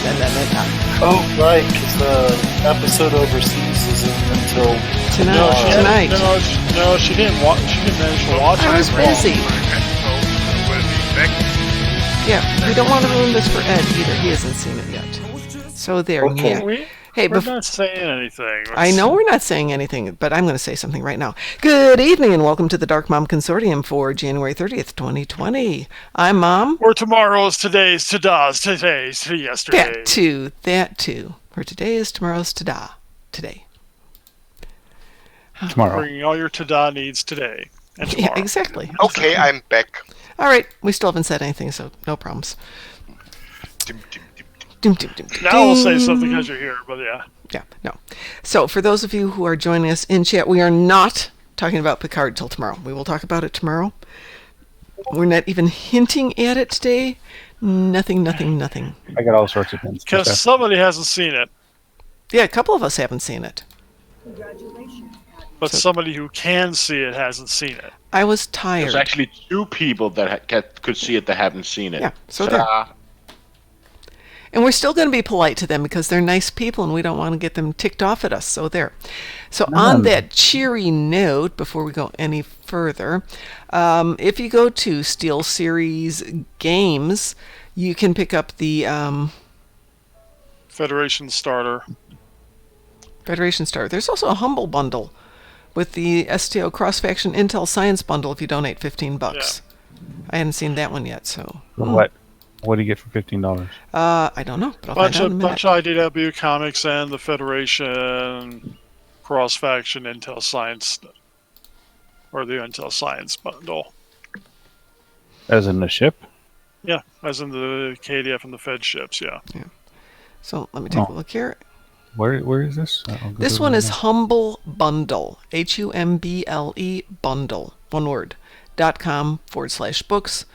Oh, right, because the episode overseas isn't until Tonight. No, she didn't manage to watch it. I was busy. Yeah, we don't want to ruin this for Ed either. He hasn't seen it yet. So there. Okay. Yeah. Hey, we're not saying anything. I know we're not saying anything, but I'm going to say something right now. Good evening and welcome to the Darkmom Consortium for January 30th, 2020. I'm Mom. Or tomorrow's, today's, yesterday. That too. For today is tomorrow's today. Tomorrow. Bringing all your tada needs today and tomorrow. Yeah, exactly. Okay, I'm back. All right, we still haven't said anything, so no problems. Now we'll say something because you're here, but yeah. Yeah, no. So for those of you who are joining us in chat, we are not talking about Picard till tomorrow. We will talk about it tomorrow. We're not even hinting at it today. Nothing. I got all sorts of things. Because somebody hasn't seen it. Yeah, a couple of us haven't seen it. But somebody who can see it hasn't seen it. I was tired. There's actually two people that could see it that haven't seen it. Yeah, so there. And we're still going to be polite to them because they're nice people and we don't want to get them ticked off at us. So there. So on that cheery note, before we go any further, if you go to SteelSeries Games, you can pick up the Federation Starter. There's also a Humble Bundle with the STO Cross-Faction Intel Science Bundle if you donate $15. Yeah. I hadn't seen that one yet, so... What do you get for $15? I don't know, but I'll find out in a minute. Bunch of IDW comics and the Federation Cross-Faction Intel Science, or the Intel Science Bundle. As in the ship? Yeah, as in the KDF and the Fed ships, yeah. So let me take a look here. Where is this? This one is Humble Bundle. HUMBLE Bundle. One word. .com/books.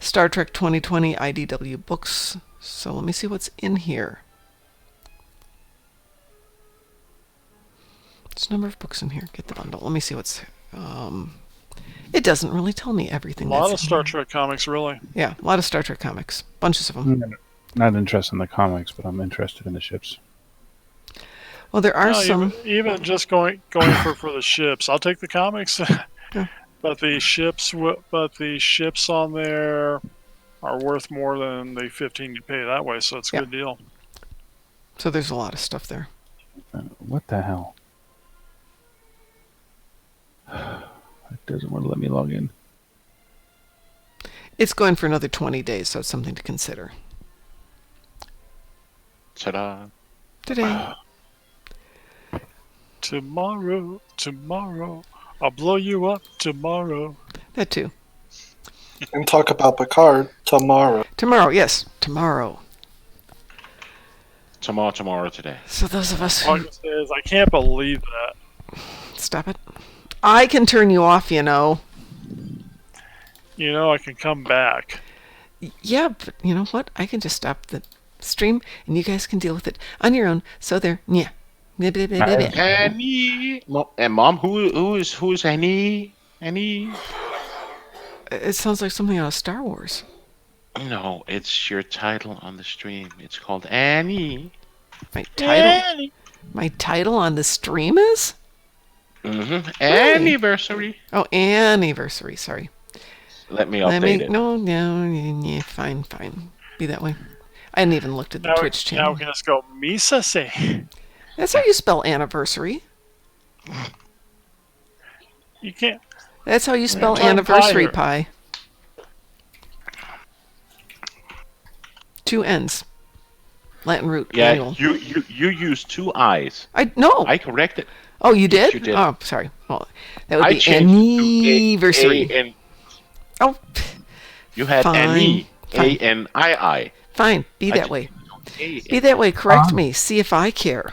Star Trek 2020 IDW books. So let me see what's in here. There's a number of books in here. Get the bundle. Let me see what's... it doesn't really tell me everything. A lot of Star Trek comics, really. Yeah, a lot of Star Trek comics. Bunches of them. Not interested in the comics, but I'm interested in the ships. Well, there are some... Even just going for the ships. I'll take the comics. Yeah. But the ships on there are worth more than the $15 you pay that way, so it's a good deal. So there's a lot of stuff there. What the hell? It doesn't want to let me log in. It's going for another 20 days, so it's something to consider. Ta-da. Today. Tomorrow. I'll blow you up tomorrow. That too. And talk about Picard tomorrow. Yes, tomorrow. Tomorrow today. So those of us All I can say is I can't believe that. Stop it. I can turn you off, You know, I can come back. Yeah, but you know what? I can just stop the stream, and you guys can deal with it on your own. So there, yeah. Annie. And Mom, who is Annie? Annie? It sounds like something out of Star Wars. No, it's your title on the stream. It's called Annie. My title? Annie. My title on the stream is? Mm-hmm. Anniversary. Oh, anniversary. Sorry. Let me update it. No, yeah, fine. Be that way. I hadn't even looked at the Twitch channel. Now we can just go Misase. That's how you spell anniversary. You can't. That's how you spell anniversary pie. 2 N's. Latin root. Yeah, annual. you used 2 I's. No. I corrected. Oh, you did? Yes, you did. Oh, sorry. Well, that would I be changed anniversary. to A-N. Oh, You had Annie. A-N-I-I. Fine. Be that way. Be that way. Correct me. See if I care.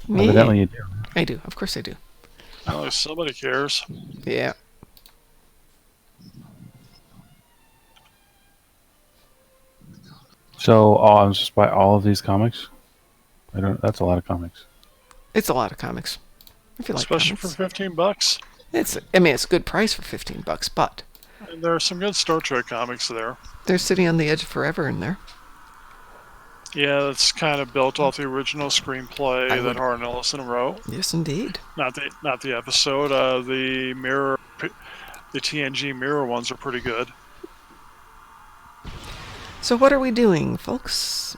Me? Evidently you do. I do. Of course I do. Oh, somebody cares. Yeah. So I'm just buy all of these comics? That's a lot of comics. It's a lot of comics. If you like Especially comics. for $15. It's a good price for $15, but And there are some good Star Trek comics there. they're sitting on the edge of forever in there. Yeah, that's kind of built off the original screenplay I that would- Hart and Ellison wrote. Yes, indeed. Not the episode. The TNG mirror ones are pretty good. So what are we doing, folks?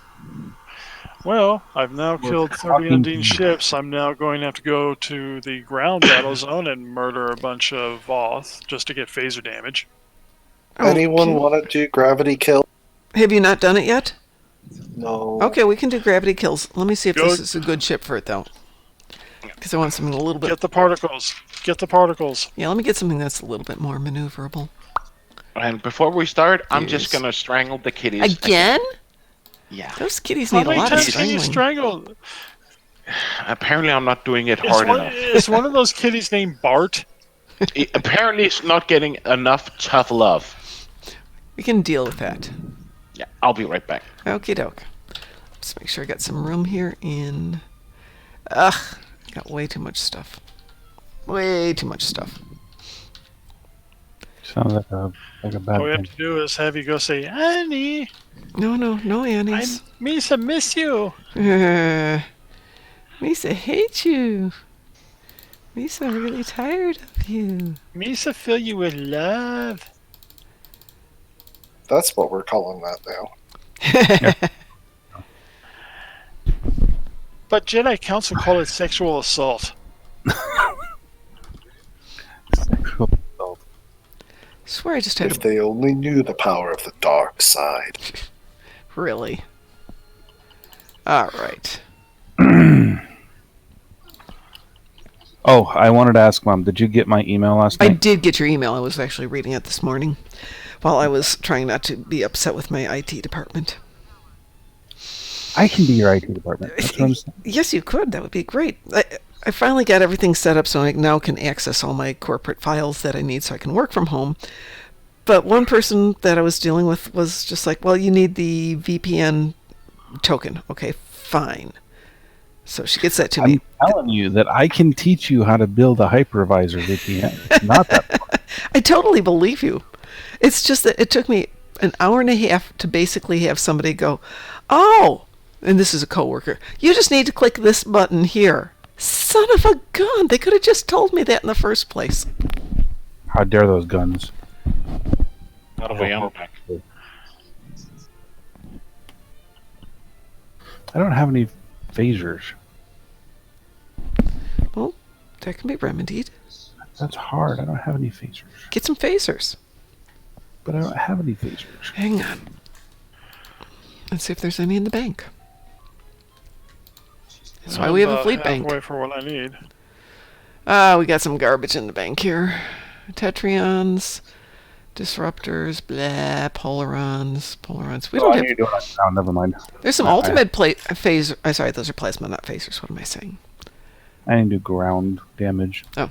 Well, I've now We're killed 30 talking Undine to- ships. I'm now going to have to go to the ground battle zone and murder a bunch of Voth just to get phaser damage. Anyone Okay. want to do gravity kill? Have you not done it yet? No. Okay, we can do gravity kills. Let me see if Go- this is a good ship for it, though. Because I want something a little bit... Get the particles. Get the particles. Yeah, let me get something that's a little bit more maneuverable. And before we start, I'm just Yes. gonna strangle the kitties. Again? Yeah. Those kitties How need a many lot of times can you strangling. strangle? Apparently, I'm not doing it hard enough. Is one of those kitties named Bart? Apparently, it's not getting enough tough love. We can deal with that. Yeah, I'll be right back. Okie doke. Let's make sure I got some room here in... Ugh, got way too much stuff. Way too much stuff. Sounds like a bad All we have thing. to do is have you go say, Annie, No, Annie's. Misa miss you. Misa hates you. Misa really tired of you. Misa fill you with love. That's what we're calling that now. But Jedi Council call it sexual assault. Sexual assault. Swear I just had If a... they only knew the power of the dark side. Really? Alright. Oh, I wanted to ask, Mom, did you get my email last I night? did get your email. I was actually reading it this morning while I was trying not to be upset with my IT department. I can be your IT department. That's what I'm saying. Yes, you could. That would be great. I finally got everything set up so I now can access all my corporate files that I need so I can work from home. But one person that I was dealing with was just like, well, you need the VPN token. Okay, fine. So she gets that to me. I'm telling you that I can teach you how to build a hypervisor VPN. It's not that hard. I totally believe you. It's just that it took me an hour and a half to basically have somebody go, oh, and this is a coworker, you just need to click this button here. Son of a gun. They could have just told me that in the first place. How dare those guns? By the way, I'm back. I don't have any phasers. Well, that can be remedied. That's hard. I don't have any phasers. Get some phasers. But I don't have any phasers. Hang on. Let's see if there's any in the bank. That's why we have a fleet bank. Halfway for what I need. We got some garbage in the bank here. Tetrions, disruptors, blah, polarons. We Oh, don't I have... need to do it on ground. Never mind. There's some I- ultimate phaser. I'm sorry, those are plasma, not phasers. What am I saying? I need to do ground damage. Oh.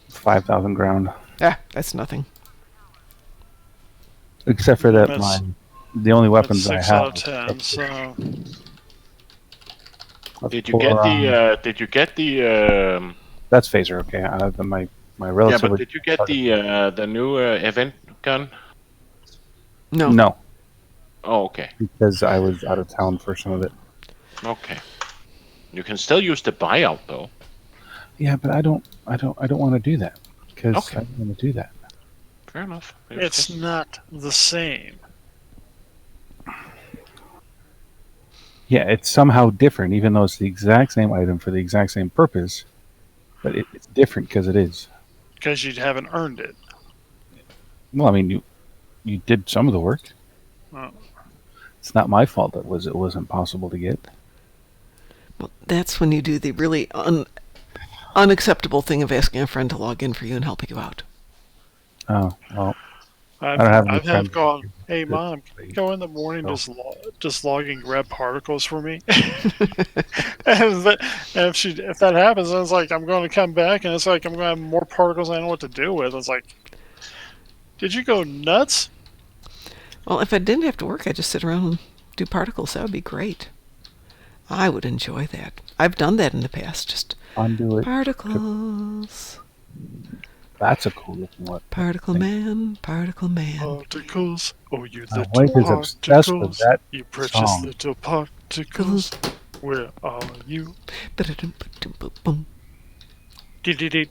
5,000 ground. Ah, that's nothing. Except for that That's- the only That's weapons I 6 have. out of 10, so... Let's Did you pull get around. the? Did you get the? That's phaser, okay. My Yeah, relatively. but did you get the new event gun? No. No, Oh, okay, because I was out of town for some of it. okay. You can still use the buyout though. Yeah, but I don't want to do that because Okay. I don't want to do that. Fair enough. It's not the same. Yeah, it's somehow different, even though it's the exact same item for the exact same purpose. But it's different because it is. Because you haven't earned it. Well, I mean, you did some of the work. Oh. It's not my fault that it wasn't possible to get. Well, that's when you do the really unacceptable thing of asking a friend to log in for you and helping you out. Oh well, I've don't have any I've friends. gone, hey mom, can you go in the morning just log and grab particles for me? and if that happens, then it's like I'm going to come back and it's like I'm going to have more particles I don't know what to do with. It's like, did you go nuts? Well, if I didn't have to work, I'd just sit around and do particles. That would be great. I would enjoy that. I've done that in the past. Just undo it. particles. That's a cool looking one. Particle man, particle man. Particles, oh you My little wife is obsessed with particles, that you precious song. little particles. Where are you? Ba-da-dum-ba-dum-ba-bum. Dee-dee-dee.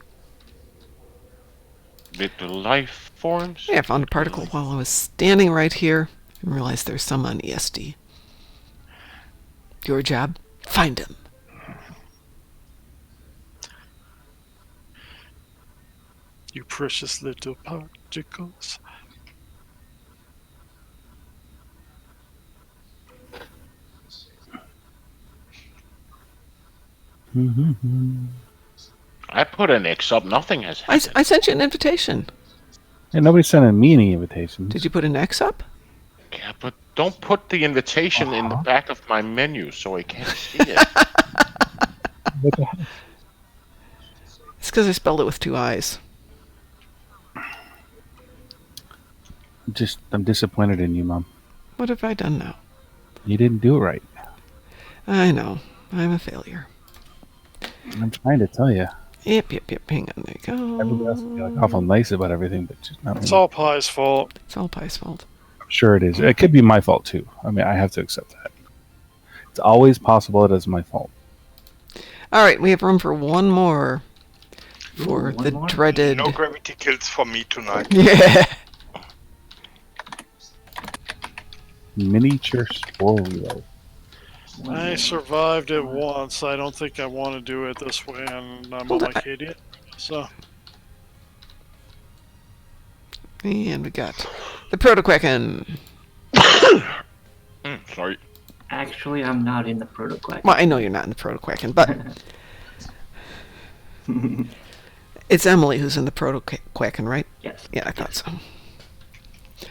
Little life forms. Yeah, I found a particle while I was standing right here and realized there's some on ESD. Your job? Find him. You precious little particles. I put an X up. Nothing has happened. I sent you an invitation. And nobody's sending me any invitations. Did you put an X up? Yeah, but don't put the invitation in the back of my menu so I can't see it. What the heck? It's because I spelled it with 2 I's. I'm disappointed in you, Mom. What have I done now? You didn't do it right. I know. I'm a failure. I'm trying to tell you. Yep. Hang on. There you go. Everybody else will be like awful nice about everything, but just not It's me. all Pie's fault. It's all Pie's fault. I'm sure it is. It could be my fault too. I mean, I have to accept that. It's always possible it is my fault. All right, we have room for one more for one the more? dreaded. No gravity kills for me tonight. Yeah. Miniature spoilio. I survived it once. I don't think I want to do it this way, and I'm Hold on on. my Acadian. So, And we got the Protoquacken. Sorry. Actually, I'm not in the Protoquack. Well, I know you're not in the Protoquacken, but it's Emily who's in the Protoquacken, right? Yes. Yeah, I thought so.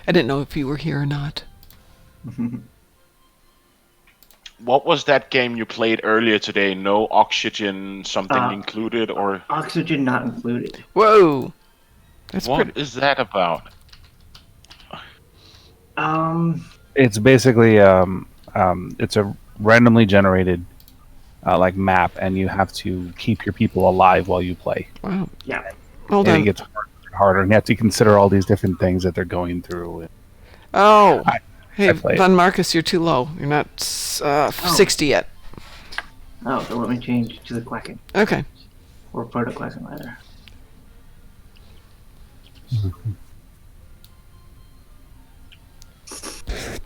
I didn't know if you were here or not. What was that game you played earlier today? No oxygen, something included, or Oxygen not included. Whoa. That's what pretty. is that about? It's basically it's a randomly generated like map, and you have to keep your people alive while you play. Wow. Yeah. Hold And it on. gets harder and harder, and you have to consider all these different things that they're going through. Oh. Hey, I play it. Von Marcus, you're too low. You're not 60 yet. Oh, so let me change to the Quacken. Okay. Or Protoquacken, rather.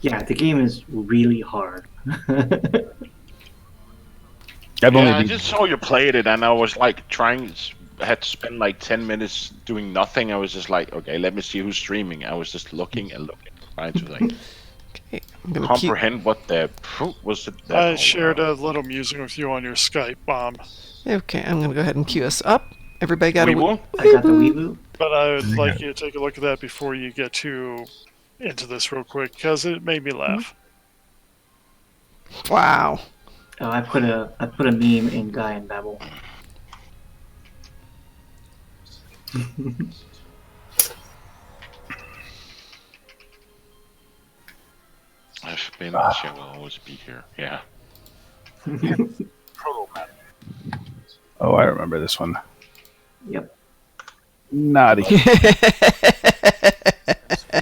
Yeah, the game is really hard. I've Yeah, only I beat- just saw you played it, and I was like had to spend like 10 minutes doing nothing. I was just like, okay, let me see who's streaming. I was just looking and looking, trying to like Okay. I'm gonna keep. comprehend what the fruit was. I shared a little music with you on your Skype, Bomb. Okay, I'm gonna go ahead and cue us up. Everybody got a. Weeble? I got the Weeboo. But I would like you to take a look at that before you get into this real quick, because it made me laugh. Wow. Oh, I put a meme in Guy and Babel. I've been. She will always be here. Yeah. Oh, I remember this one. Yep. Naughty.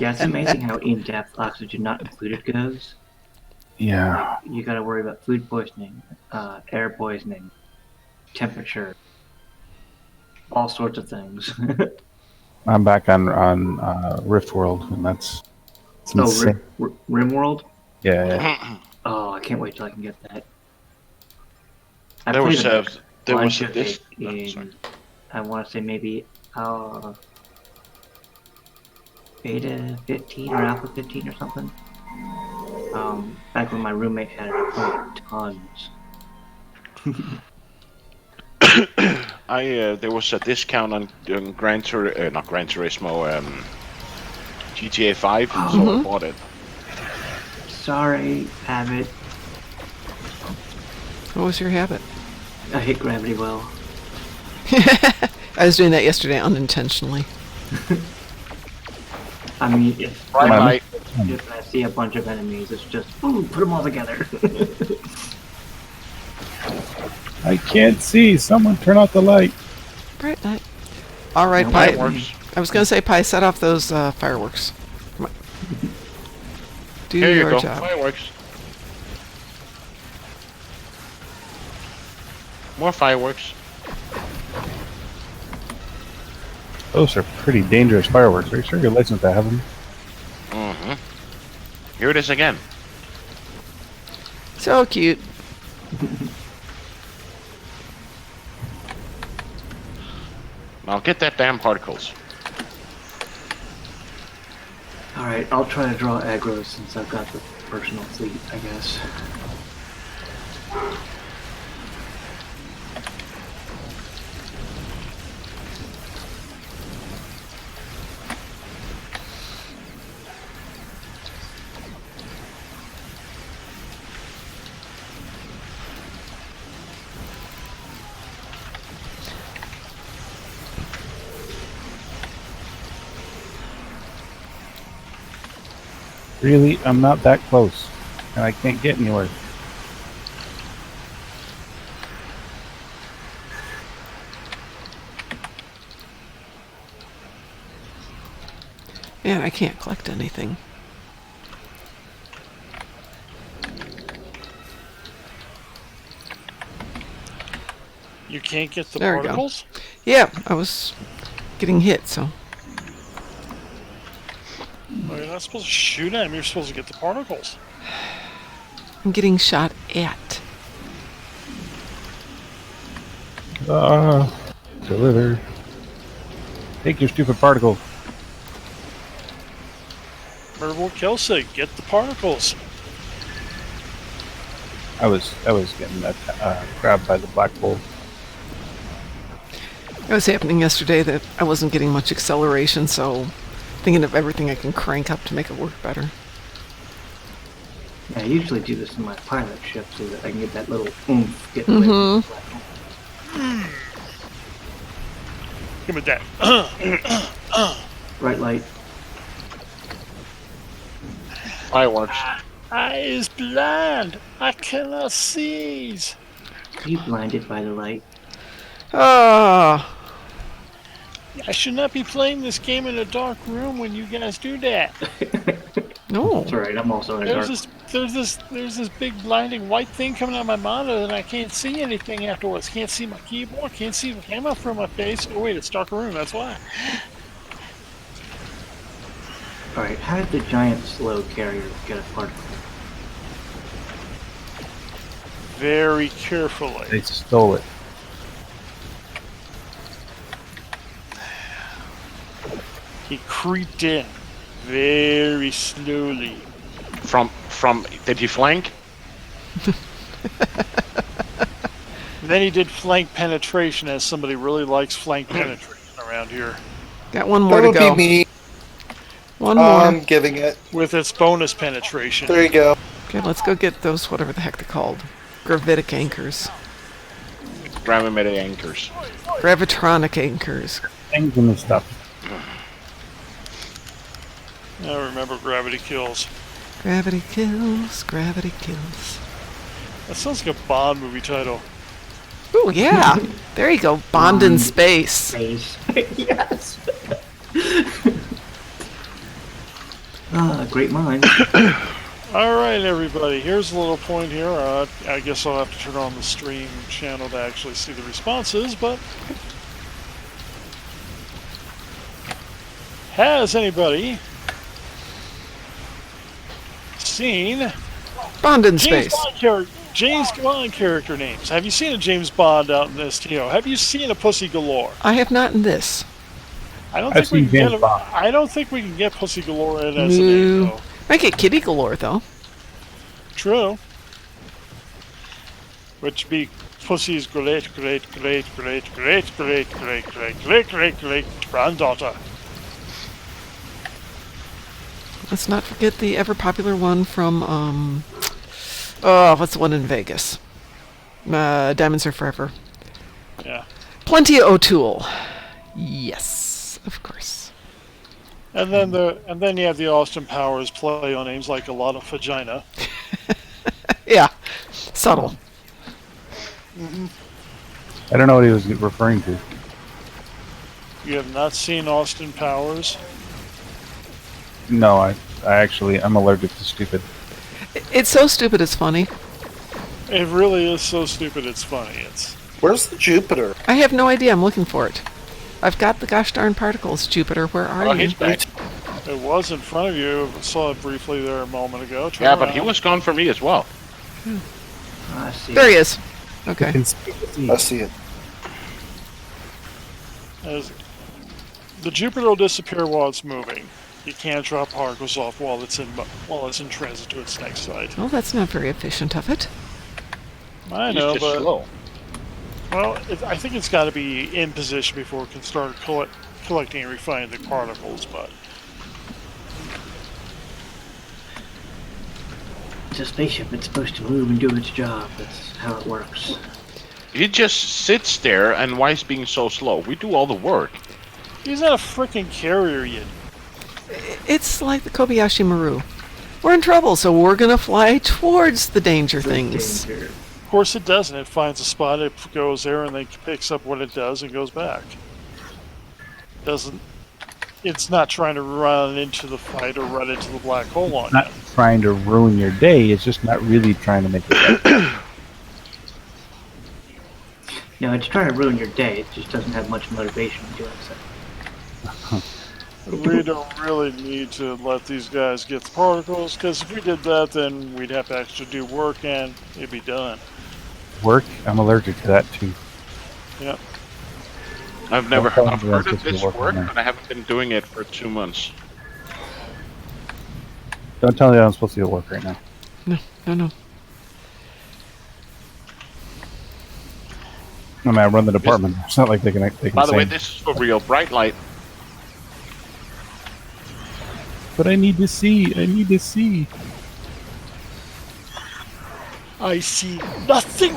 Yeah, it's amazing how in-depth Oxygen not included goes. Yeah. You gotta worry about food poisoning, air poisoning, temperature, all sorts of things. I'm back on Rift World, and it's insane. Rimworld? Yeah. Oh, I can't wait till I can get that. I There was played a bunch of this. it Oh, in, sorry. I want to say maybe beta 15 or alpha 15 or something. Back when my roommate had it, I played tons. There was a discount on not Gran Turismo, GTA 5, so I bought it. Sorry, habit. What was your habit? I hit Gravity Well. I was doing that yesterday unintentionally. I mean, if Right, I see a bunch of enemies, it's just, ooh, put them all together. I can't see. Someone turn out the light. Bright light. All right, No, Pi. Fireworks. I was going to say, Pi, set off those fireworks. Come on. Do Here you your go. job. Fireworks. More fireworks. Those are pretty dangerous fireworks. Are you sure you're licensed to have them? Mm-hmm. Here it is again. So cute. Now get that damn particles. Alright, I'll try to draw aggro since I've got the personal fleet, I guess. Really? I'm not that close. And I can't get anywhere. Man, I can't collect anything. You can't get the There we go. particles? Yeah, I was getting hit, so. Oh, you're not supposed to shoot at him. You're supposed to get the particles. I'm getting shot at. Deliver. Take your stupid particle. Remember what Kel said, get the particles. I was getting grabbed by the black bull. It was happening yesterday that I wasn't getting much acceleration, so thinking of everything I can crank up to make it work better. Yeah, I usually do this in my pilot ship so that I can get that little oomph getting away from the platform. Give me that. Right light. Fireworks. Eye is blind. I cannot see. Are you blinded by the light? Ah, I should not be playing this game in a dark room when you guys do that. no. It's alright, I'm also in a dark. There's this big blinding white thing coming out of my monitor and I can't see anything afterwards. Can't see my keyboard, can't see the camera from my face. Oh wait, it's dark room, that's why. Alright, how did the giant slow carrier get a particle? Very carefully. They stole it. He creeped in very slowly. From did he flank? Then he did flank penetration, as somebody really likes flank penetration around here. Got one more That to would go. be me. One more. I'm giving it. With its bonus penetration. There you go. Okay, let's go get those, whatever the heck they're called. Gravitic anchors. Gravimetric anchors. Gravitronic anchors. Things and stuff. I remember gravity kills. Gravity kills, gravity kills. That sounds like a Bond movie title. Ooh, yeah. There you go. Bond in space. Space. Yes! Great mind. Alright, everybody, here's a little point here. I guess I'll have to turn on the stream channel to actually see the responses, but... Has anybody seen Bond in James space. Bond character names? Have you seen a James Bond out in this, Have you seen a Pussy Galore? I have not in this. I don't I've think we seen can James get Bond. I don't think we can get Pussy Galore in as a name, No. though. Might get Kitty Galore, though. True. Which be Pussy's great granddaughter. Let's not forget the ever popular one from, what's the one in Vegas? Diamonds Are Forever. Yeah. Plenty of O'Toole. Yes, of course. And then you have the Austin Powers play on names like a lot of vagina. Yeah, subtle. I don't know what he was referring to. You have not seen Austin Powers? No, I'm allergic to stupid. It's so stupid it's funny. It really is so stupid it's funny. It's Where's the Jupiter? I have no idea. I'm looking for it. I've got the gosh darn particles. Jupiter, where are Oh, you? he's back. It was in front of you. I saw it briefly there a moment ago. Turn Yeah, but he around. was gone for me as well. I see. There he is. Okay. I see it. As- the Jupiter will disappear while it's moving. You can't drop particles off while it's in transit to its next site. Well, that's not very efficient of it. I He's know, just but slow. well, I think it's got to be in position before it can start collecting and refining the particles. But It's a spaceship. It's supposed to move and do its job. That's how it works. He just sits there, and why is being so slow? We do all the work. he's not a freaking carrier yet. It's like the Kobayashi Maru. We're in trouble, so we're gonna fly towards the danger things. Danger. Of course, it doesn't. It finds a spot, it goes there, and then picks up what it does and goes back. Doesn't. It's not trying to run into the fight or run into the black hole on Not you. trying to ruin your day. It's just not really trying to make it better. No, it's trying to ruin your day. It just doesn't have much motivation in doing so. We don't really need to let these guys get the particles, because if we did that, then we'd have to actually do work and it'd be done. Work? I'm allergic to that too. Yep. I've never Don't tell I've me heard that's of this supposed to work, work on but I haven't been doing it for 2 months. Don't tell me that I'm supposed to go to work right now. No. I mean, I run the department. It's not like they can By the way, say, this is for real. Bright light. but I need to see. I need to see. I see nothing!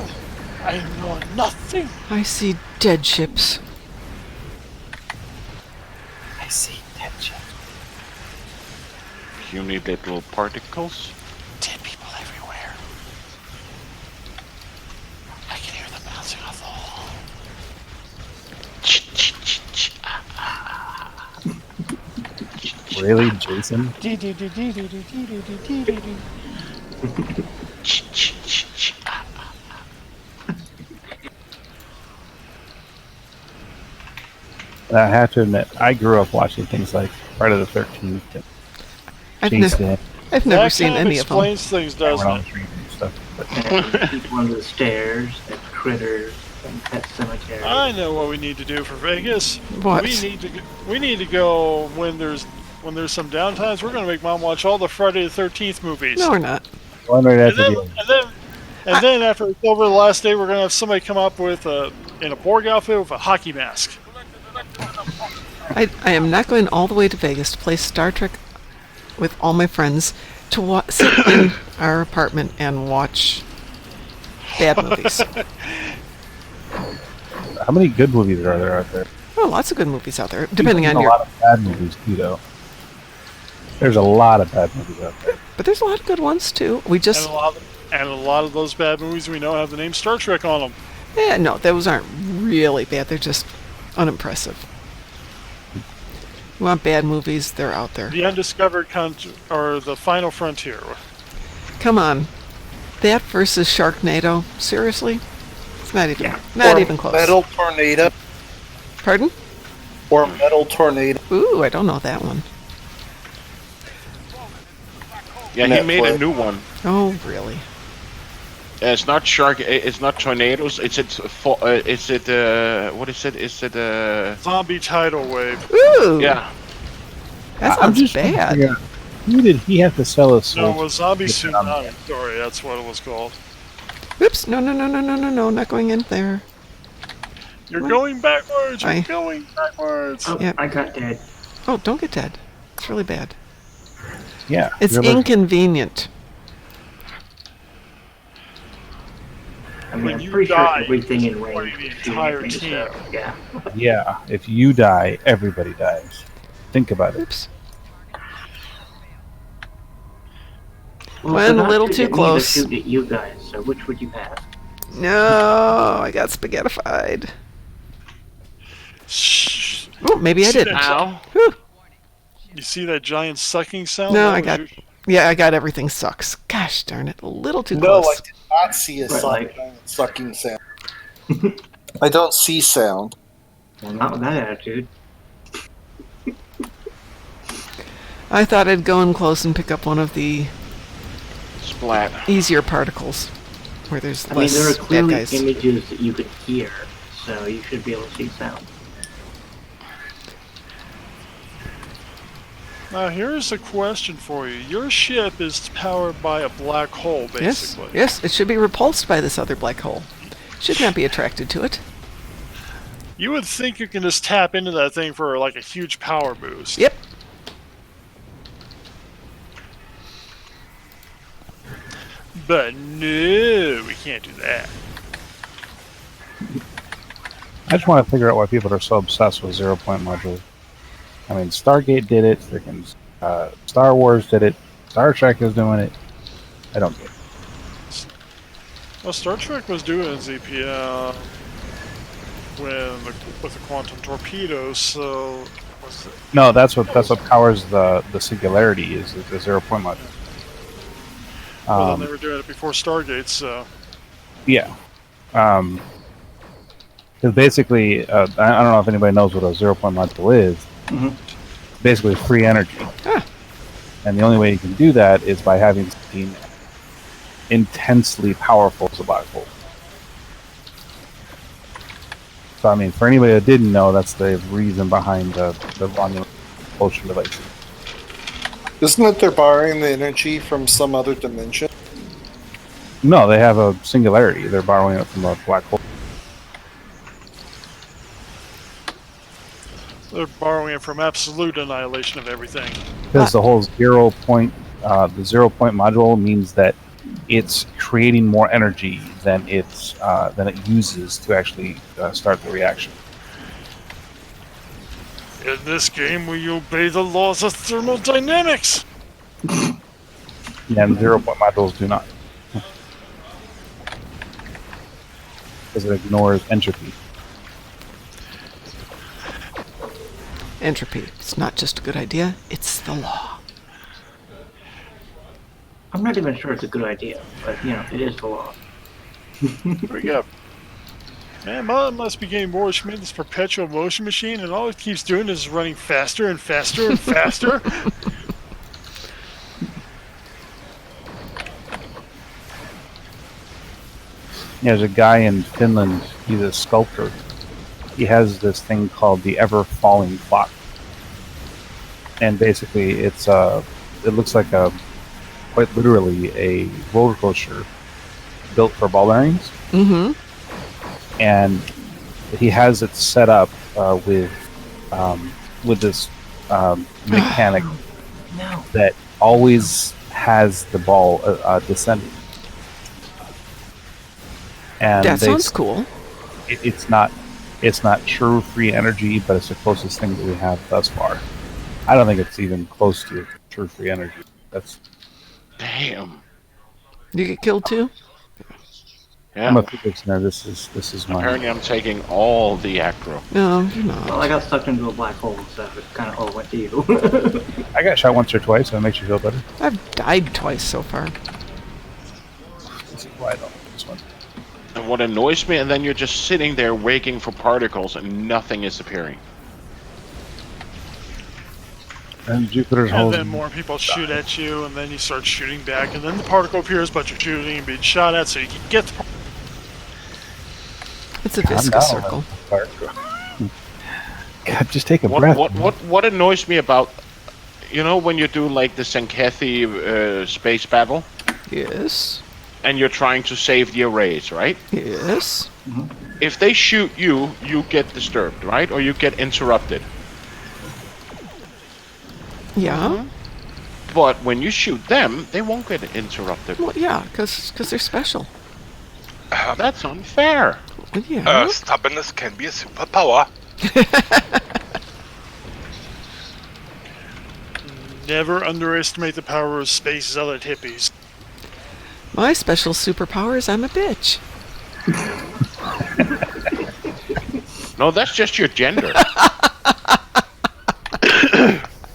I know nothing! I see dead ships. I see tension. Puny little particles. Dead people everywhere. I can hear them bouncing off the wall. Really, Jason? I have to admit, I grew up watching things like Friday the 13th and I've, Jason. nev- I've never That seen kind of any of them. explains things, I went doesn't on it? the street and stuff. But And people under the stairs, and critters, and pet cemetery. I know what we need to do for Vegas. What? We need to go when there's some downtimes. We're going to make Mom watch all the Friday the 13th movies. No, we're not. one right and after then, the other. and then after it's over the last day, we're going to have somebody come up with in a Borg outfit with a hockey mask. I am not going all the way to Vegas to play Star Trek with all my friends to sit in our apartment and watch bad movies. How many good movies are there out there? Oh, lots of good movies out there, depending on There's a your. lot of bad movies too, though. There's a lot of bad movies out there. But there's a lot of good ones too. We just. And a lot of those bad movies we know have the name Star Trek on them. Yeah, no, those aren't really bad. They're just unimpressive. You want bad movies? They're out there. The Undiscovered or the Final Frontier. Come on, that versus Sharknado. Seriously, it's not even Or even close. Metal Tornado. Pardon? Or Metal Tornado. Ooh, I don't know that one. Yeah, he made a Netflix. new one. Oh, really? It's not shark. It's not tornadoes. What is it? Is it? Zombie tidal wave. Ooh, Yeah. that I'm sounds just trying to bad. figure out, who did he have to sell his No, soul it was Zombie Get that on Tsunami. Sorry, that's what it was called. Oops, no, not going in there. You're What? going backwards. You're Aye. going backwards. Oh, Yep. I got dead. Oh, don't get dead. It's really bad. Yeah. It's you're allergic. inconvenient. I mean, When I'm you pretty die, sure everything you in destroy range the is doing entire anything, team. so, yeah. Yeah. If you die, everybody dies. Think about it. Oops. Well, Went if a not little shoot too at me, close. they'll shoot at you guys. So which would you have? No, I got spaghettified. Shh. Oh, maybe I See did. that? Ow. Whew. You see that giant sucking sound? No, That I was got. your- Yeah, I got everything sucks. Gosh darn it, a little too No, I close. did not see a Right, like- sucking sound. I don't see sound. Well, not with that attitude. I thought I'd go in close and pick up one of the Splat. easier particles, where there's I mean, less there are bad clearly guys. images that you could hear, so you should be able to see sound. Now, here's a question for you. Your ship is powered by a black hole, Yes, basically. yes, it should be repulsed by this other black hole. Should not be attracted to it. You would think you can just tap into that thing for like a huge power boost. Yep. But no, we can't do that. I just want to figure out why people are so obsessed with 0-point modules. I mean, Stargate did it. Freaking Star Wars did it. Star Trek is doing it. I don't get it. Well, Star Trek was doing ZPM with the quantum torpedoes, so what's it? No, that's what powers the singularity is the 0-point module. Well, then they were doing it before Stargate, so Yeah. Because basically, I don't know if anybody knows what a 0-point module is. Mhm. Basically, free energy. Ah. And the only way you can do that is by having something intensely powerful as a black hole. So, I mean, for anybody that didn't know, that's the reason behind the Romulan propulsion device. Isn't it they're borrowing the energy from some other dimension? No, they have a singularity. They're borrowing it from a black hole. they're borrowing it from absolute annihilation of everything. Because the whole 0-point, the 0-point module means that it's creating more energy than it uses to actually start the reaction. In this game, we obey the laws of thermodynamics. And 0-point modules do not. Because it ignores entropy. Entropy. It's not just a good idea, it's the law. I'm not even sure it's a good idea, but it is the law. There we go. Man, Mom must be getting bored. She made this perpetual motion machine, and all it keeps doing is running faster and faster and faster. There's a guy in Finland, he's a sculptor. He has this thing called the ever-falling clock. And basically, it looks like quite literally a roller coaster built for ball bearings. Mm-hmm. And he has it set up with this mechanic No. that always has the ball descending. And That sounds cool. It's not true free energy, but it's the closest thing that we have thus far. I don't think it's even close to true free energy. That's Damn. You get killed too? I'm Yeah. a physics nerd. This is my Apparently, I'm taking all the aggro. No, you're Well, not. I got sucked into a black hole, so it kind of all went to you. I got shot once or twice, so it makes you feel better. I've died twice so far. This is why I don't like this one. And what annoys me, and then you're just sitting there waiting for particles, and nothing is appearing. And Jupiter's And holding. then more people shoot at you, and then you start shooting back, and then the particle appears, but you're shooting and being shot at, so you can get the It's a Calm viscous down, circle. God, just take a breath. What annoys me about, when you do like the Sankethi space battle, Yes. and you're trying to save the arrays, right? Yes. If they shoot you, you get disturbed, right? Or you get interrupted. Yeah. But when you shoot them, they won't get interrupted. Well, yeah, because they're special. That's unfair. Well, yeah. Stubbornness can be a superpower. Never underestimate the power of space zealot hippies. My special superpower is I'm a bitch. No, that's just your gender.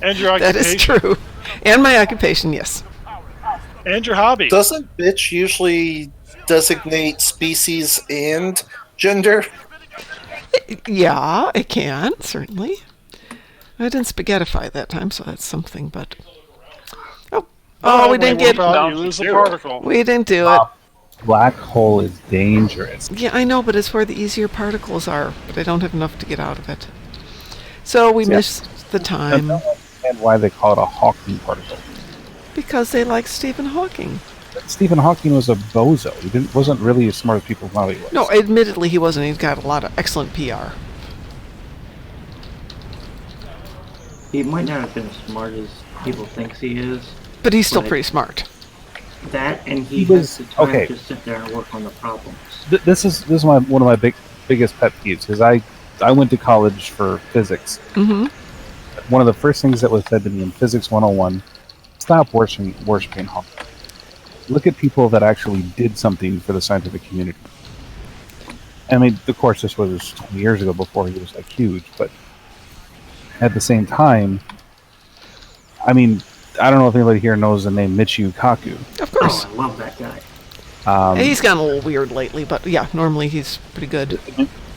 And your That occupation. is true. And my occupation, yes. And your hobby. Doesn't bitch usually designate species and gender? Yeah, it can, certainly. I didn't spaghettify that time, so that's something, but... Oh, we didn't get... You lose a particle. We didn't do it. Black hole is dangerous. Yeah, I know, but it's where the easier particles are, but I don't have enough to get out of it. So we missed the I time don't understand why they call it a Hawking particle. because they like Stephen Hawking. Stephen Hawking was a bozo. He wasn't really as smart as people thought he was. No, admittedly he wasn't. He's got a lot of excellent PR. He might not have been as smart as people think he is. But he's still Right. pretty smart. That, and he He has was- the time okay. to sit there and work on the problems. This is one of my biggest pet peeves because I went to college for physics. Mm-hmm. One of the first things that was said to me in Physics 101: stop worshiping Hawking. Look at people that actually did something for the scientific community. I mean, of course, this was 20 years ago before he was like huge, but at the same time, I mean, I don't know if anybody here knows the name Michio Kaku. Of course. Oh, I love that guy. He's gotten a little weird lately, but yeah, normally he's pretty good.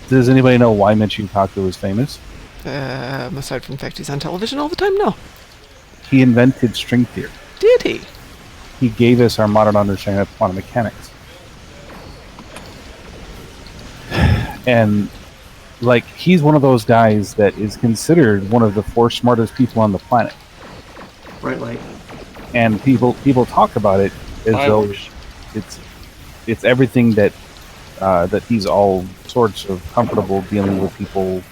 Does anybody know why Michio Kaku is famous? Aside from the fact he's on television all the time, no. He invented string theory. Did he? He gave us our modern understanding of quantum mechanics. And, like, he's one of those guys that is considered one of the 4 smartest people on the planet. Right, like, And people talk about it as I though wish. it's everything that that he's all sorts of comfortable dealing with people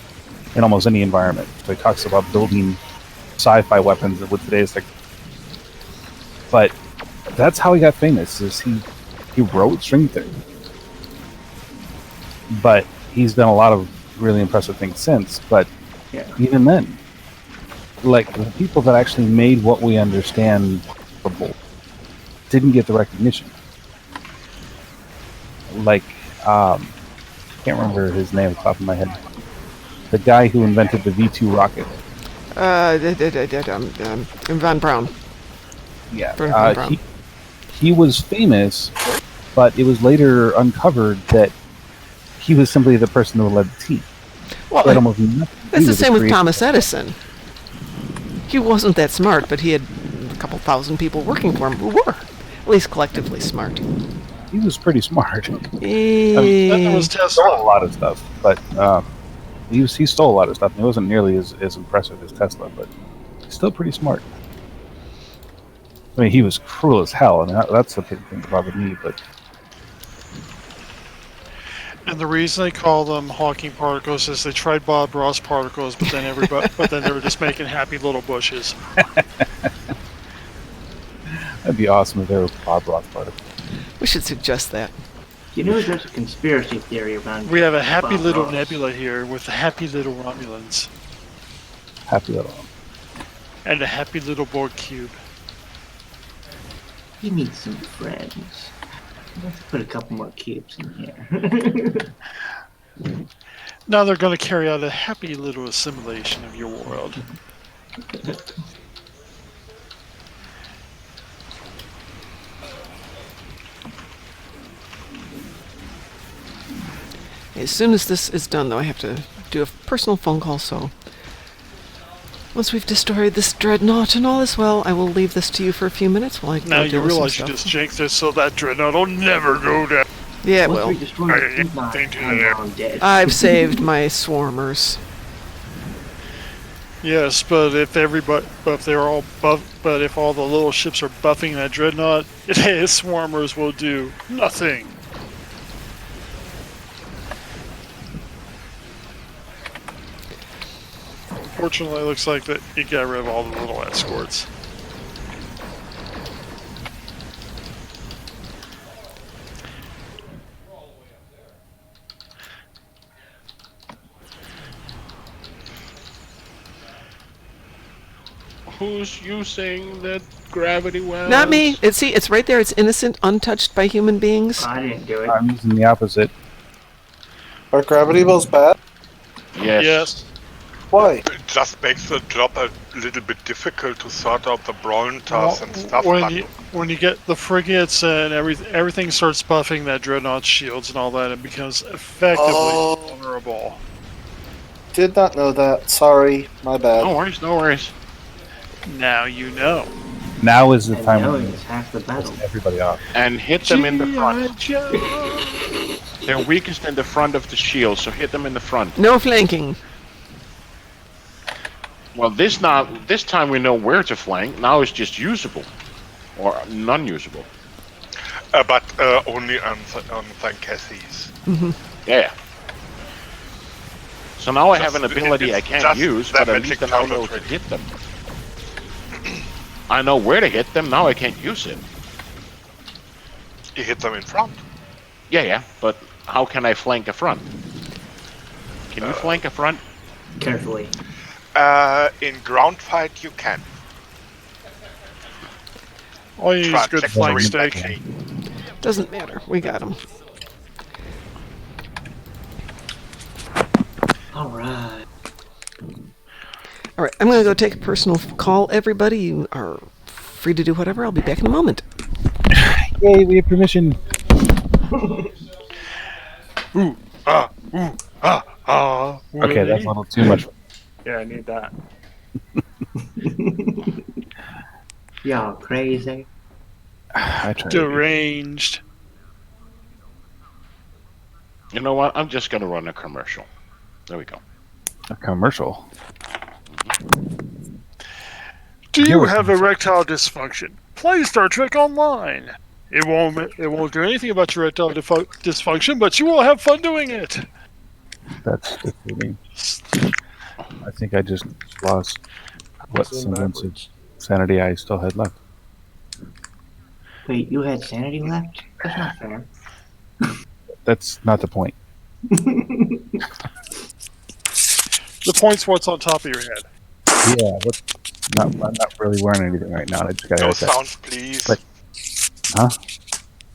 in almost any environment. So he talks about building sci-fi weapons with today's technology. But that's how he got famous. Is he wrote string theory, but he's done a lot of really impressive things since. But yeah. even then, like the people that actually made what we understand didn't get the recognition. Like, can't remember his name off the top of my head. The guy who invented the V2 rocket. Von Braun. Yeah, Von Braun. he was famous, but it was later uncovered that he was simply the person who led the team. Well, He had almost nothing to do that's the with same with creation. Thomas Edison. He wasn't that smart, but he had a couple thousand people working for him who were, at least collectively smart. He was pretty smart. Then there was Stole a Tesla. lot of stuff, but he stole a lot of stuff. And he wasn't nearly as impressive as Tesla, but he's still pretty smart. I mean, he was cruel as hell, and that's the big thing that bothered me. But And the reason they call them Hawking particles is they tried Bob Ross particles, but then they were just making happy little bushes. that'd be awesome if there was Bob Ross particles. We should suggest that. You know, there's a conspiracy theory around. We have a happy Bob little Ross. nebula here with the happy little Romulans Happy little. and a happy little Borg cube. He needs some friends. Let's put a couple more cubes in here. Now they're going to carry out a happy little assimilation of your world. As soon as this is done, though, I have to do a personal phone call, so... Once we've destroyed this dreadnought and all is well, I will leave this to you for a few minutes while I Now go you deal with some realize you stuff. just jinxed it, so that dreadnought will never go down. Yeah, Once well, we destroy the dreadnought, Think to I'm there. long dead. I've saved my swarmers. Yes, but if if all the little ships are buffing that dreadnought, his swarmers will do nothing. Fortunately, it looks like that you got rid of all the little escorts. Who's using the gravity well? Not me. It's right there. It's innocent, untouched by human beings. I didn't do it. I'm using the opposite. Are gravity wells bad? Yes. Yes. Why? It just makes the job a little bit difficult to sort out the Brawntars and stuff. When you get the frigates and everything starts buffing that Dreadnought shields and all that, it becomes effectively vulnerable. Did not know that. Sorry, my bad. No worries, no worries. Now you know. Now is the And time knowing when is half the battle. everybody off. And hit them in the front. G.I. Joe. They're weakest in the front of the shield, so hit them in the front. No flanking. Well, this time we know where to flank. Now it's just usable, or non-usable. But only on Thankessis. Yeah. So now I have an Just- ability I it's can't just use, but at least I know counter to trick. hit them. I know where to hit them. Now I can't use it. You hit them in front. Yeah, but how can I flank a front? Can you flank a front? Carefully. In ground fight, you can. All you need is good flank Trajectory stake. vaccine. Doesn't matter. We got him. Alright. All right, I'm going to go take a personal call. Everybody, you are free to do whatever. I'll be back in a moment. Yay, we have permission. Okay, that's a little too much. Yeah, I need that. Y'all crazy. I tried. Deranged. You know what? I'm just gonna run a commercial. There we go. A commercial. Do you You're have erectile dysfunction? Play Star Trek Online. It won't do anything about your erectile dysfunction, but you will have fun doing it. That's defeating. I think I just lost what semblance of sanity I still had left. Wait, you had sanity left? That's not fair. That's not the point. The point's what's on top of your head. Yeah, I'm not really wearing anything right now. I just got No haircut. sounds, please. But- Huh?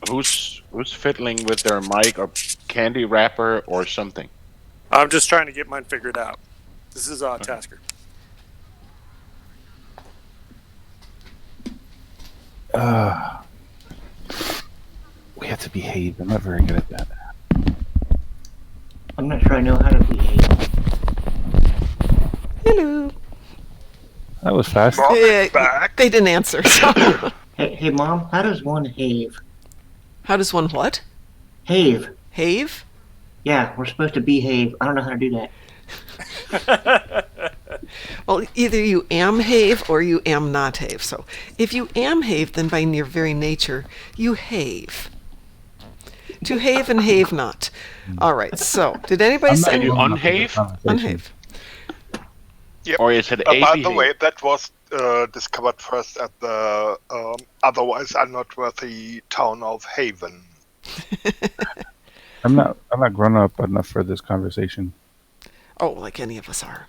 Who's fiddling with their mic or candy wrapper or something? I'm just trying to get mine figured out. This is Tasker. We have to behave. I'm not very good at that. I'm not sure I know how to behave. Hello. That was fast. Mom Yeah, is back. they didn't answer. So. Hey, Mom, how does one have? How does one what? Have. Have? Yeah, we're supposed to behave. I don't know how to do that. Well, either you am have or you am not have. So if you am have, then by your very nature, you have. To have and have not. All right, so did anybody I'm not say you going up with unhave? the conversation. unhave? Yep. Or is it By A? the way, that was discovered first at the otherwise unnoteworthy town of Haven. I'm not grown up enough for this conversation. Oh, like any of us are.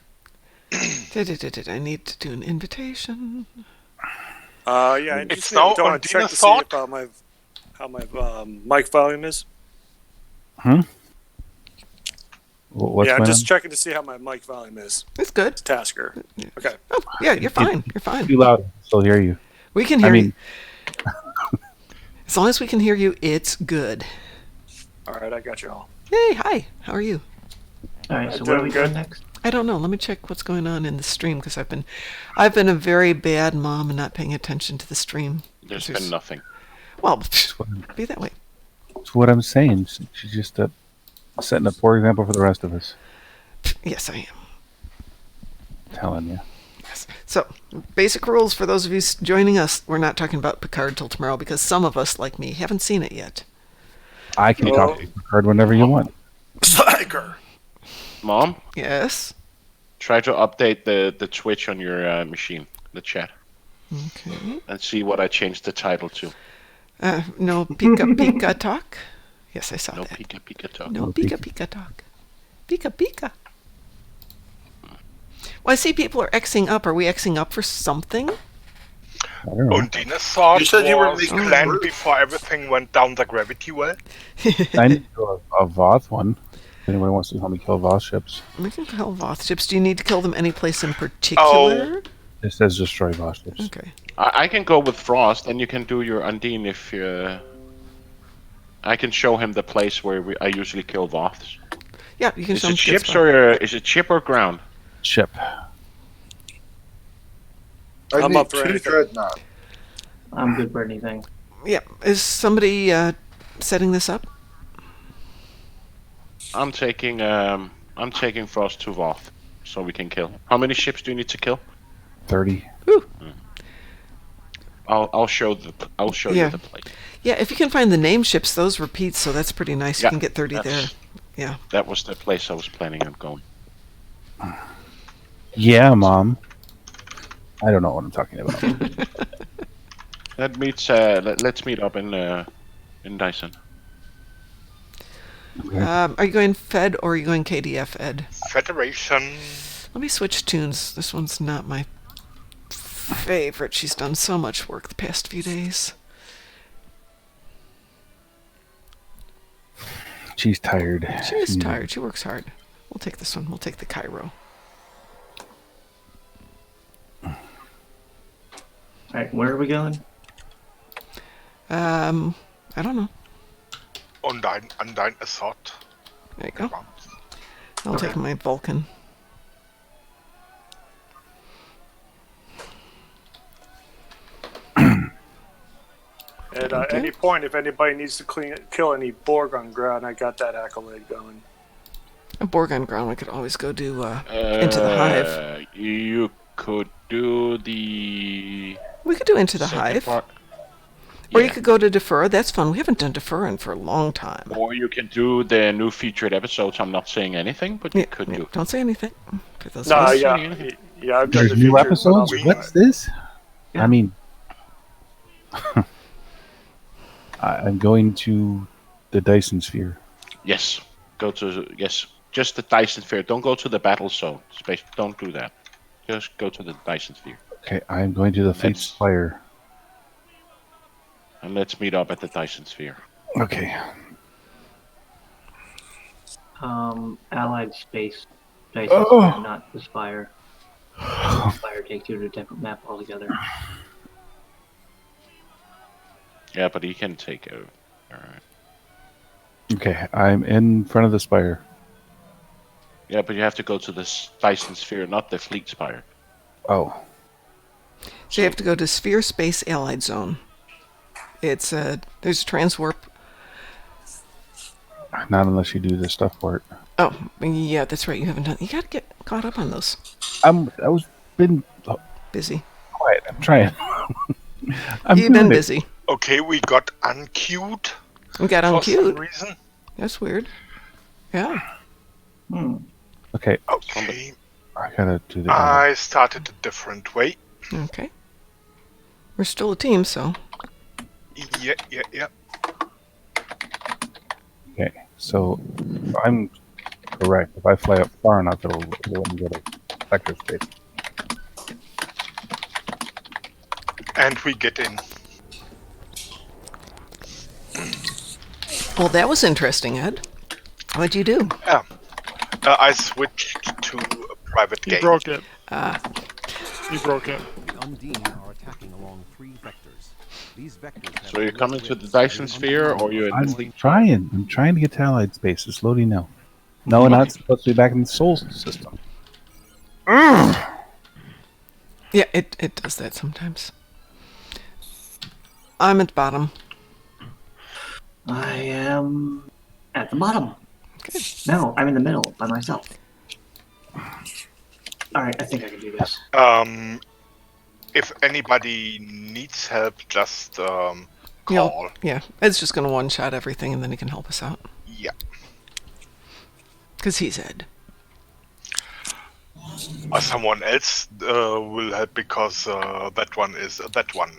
I need to do an invitation. Yeah, I It's just now need to on check to see Dina's if, how my mic volume is. What's yeah, going just on? checking to see how my mic volume is. It's good. It's Tasker. Okay. Oh, yeah, you're fine. You're fine. Too loud. I can still hear you. We can hear I mean, you. As long as we can hear you, it's good. All right, I got you all. Hey, hi. How are you? Alright, so I'm what are doing we good. doing next? I don't know. Let me check what's going on in the stream because I've been a very bad mom and not paying attention to the stream. There's been nothing. Well, be that way. that's what I'm saying. She's just setting a poor example for the rest of us. Yes, I am. Telling you. Yes. So, basic rules for those of you joining us. We're not talking about Picard till tomorrow because some of us, like me, haven't seen it yet. I can talk to you, Picard, whenever you want. Tiger. Mom, Yes. try to update the Twitch on your machine, the chat, Okay. and see what I changed the title to. No Pica talk. Yes, I saw No that. Pica talk. No No Pica talk. Pica. Well, I see people are Xing up. Are we Xing up for something? I don't know. Undina's thought You said you were was making planned fruit. before everything went down the gravity well. I need to do a Voth one. Anyone wants to help me kill Voss ships? We can kill Voth ships. Do you need to kill them any place in particular? It says destroy Voss ships. Okay. I can go with Frost, and you can do your Undine if you. I can show him the place where I usually kill Voths. Yeah, you can Is show them. it ships or is it ship or ground? Ship. I I'm need up for 2 anything. dreadnought. I'm good for anything. Yeah. Is somebody setting this up? I'm taking Frost to Voth, so we can kill. How many ships do you need to kill? 30. I'll show you the place. Yeah, if you can find the name ships, those repeat, so that's pretty nice. Yeah, You can get 30 there. that's- Yeah. That was the place I was planning on going. Yeah, Mom. I don't know what I'm talking about. Let's meet up in Dyson. Okay. Are you going Fed or are you going KDF, Ed? Federation. Let me switch tunes. This one's not my favorite. She's done so much work the past few days. She's tired. She is tired. She works hard. We'll take this one. We'll take the Cairo. Alright, where are we going? I don't know. Undine Assault. There you go. I'll take my Vulcan. At Okay. any point, if anybody needs to kill any Borg on ground, I got that accolade going. A Borg on ground. We could always go do Into the Hive. You could do the. We could do Into the second Hive. part. Or Yeah. you could go to Defer. That's fun. We haven't done Defer in for a long time. Or you can do the new featured episodes. I'm not saying anything, but you could do it. Don't say anything. For those No, of us- yeah, yeah, I've done There's the new features, but episodes? I'll- What's this? Yeah. I mean, I'm going to the Dyson Sphere. Yes. Just the Dyson Sphere. Don't go to the battle zone. Space. Don't do that. Just go to the Dyson Sphere. Okay, I'm going to the Fleet That's- Spire. And let's meet up at the Dyson Sphere. Okay. Allied space. Dice Oh. not the Spire. Spire takes you to a different map altogether. Yeah, but he can take it. Alright. Okay, I'm in front of the Spire. Yeah, but you have to go to the Dyson Sphere, not the Fleet Spire. Oh. So you have to go to Sphere Space Allied Zone. It's there's a transwarp. Not unless you do the stuff for it. Oh, yeah, that's right. You haven't done. You got to get caught up on those. I was been Busy. quiet. I'm trying. I'm You've been doing it. busy. Okay, we got unqueued We got on for some cute. reason. That's weird. Yeah. Okay, Okay, I gotta do the. I started a different way. Okay. We're still a team, so Yeah. Okay, so if I'm correct. If I fly up far enough, it'll let me go to sector space. And we get in. well, that was interesting, Ed. What'd you do? Yeah. I switched to a private He game. broke it. Ah, He broke it. The Undine are attacking along 3 vectors. These vectors have So you're coming to the Dyson Sphere, or you're in the I'm Fleet? trying. I'm trying to get to Allied space. It's loading now. No, we're not supposed to be back in the Sol system. yeah, it does that sometimes. I'm at the bottom. I am at the bottom. No, I'm in the middle by myself. Alright, I think I can do this. If anybody needs help, just Yeah, call. yeah. Ed's just gonna one shot everything, and then he can help us out. Yeah. Cause he's Ed. Or someone else will help because that one is that one.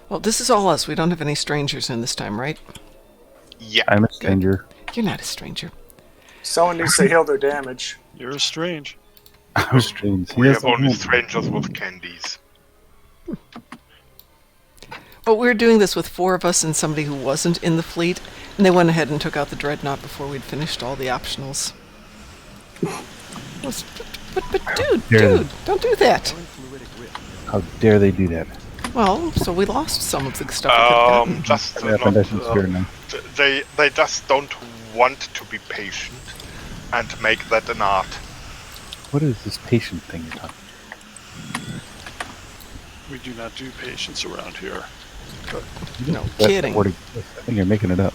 Well, this is all us. We don't have any strangers in this time, right? Yeah. I'm a stranger. You're not a stranger. Someone needs to heal their damage. You're strange. I'm strange. We Yes, have only I'm- strangers with candies. But we were doing this with 4 of us and somebody who wasn't in the fleet, and they went ahead and took out the dreadnought before we'd finished all the optionals. But dude, don't do that. How dare they do that? Well, so we lost some of the stuff we could have gotten. Just Yeah, not, that's fair now. they just don't want to be patient and make that an art. What is this patient thing you're talking We do not do patience around here. No about? kidding. I think you're making it up.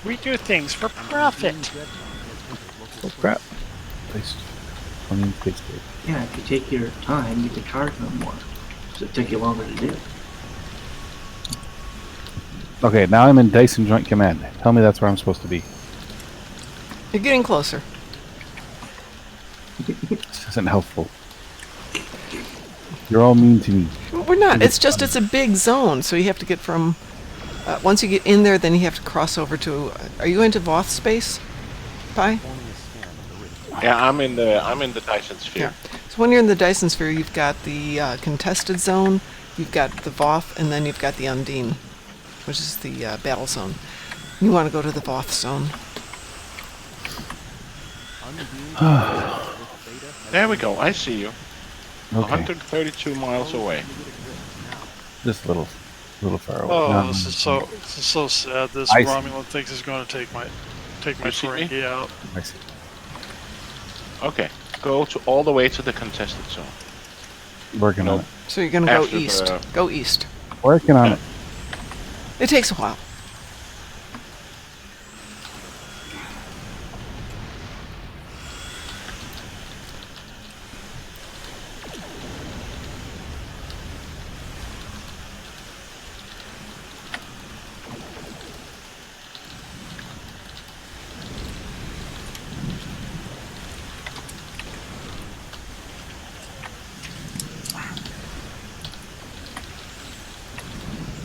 We do things for profit. Oh crap. Placed 20 place date. Yeah, if you take your time, you can charge them more. So it took you longer to do. Okay, now I'm in Dyson Joint Command. Tell me that's where I'm supposed to be. You're getting closer. This isn't helpful. You're all mean to me. We're not. It's just it's a big zone, so you have to get from. Once you get in there, then you have to cross over to. Are you into Voth space, Pi? Yeah, I'm in the Dyson sphere. So when you're in the Dyson sphere, you've got the contested zone, you've got the Voth, and then you've got the Undine, which is the battle zone. You want to go to the Voth zone. There we go. I see you. Okay. 132 miles away. Just a little far away. Oh, No, this is so sad. This I see. Romulan thinks he's going to take my You see me? Ferengi out. I see. Okay, go all the way to the contested zone. Working on Nope. it. So you're going to go After east. the- Go east. Working on it. It takes a while.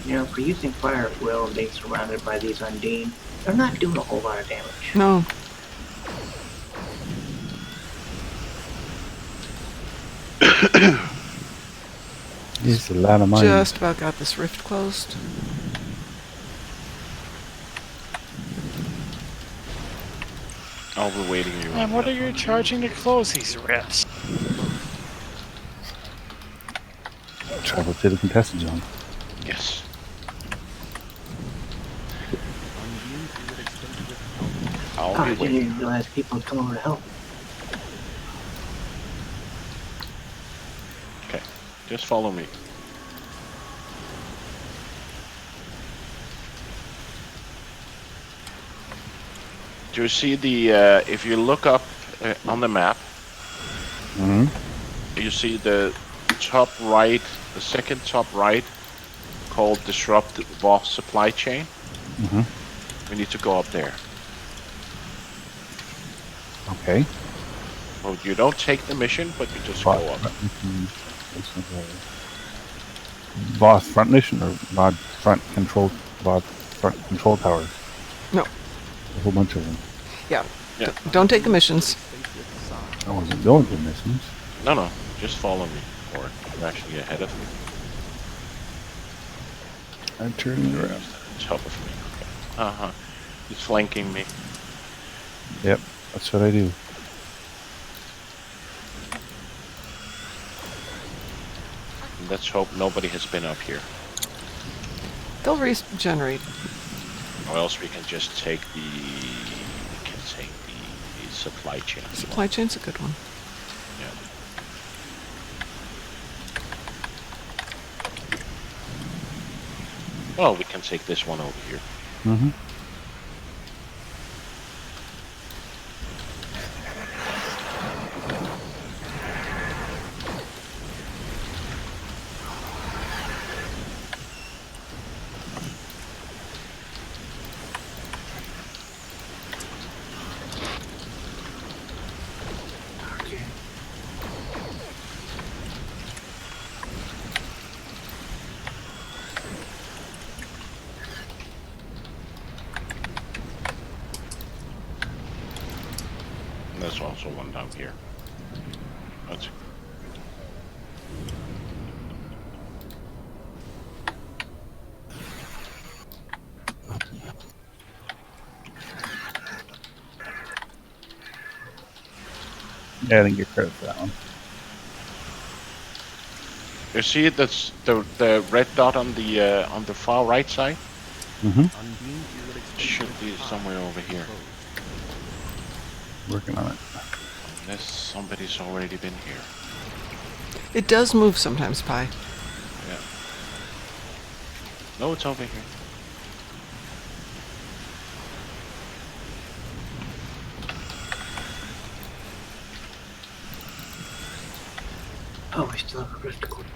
You know, for using fire at will and being surrounded by these Undine, they're not doing a whole lot of damage. No. It's a lot of money. Just about got this rift closed. I'll be waiting you. And what are you charging to close these rifts? Travel to the contested zone. Yes. I'll Oh, be I waiting. didn't even realize people would come over to help. Okay, just follow me. Do you see the? If you look up on the map, Mm-hmm. you see the top right, the second top right, called Disrupt Voth Supply Chain. Mm-hmm. We need to go up there. Okay. Well, you don't take the mission, but you just go up. Voth front mission or VOD front control towers? No. A whole bunch of them. Yeah. Yeah. Don't take the missions. I wasn't going to missions. No, just follow me, or you're actually ahead of me. I'm turning around. Top of me. Okay. He's flanking me. Yep, that's what I do. Let's hope nobody has been up here, They'll regenerate. or else we can just take the supply chain. Supply chain's a good one. Yeah. Well, we can take this one over here. Mm-hmm. also one down here. That's Yeah, I think you're credit for that one. You see it? That's the red dot on the far right side. Mm-hmm. Unbeamed fluid exposure Should be high. somewhere over here. Working on it. Unless somebody's already been here. It does move sometimes, Pi. Yeah. No, it's over here. Oh, we still have a rift closed.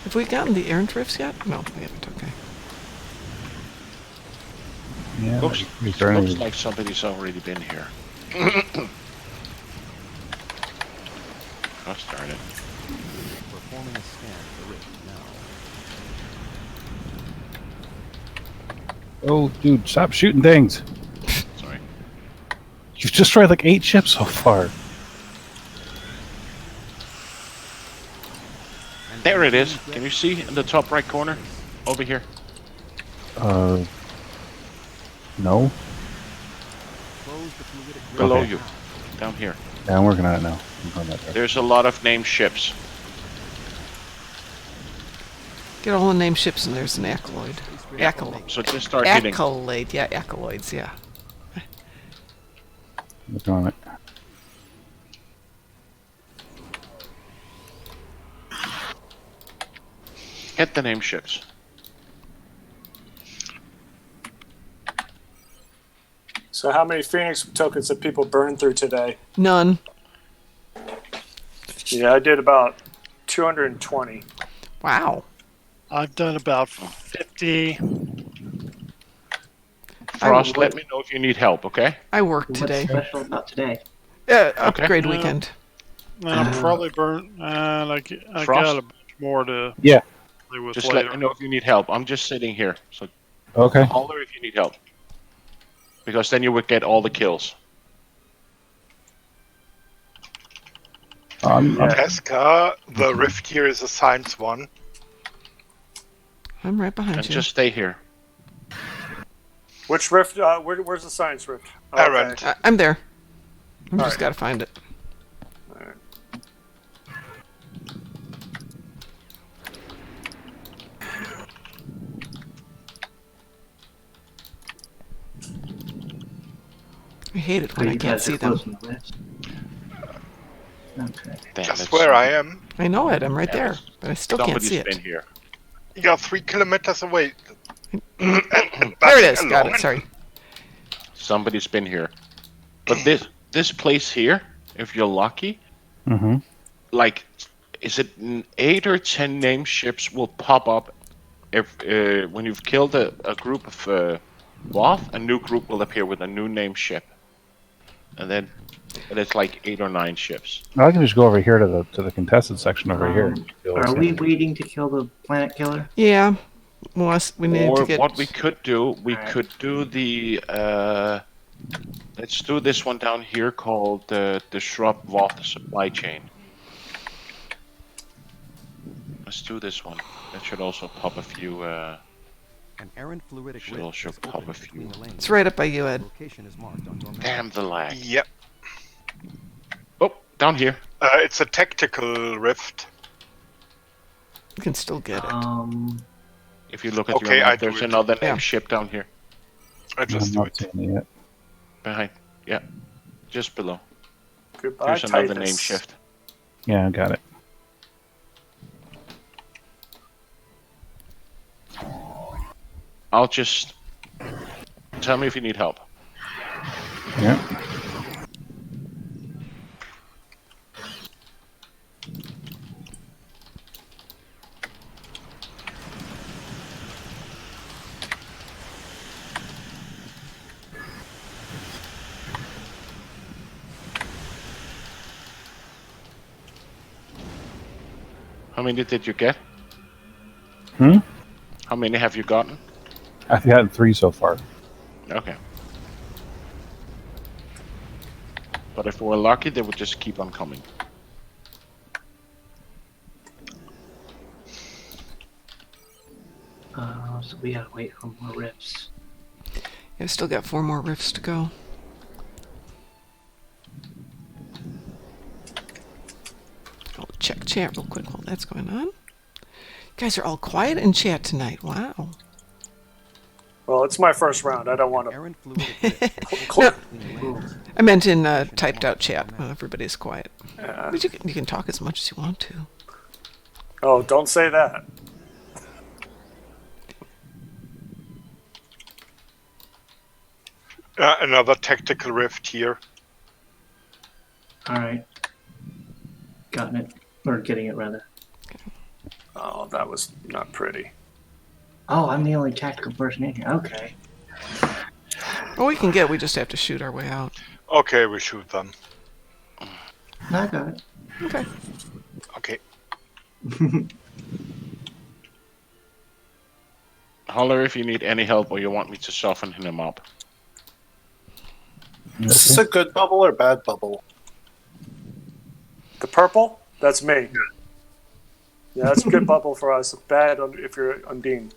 Have we gotten the errant rifts yet? No, we haven't. Okay. Yeah. Looks like somebody's already been here. Gosh darn it. Performing a scan of the rift now. Oh, dude, stop shooting things. Sorry. You've destroyed like 8 ships so far. There it is. Can you see in the top right corner? Over here. No. Close the fluidic rift. Below Okay. you. Down here. Yeah, I'm working on it now. I'm going that direction. There's a lot of named ships. Get all the named ships, and there's an acolyte. Acolyte. So just start hitting. Acolyte. Yeah, acolytes. Yeah. Working on it. Hit the named ships. So how many Phoenix tokens have people burned through today? None. Yeah, I did about 220. Wow. I've done about 50. Frost, let me know if you need help, okay? I worked What's today. special about today? Upgrade Yeah. weekend. And I'm probably burnt. And I Frost? got a bunch more to Yeah. play with Just later. let me know if you need help. I'm just sitting here. So Okay. holler if you need help. Because then you would get all the kills. Teska, the rift here is a science one. I'm right behind And you. just stay here. Which rift? Where's the science rift? Oh, Errant. I'm there. I've just Alright. got to find it. Alright. I hate it Oh, when I you can't guys see are them. close on the list. Okay. Damn, Just it's where I am. I know it. I'm right Yeah, there, but I still can't Somebody's see been it. here. You are 3 kilometers away. There it is. Got it. Sorry. Somebody's been here. But this place here, if you're lucky, Mm-hmm. like, is it 8 or 10 named ships will pop up if when you've killed a group of Voth, a new group will appear with a new named ship, and then it's like 8 or 9 ships. I can just go over here to the contested section over here. Are we waiting to kill the planet killer? Yeah. We need Or to get. what we could do, we Alright. could do the let's do this one down here called the Shrub Voth Supply Chain. Let's do this one. That should also pop a few. An errant fluidic Should rift also is pop open a few. between the lanes. It's right up by you, Ed. Location is marked on your map. Damn the lag. Yep. Oh, down here. It's a tactical rift. You can still get it. If you look at Okay, your I map, do there's it. another named Yeah. ship down here. I I'm just do not it. seeing it yet. Behind. Yeah. Just below. Goodbye, There's another Titus. named shift. Yeah, I got it. I'll just tell me if you need help. Yeah. How many did you get? Hmm? How many have you gotten? I've gotten 3 so far. Okay. But if we're lucky, they would just keep on coming. So we gotta wait for more rifts. Yeah, still got 4 more rifts to go. I'll check chat real quick while that's going on. You guys are all quiet in chat tonight. Wow. Well, it's my first round. I don't want to. Errant fluidic rift No, between the lanes. I meant in typed out chat. Everybody's quiet. Yeah. But you can talk as much as you want to. Oh, don't say that. Another tactical rift here. Alright. Gotten it. Or getting it, rather. Oh, that was not pretty. Oh, I'm the only tactical person in here. Okay. Well, we can get. We just have to shoot our way out. Okay, we shoot them. No, I got it. Okay. Okay. Holler if you need any help or you want me to soften him up. Is this a good bubble or bad bubble? The purple? That's me. Yeah, that's a good bubble for us. Bad if you're Undine.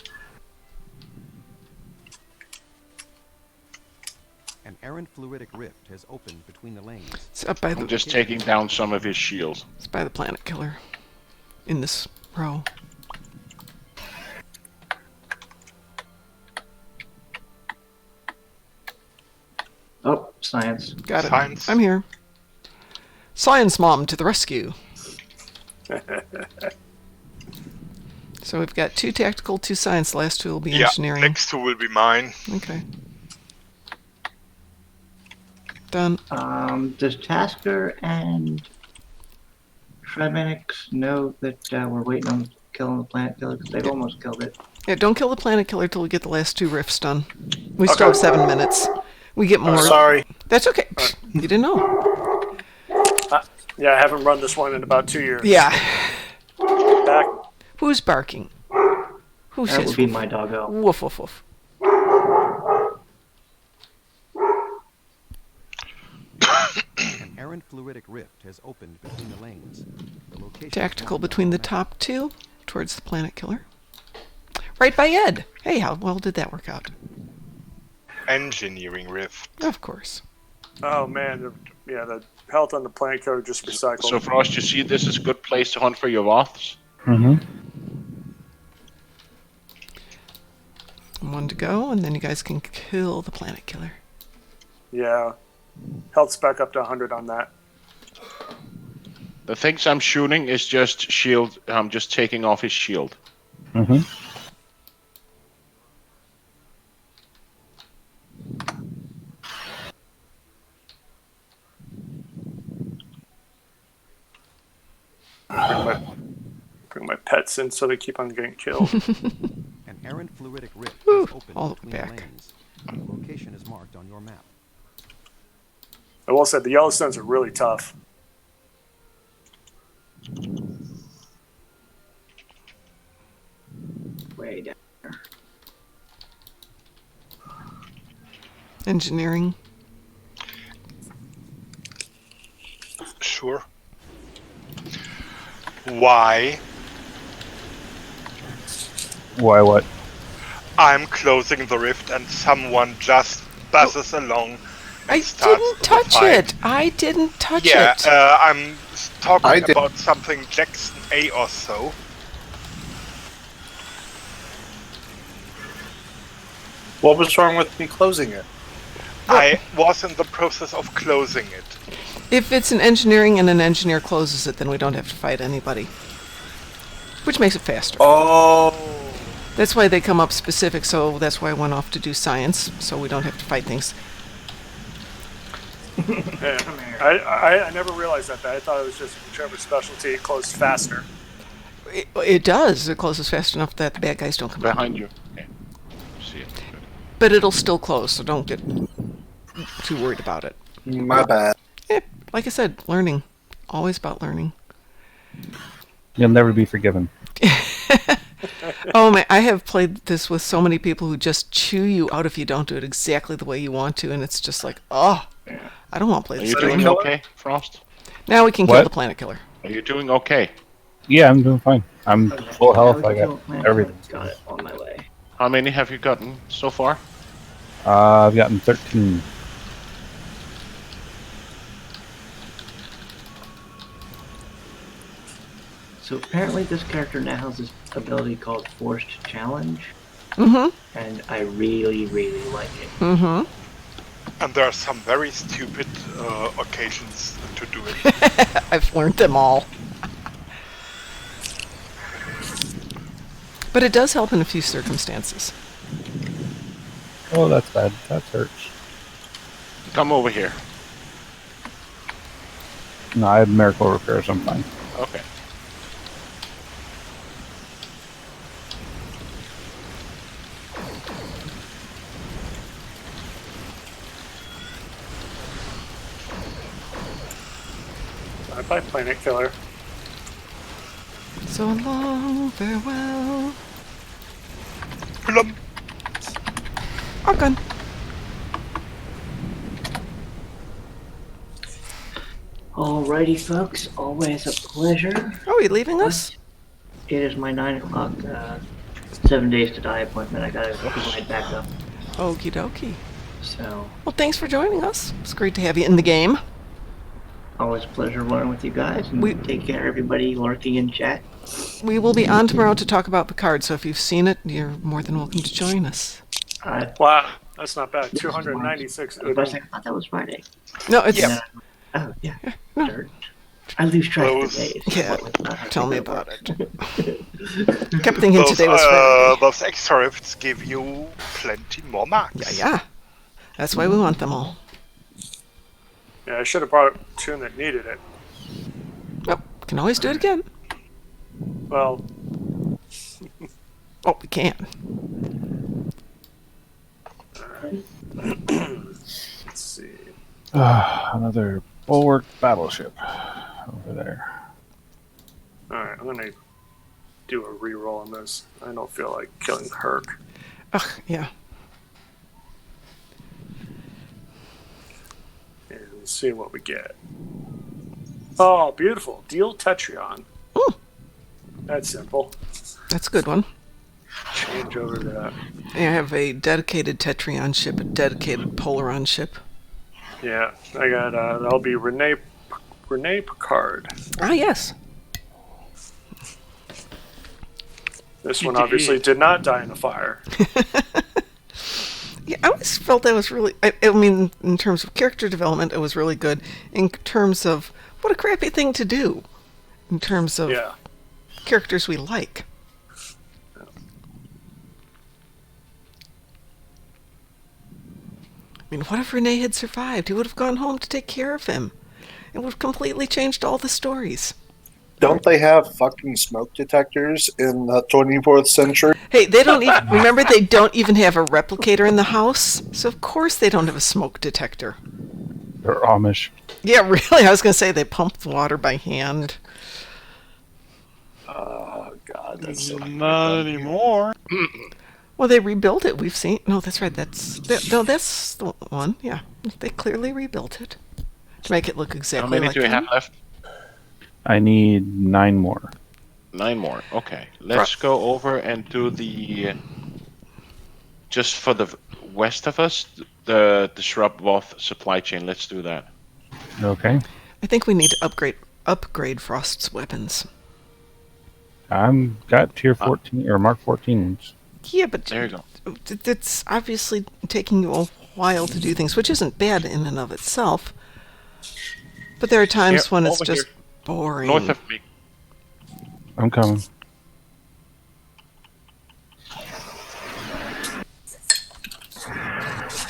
An errant fluidic rift has opened between the lanes. It's up by the. I'm just taking down some of his shields. It's by the planet killer. In this row. Oh, science. Got it. Science. I'm here. Science mom to the rescue. So we've got 2 tactical, 2 science. The last 2 will be Yeah, engineering. next 2 will be mine. Okay. Done. Does Tasker and Shredmanics know that we're waiting on killing the planet killer? Because they've almost killed it. Yeah, don't kill the planet killer till we get the last 2 rifts done. We still have 7 minutes. We get more. Sorry. That's okay. You didn't know. Yeah, I haven't run this one in about 2 years. Yeah. Back. Who's barking? Who That says would be woof? my doggo. Woof, woof, woof. An errant fluidic rift has opened between the lanes. The location Tactical is marked between on the map. top 2 towards the planet killer. Right by Ed. Hey, how well did that work out? Engineering rift. Of course. Oh man, the health on the planet killer just recycled. So Frost, you see this is a good place to hunt for your Voths? Mm-hmm. 1 to go, and then you guys can kill the planet killer. Yeah, health's back up to 100 on that. The things I'm shooting is just shield. I'm just taking off his shield. Mm-hmm. Bring my pets in so they keep on getting killed. An errant fluidic rift Whew, has opened all the between way the back. lanes. The location is marked on your map. I will say the Yellowstones are really tough. Way down. Engineering. Sure. Why? Why what? I'm closing the rift and someone just buzzes along and I starts didn't the touch fight. it. I didn't touch Yeah, it. I'm talking I did- about something Jackson A or so. What was wrong with me closing it? I was in the process of closing it. If it's an engineering and an engineer closes it, then we don't have to fight anybody. Which makes it faster. Oh. That's why they come up specific, so that's why I went off to do science, so we don't have to fight things. Yeah. I never realized that. I thought it was just whichever specialty closed faster. It does. It closes fast enough that the bad guys don't come up. Behind you. Okay. See it. But it'll still close, so don't get too worried about it. My bad. Like I said, learning. Always about learning. You'll never be forgiven. Oh man, I have played this with so many people who just chew you out if you don't do it exactly the way you want to, and it's just like, oh, I don't want to play Are this you game. doing okay, Frost? Now we can kill What? the planet killer. Are you doing okay? Yeah, I'm doing fine. I'm full health. I got everything. Got it on my way. How many have you gotten so far? I've gotten 13. So apparently this character now has this ability called Forced Challenge, Mm-hmm. and I really, really like it. Mm-hmm. And there are some very stupid occasions to do it. I've learned them all. But it does help in a few circumstances. Oh, that's bad. That hurts. Come over here. No, I had miracle repair, so I'm fine. Okay. Bye, Planet Killer. So long, farewell. Plum. Our gun. Alrighty, folks. Always a pleasure. Oh, are you leaving us? It is my 9 o'clock, 7 days to die appointment. I gotta head back up. Okie dokie. So, Well, thanks for joining us. It's great to have you in the game. always a pleasure learning with you guys. And We- take care, everybody lurking in chat. We will be on tomorrow to talk about Picard, so if you've seen it, you're more than welcome to join us. Wow, that's not bad. 296. I was like, I thought that was Friday. No, it's... And then oh, yeah. Dirt. I lose track of the days. Yeah, What- tell me about it. Kept thinking today was Friday. Those extra rifts give you plenty more marks. Yeah. That's why we want them all. Yeah, I should have brought a tune that needed it. Oh, can always do it again. Well, Oh, we can. let's see. Another bulwark battleship over there. Alright, I'm gonna do a reroll on this. I don't feel like killing Herc. Ugh, yeah. And see what we get. Oh, beautiful. Deal Tetrion. Ooh, That's simple. that's a good one. Change over to that. I have a dedicated Tetrion ship, a dedicated Polaron ship. Yeah, I got, that'll be Renee Picard. Ah, yes. This one obviously did not die in a fire. Yeah, I always felt that was really... I mean, in terms of character development, it was really good. In terms of what a crappy thing to do. In terms of Yeah. characters we like. I mean, what if Renee had survived? He would have gone home to take care of him. It would have completely changed all the stories. Don't they have fucking smoke detectors in the 24th century? Hey, they don't even... Remember, they don't even have a replicator in the house? So, of course, they don't have a smoke detector. They're Amish. Yeah, really? I was going to say they pump the water by hand. Oh, God, that's so Not anymore. Well, they rebuilt it. We've seen... No, that's right. That's the one. Yeah. They clearly rebuilt it. To make it look How exactly many like do we them. have left? I need 9 more. 9 more. Okay. Let's go over and do the... just for the west of us, the Shrub Woth supply chain. Let's do that. Okay. I think we need to upgrade Frost's weapons. I'm got tier 14 or Mark 14. Yeah, but There you go. it's obviously taking you a while to do things, which isn't bad in and of itself. But there are times Here, when it's over just here. boring. North of me. I'm coming.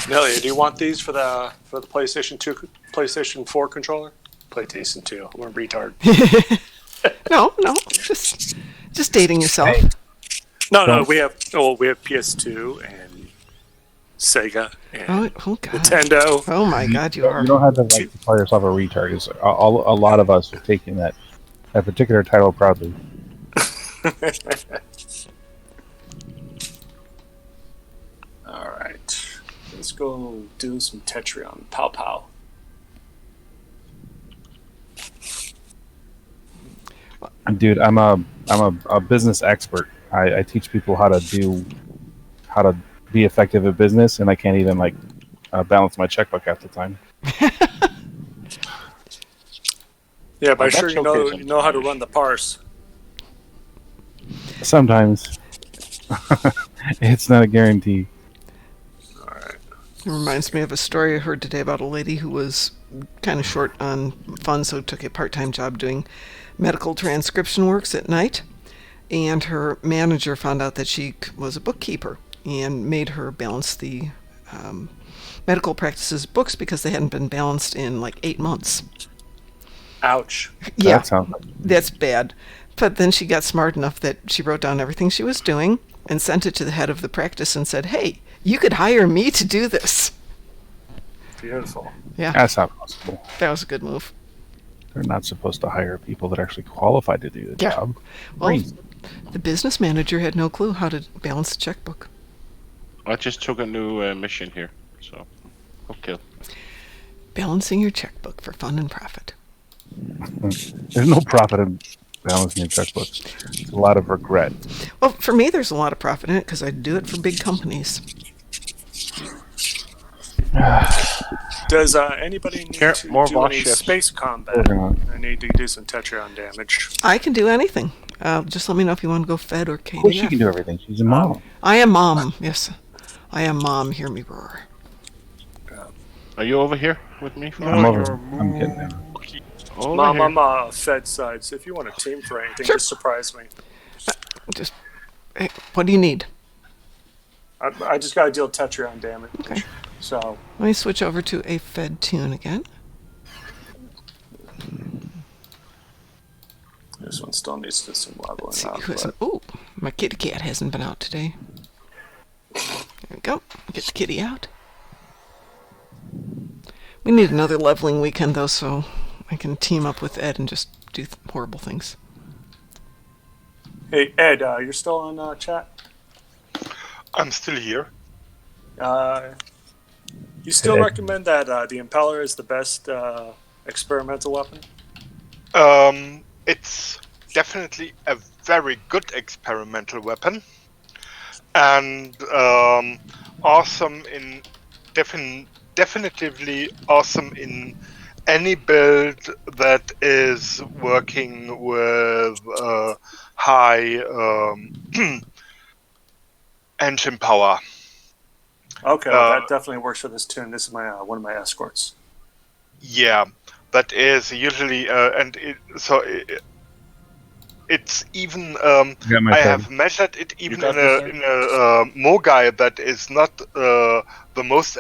Nelia, do you want these for the PlayStation 2, PlayStation 4 controller? PlayStation 2. I'm a retard. No, just dating yourself. No, we have PS2 and Sega and Oh God. Nintendo. Oh my God, you are. You don't have to call yourself a retard. It's a lot of us are taking that particular title proudly. All right. Let's go do some Tetrion. Pow pow. Dude, I'm a business expert. I teach people how to be effective at business, and I can't even balance my checkbook half the time. Yeah, but Oh, I'm sure that's you know okay you know how to run the parse. Sometimes it's not a guarantee. All right. It reminds me of a story I heard today about a lady who was kind of short on funds, so took a part-time job doing medical transcription works at night. And her manager found out that she was a bookkeeper and made her balance the medical practices books because they hadn't been balanced in like 8 months. Ouch. Yeah, That sounds like that's bad. But then she got smart enough that she wrote down everything she was doing and sent it to the head of the practice and said, "Hey, you could hire me to do this." Beautiful. Yeah, that's not possible. that was a good move. They're not supposed to hire people that are actually qualified to do the Yeah. job. Well, Crazy. the business manager had no clue how to balance the checkbook. I just took a new mission here, so okay. Balancing your checkbook for fun and profit. There's no profit in balancing your checkbook. It's a lot of regret. Well, for me, there's a lot of profit in it because I do it for big companies. Does anybody need Here, to more do boss any ships. space combat? Working on it. I need to do some Tetrion damage. I can do anything. Just let me know if you want to go Fed or Of course, she KDF. can do everything. She's a mom. I am Mom. Yes, I am Mom. Hear me roar. Are you over here with me? I'm over. I'm getting there. Over Mom, here. I'm Fed side, so if you want a team for anything, Sure. just surprise me. Just, hey, what do you need? I just got to deal Tetrion damage. Okay. So, Let me switch over to a Fed tune again. this one still needs to do some leveling Let's see up. who but- hasn't. Oh, my kitty cat hasn't been out today. There we go. Get the kitty out. We need another leveling weekend though, so I can team up with Ed and just do horrible things. Hey, Ed, you're still on chat? I'm still here. You still Ed. recommend that the Impeller is the best experimental weapon? It's definitely a very good experimental weapon, and awesome in definitively awesome in any build that is working with high engine power. Okay, well, that definitely works for this tune. This is my one of my escorts. Yeah, that is usually, it's even. Got my I third. have measured it even got in the a third? Mogai that is not the most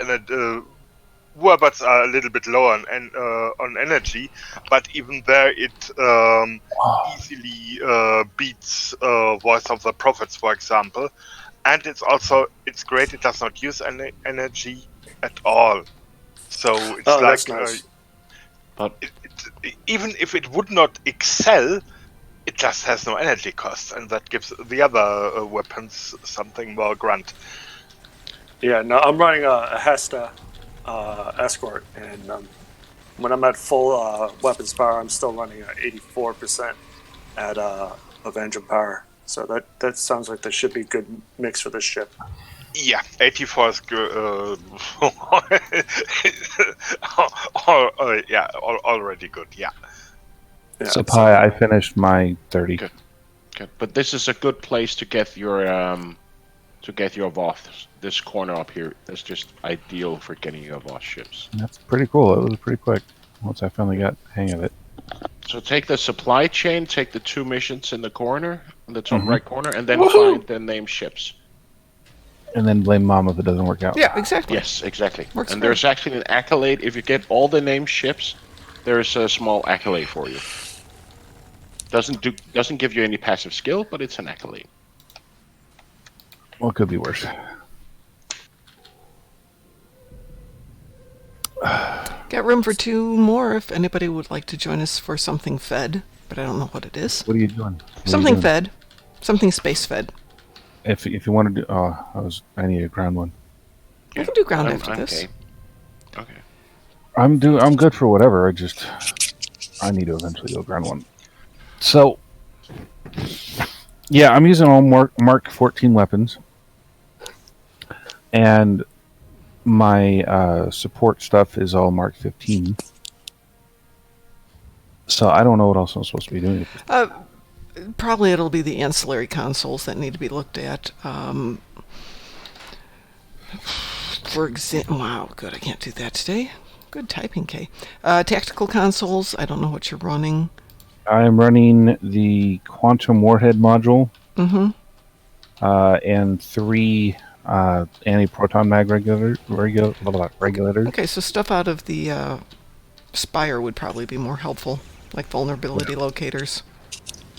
Warbats are a little bit lower on energy, but even there it easily beats Voice of the Prophets, for example. And it's great. It does not use any energy at all. So it's That's nice. But even if it would not excel, it just has no energy cost, and that gives the other weapons something more grunt. Yeah, no, I'm running a Hesta escort, and when I'm at full weapons power, I'm still running at 84% at of engine power. So that sounds like there should be a good mix for this ship. Yeah, 84 is good. Already good. Yeah. Yeah, So, Pi, I finished my 30. Good. good. But this is a good place to get your Voth. This corner up here is just ideal for getting your Voth ships. That's pretty cool. It was pretty quick once I finally got the hang of it. So take the supply chain, take the 2 missions in the corner, in the top Mhm. right corner, and then Woohoo! find the named ships. And then blame Mom if it doesn't work out. Yeah, exactly. Yes, exactly. Works And great. there's actually an accolade. If you get all the named ships, there's a small accolade for you. Doesn't give you any passive skill, but it's an accolade. Well, it could be worse. Got room for 2 more if anybody would like to join us for something Fed, but I don't know what it is. What are you doing? What are you Something doing? Fed. Something space fed. If you want to do, I need a ground one. I can do ground I'm- after this. Okay. I'm good for whatever. I need to eventually go ground one. So, yeah, I'm using all Mark 14 weapons, and my support stuff is all Mark 15. So I don't know what else I'm supposed to be doing. Probably it'll be the ancillary consoles that need to be looked at. For example, wow, good, I can't do that today. Good typing, Kay. Tactical consoles, I don't know what you're running. I'm running the Quantum Warhead module, Mm-hmm. and 3 anti-proton mag regulators. Okay, so stuff out of the Spire would probably be more helpful, like vulnerability locators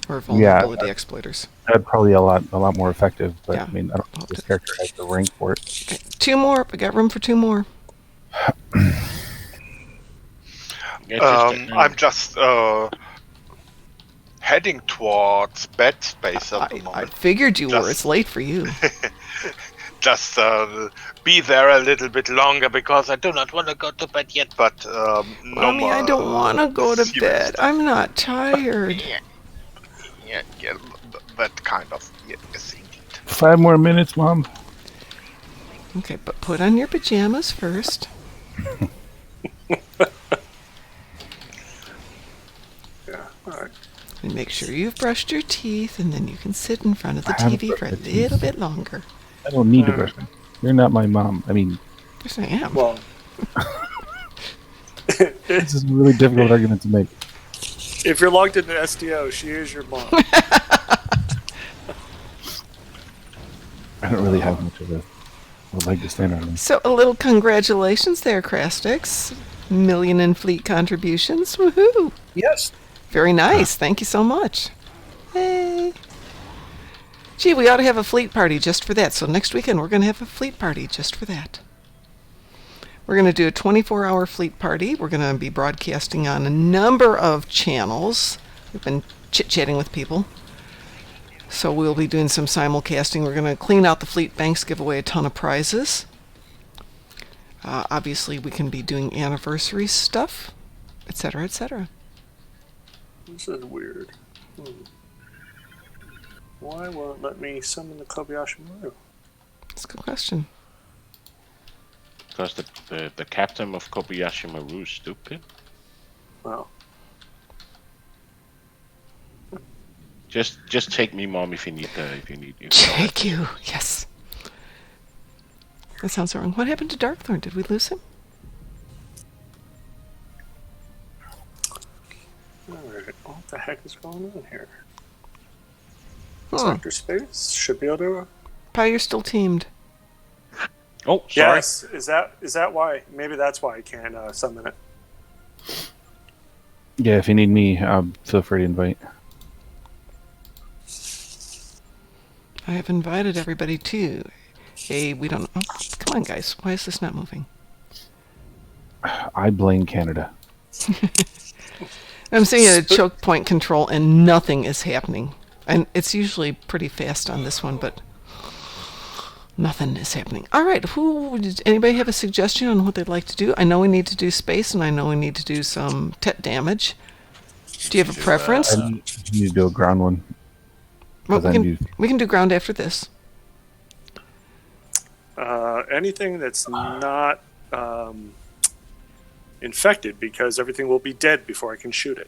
or vulnerability exploiters. That'd probably a lot more effective, but Yeah. I mean, I don't think this character has the rank for it. Okay, 2 more. We got room for 2 more. I'm just heading towards bed space at the I moment. figured you were. Just- It's late for you. Just be there a little bit longer because I do not want to go to bed yet. But no Mommy, more. I don't want to go to serious bed. stuff. I'm not tired. Yeah, that kind of yes, indeed. 5 more minutes, Mom. Okay, but put on your pajamas first. Yeah. All right. And make sure you've brushed your teeth, and then you can sit in front of the I haven't TV brushed for a my teeth. little bit longer. I don't need to brush my teeth. You're not my mom. I mean, Yes, I am. Well, this is a really difficult argument to make. if you're logged into SDO, she is your mom. I don't really have much of a leg to stand on. So a little congratulations there, Crastix. Million in fleet contributions. Woohoo! Yes. Very nice. Thank you so much. Hey. Gee, we ought to have a fleet party just for that. So next weekend we're going to have a fleet party just for that. We're going to do a 24-hour fleet party. We're going to be broadcasting on a number of channels. We've been chit-chatting with people. So we'll be doing some simulcasting. We're going to clean out the fleet banks, give away a ton of prizes. Obviously, we can be doing anniversary stuff, etc., etc. This is weird. Why won't it let me summon the Kobayashi Maru? That's a good question. Because the captain of Kobayashi Maru is stupid. Well, Just take me, Mom, if you need you. Take you, yes. That sounds wrong. What happened to Darkthorn? Did we lose him? alright. What the heck is going on here? Huh. Sector Space should be able to. Pi, you're still teamed. Oh, sorry. Yes. Is that why? Maybe that's why I can't summon it. Yeah, if you need me, feel free to invite. I have invited everybody too. Hey, we don't. Oh, come on, guys. Why is this not moving? I blame Canada. I'm seeing a choke point control and nothing is happening. And it's usually pretty fast on this one, but nothing is happening. All right, did anybody have a suggestion on what they'd like to do? I know we need to do space, and I know we need to do some TET damage. Do you have a preference? I need to do a ground one. Well, Because we can do ground after this. Anything that's not infected, because everything will be dead before I can shoot it.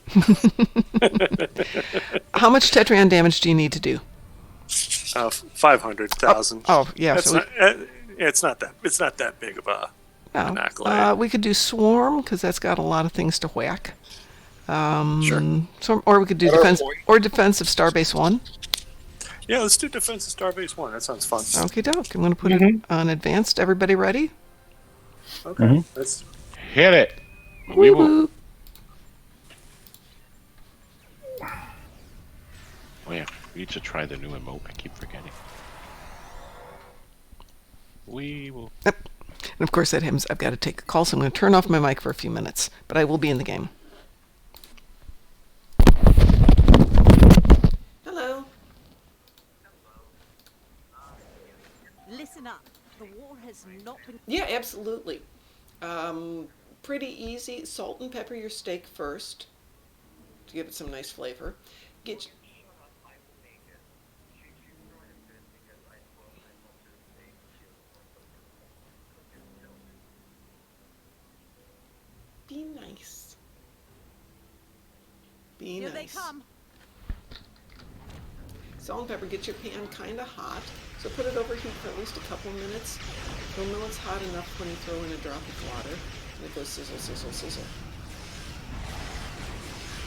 How much Tetrion damage do you need to do? 500,000. Oh, yeah. That's So it's not that big of a an no. accolade. We could do swarm because that's got a lot of things to whack. Sure. Or we could do defensive Starbase 1. Yeah, let's do Defensive Starbase 1. That sounds fun. Okie doke. I'm going to put it on advanced. Everybody ready? Okay. Let's. Hit it. We will. Woo-hoo. Oh yeah, we need to try the new emote. I keep forgetting. We will. Yep. And of course that happens. I've got to take a call, so I'm going to turn off my mic for a few minutes. But I will be in the game. Hello. has not been. Yeah, absolutely. Pretty easy. Salt and pepper your steak first to give it some nice flavor. Get Be nice. Be Here nice. they come. Salt and pepper, get your pan kind of hot. So put it over heat for at least a couple minutes. You'll know it's hot enough when you throw in a drop of water. And it goes sizzle, sizzle, sizzle.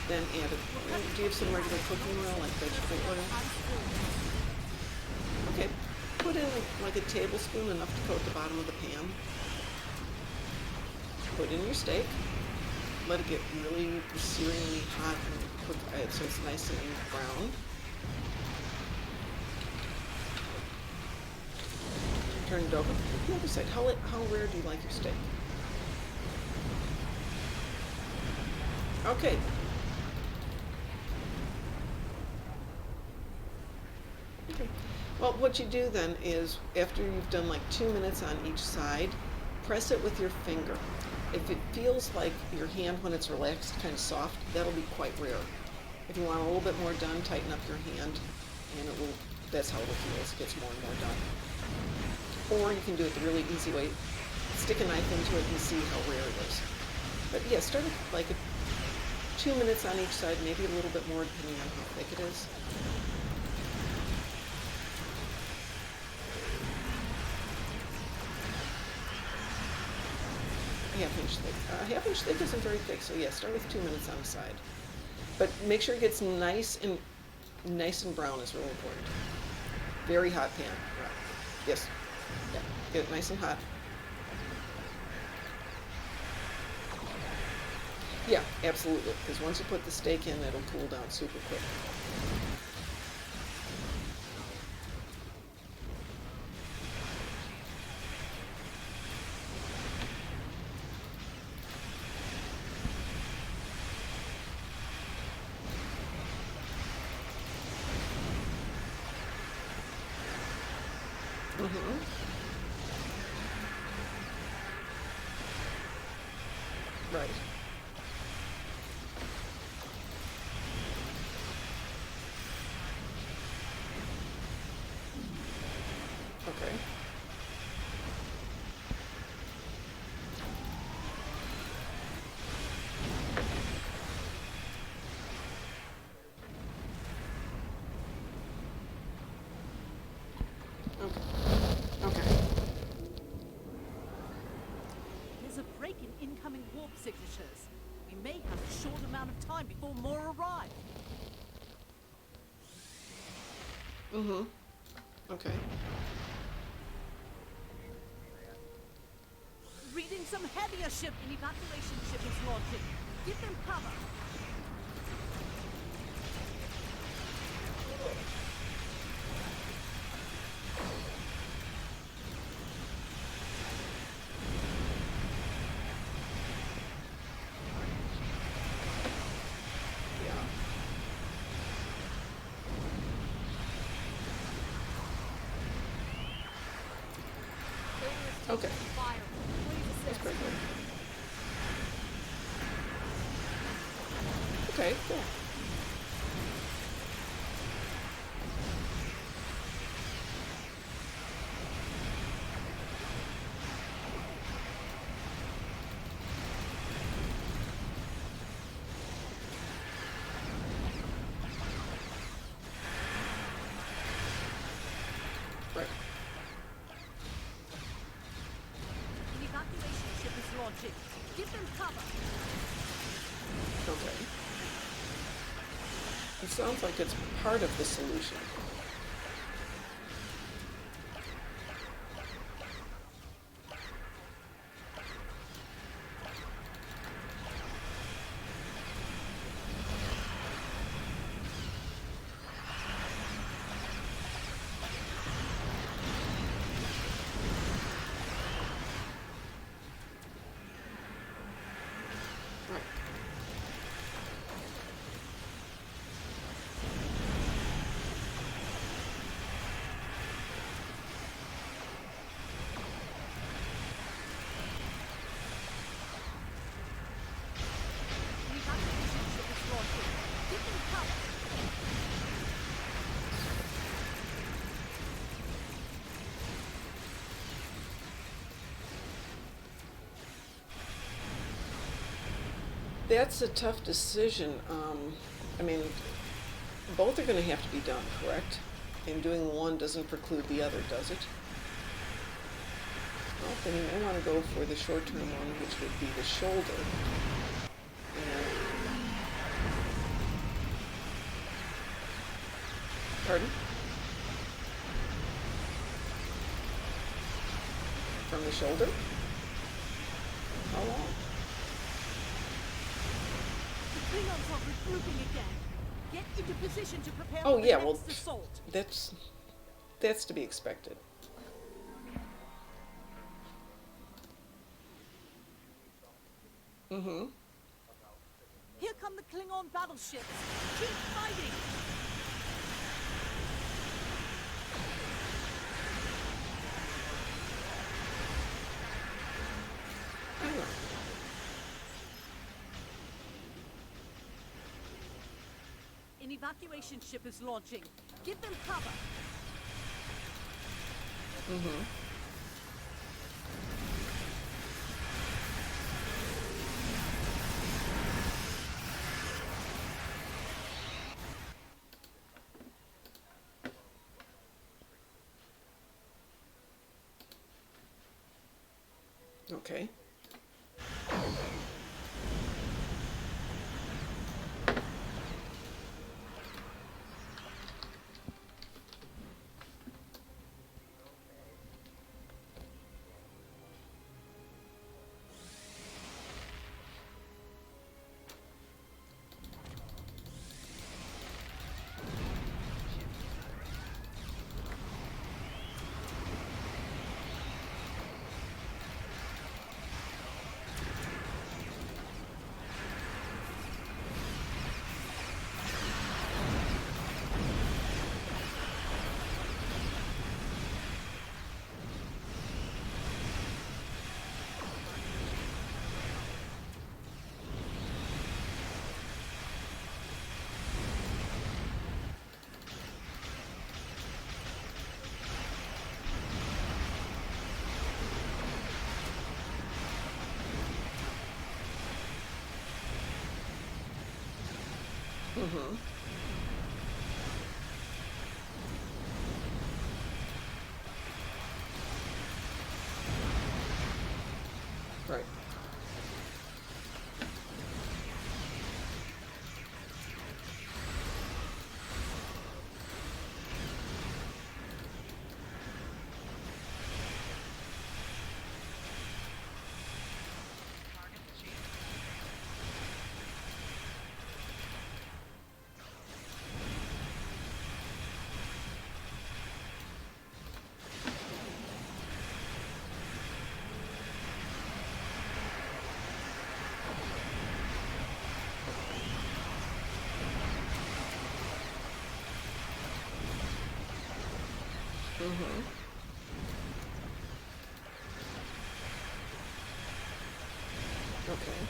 Then add it. Do you have some regular cooking oil, like vegetable oil? Okay. Put in like a tablespoon, enough to coat the bottom of the pan. Put in your steak. Let it get really searingly hot and cook so it's nice and brown. Turn it over. The other side. How rare do you like your steak? Okay. Okay. Well, what you do then is, after you've done like 2 minutes on each side, press it with your finger. If it feels like your hand, when it's relaxed, kind of soft, that'll be quite rare. If you want a little bit more done, tighten up your hand, and it will. That's how it'll feel. It gets more and more done. Or you can do it the really easy way. Stick a knife into it and see how rare it is. But yeah, start with like 2 minutes on each side, maybe a little bit more depending on how thick it is. Half-inch thick. Half-inch thick isn't very thick, so yeah, start with 2 minutes on a side. But make sure it gets nice and brown is really important. Very hot pan. Right. Yes. Yeah. Get it nice and hot. Yeah, absolutely. Because once you put the steak in, it'll cool down super quick. Right. Okay. There's a break in incoming warp signatures. We may have a short amount of time before more arrive. Okay. Reading some heavier ship. An evacuation ship is launching. Give them cover. Okay. That's pretty good. Okay, cool. Right. An evacuation ship is launching. Give them cover. Okay. It sounds like it's part of the solution. That's a tough decision. I mean, both are going to have to be done, correct? And doing one doesn't preclude the other, does it? Well, then you may want to go for the short-term one, which would be the shoulder. And, pardon? From the shoulder? How long? The Klingons are regrouping again. Get into position to prepare Oh for the yeah, next well, assault. that's to be expected. Mm-hmm. Here come the Klingon battleships. Keep fighting. Hang on. An evacuation ship is launching. Give them cover. Mm-hmm. Okay. Mm-hmm. Right. Mm-hmm. Okay.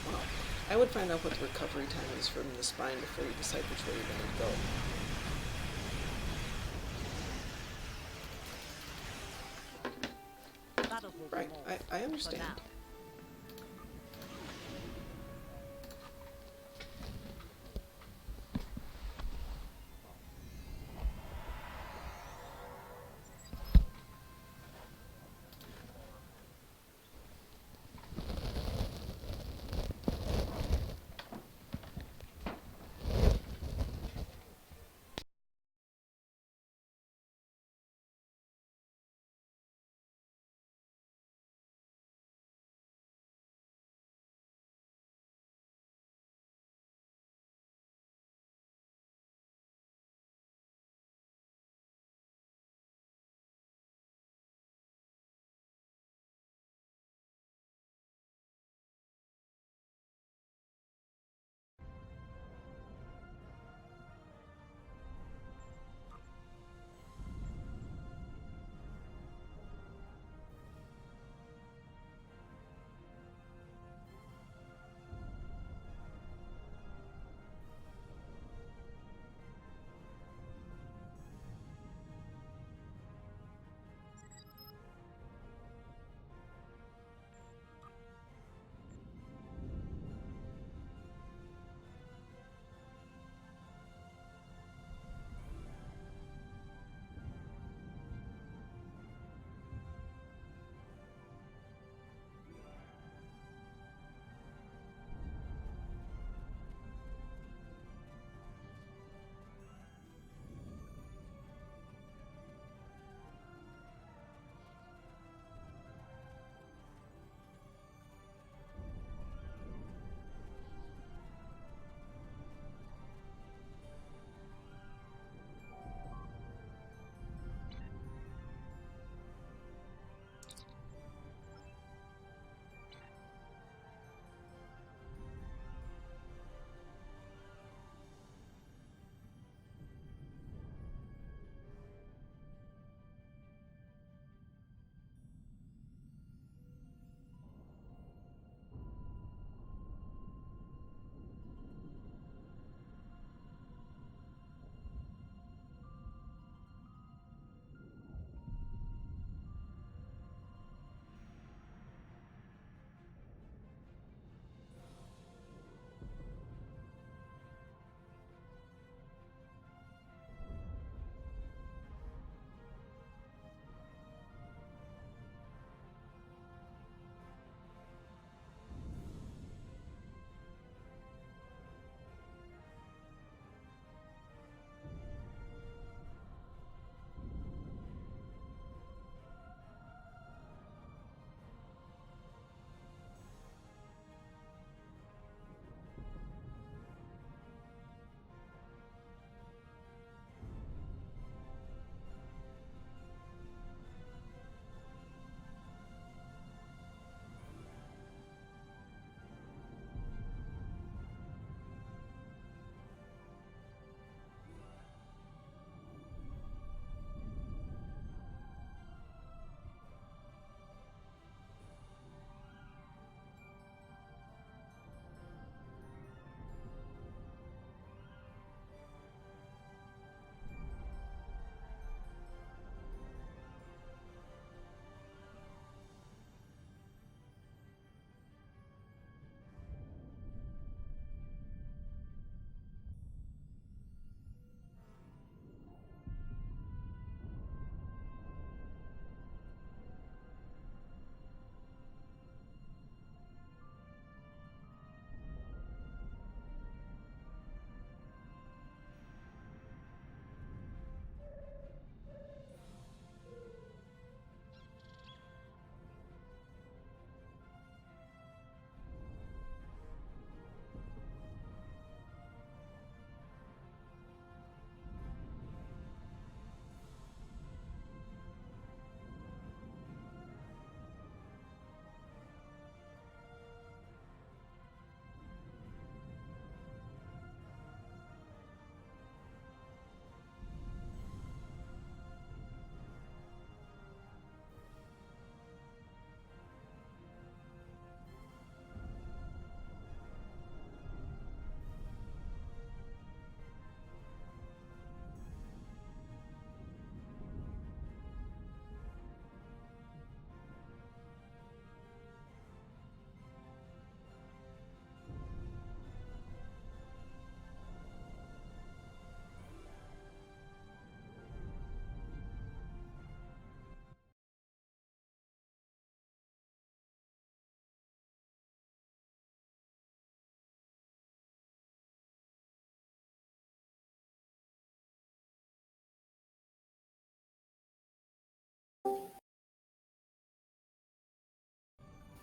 Well, I would find out what the recovery time is from the spine before you decide which way you're going to go. That'll hold Right. them all. I For understand. now.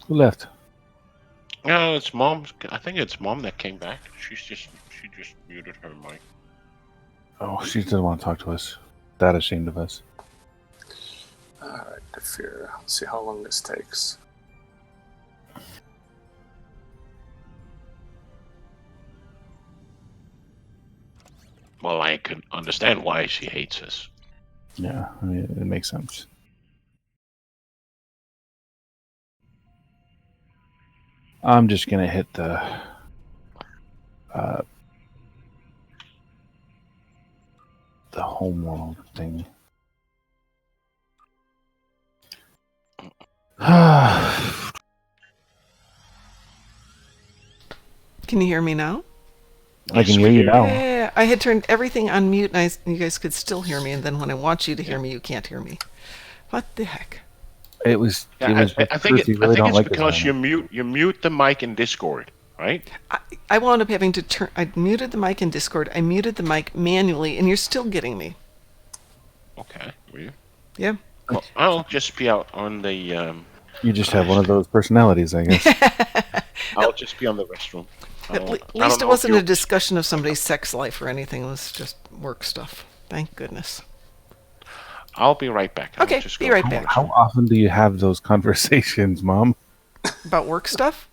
Who left? No, it's mom. I think it's mom that came back. She just muted her mic. Oh, she doesn't want to talk to us. That ashamed of us. Alright, Defear. Let's see how long this takes. Well, I can understand why she hates us. Yeah, I mean, it makes sense. I'm just gonna hit the homeworld thing. Can you hear me now? I can hear you now. Yeah, I had turned everything on mute, and you guys could still hear me. And then when I want you to hear me, you can't hear me. What the heck? It was. Yeah, it was I think it's like because you mute the mic in Discord, right? I wound up having to turn. I muted the mic in Discord. I muted the mic manually, and you're still getting me. Okay. Weird. Yeah. Well, I'll just be out on the. You just have one of those personalities, I guess. I'll just be on the restroom. At least it wasn't a discussion of somebody's sex life or anything. It was just work stuff. Thank goodness. I'll be right back. Okay, be right back. How often do you have those conversations, Mom? About work stuff?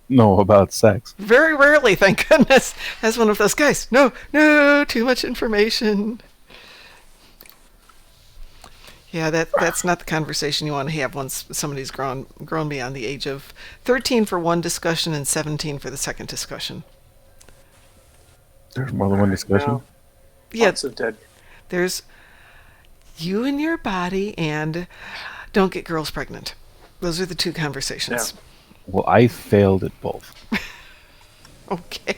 No, about sex. Very rarely, thank goodness. As one of those guys. No, too much information. Yeah, that's not the conversation you want to have once somebody's grown beyond the age of 13 for one discussion and 17 for the second discussion. There's more than one discussion? Yeah. Lots of dead. There's you and your body and don't get girls pregnant. Those are the two conversations. Yeah. Well, I failed at both. Okay.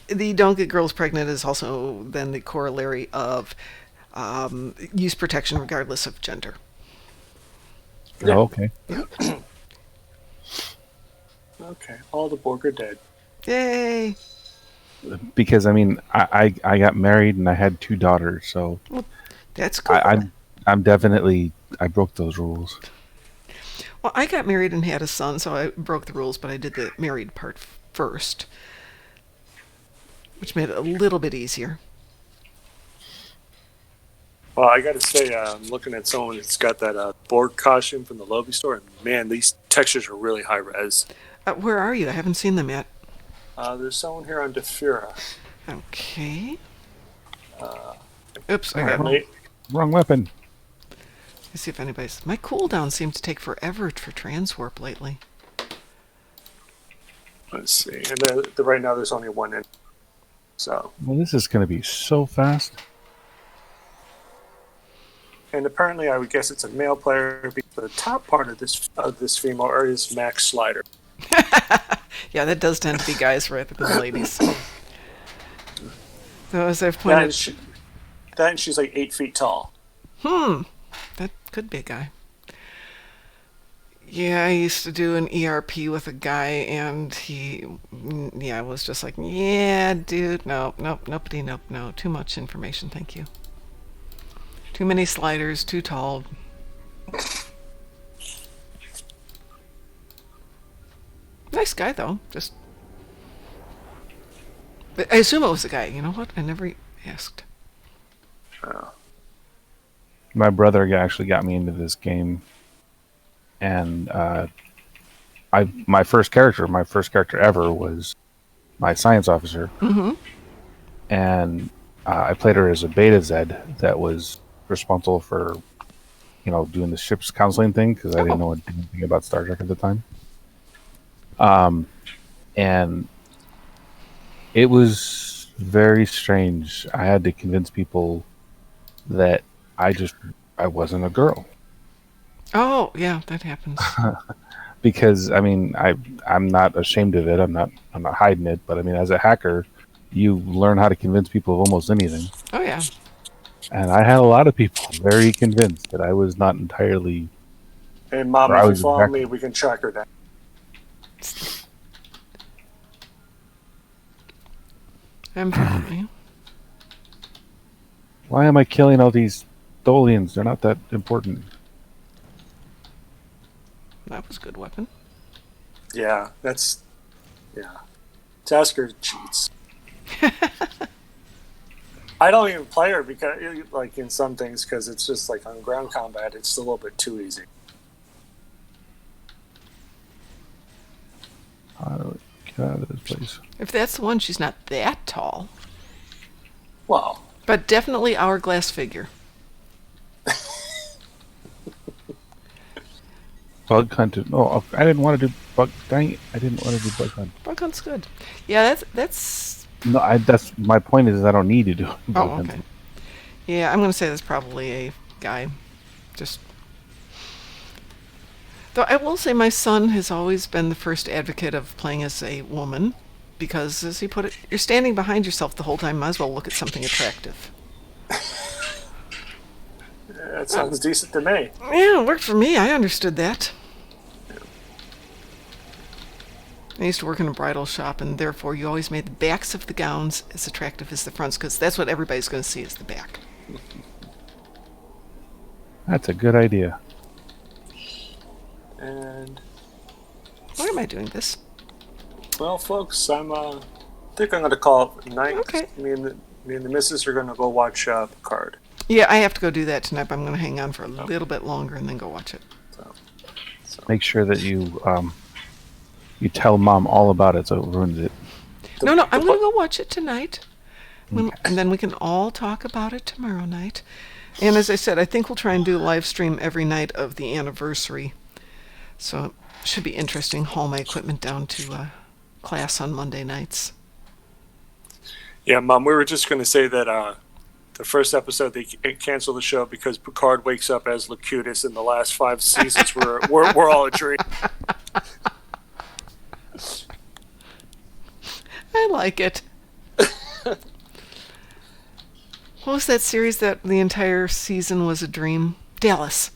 The don't get girls pregnant is also then the corollary of use protection regardless of gender. Yeah. Oh, okay. Okay, all the Borg are dead. Yay! Because I mean, I got married and I had 2 daughters, so well, that's cool. I'm definitely I broke those rules. Well, I got married and had a son, so I broke the rules, but I did the married part first, which made it a little bit easier. Well, I got to say, I'm looking at someone that's got that Borg costume from the Lobby store, and man, these textures are really high res. Where are you? I haven't seen them yet. There's someone here on Defura. Okay. Oops, I got wrong weapon. Let's see if anybody's. My cooldown seems to take forever for transwarp lately. Let's see. And right now there's only one in. So. Well, this is going to be so fast. And apparently, I would guess it's a male player because the top part of this female is Max Slider. Yeah, that does tend to be guys rather than ladies. So as I've pointed, that and she's like 8 feet tall. That could be a guy. Yeah, I used to do an ERP with a guy, and he, was just like, yeah, dude, no, too much information, thank you. Too many sliders, too tall. Nice guy, though. Just, I assume it was a guy. You know what? I never asked. My brother actually got me into this game, and my first character ever was my science officer, and I played her as a Beta Zed that was responsible for, doing the ship's counseling thing because I didn't know anything about Star Trek at the time. And it was very strange. I had to convince people that I wasn't a girl. Oh, yeah, that happens. Because I mean, I'm not ashamed of it. I'm not hiding it. But I mean, as a hacker, you learn how to convince people of almost anything. Oh yeah. And I had a lot of people very convinced that I was not entirely. Hey, Mom, if you follow me, we can track her down. I'm following you. Why am I killing all these Tholians? They're not that important. That was a good weapon. Yeah, that's Tasker cheats. I don't even play her because, like, in some things, because it's just like on ground combat, it's a little bit too easy. Get out of this place. If that's the one, she's not that tall, Well, but definitely hourglass figure. Bug hunted. Oh, I didn't want to do bug. Dang it! I didn't want to do bug hunt. Bug hunt's good. Yeah, that's. No, that's my point. Is I don't need to do bug Oh, hunt. okay. Yeah, I'm gonna say that's probably a guy. Just. Though I will say my son has always been the first advocate of playing as a woman, because as he put it, you're standing behind yourself the whole time. Might as well look at something attractive. that sounds decent to me. Yeah, it worked for me. I understood that. I used to work in a bridal shop, and therefore you always made the backs of the gowns as attractive as the fronts, because that's what everybody's going to see is the back. That's a good idea. And Why am I doing this? well, folks, I think I'm going to call it night. Okay. Me and the missus are going to go watch Picard. Yeah, I have to go do that tonight, but I'm going to hang on for a little bit longer and then go watch it. So Make sure that you tell Mom all about it, so it ruins it. No, I'm going to go watch it tonight. And then we can all talk about it tomorrow night. And as I said, I think we'll try and do a live stream every night of the anniversary. So it should be interesting. Haul my equipment down to class on Monday nights. Yeah, Mom, we were just going to say that the first episode they canceled the show because Picard wakes up as Locutus, and the last 5 seasons were all a dream. I like it. What was that series that the entire season was a dream? Dallas.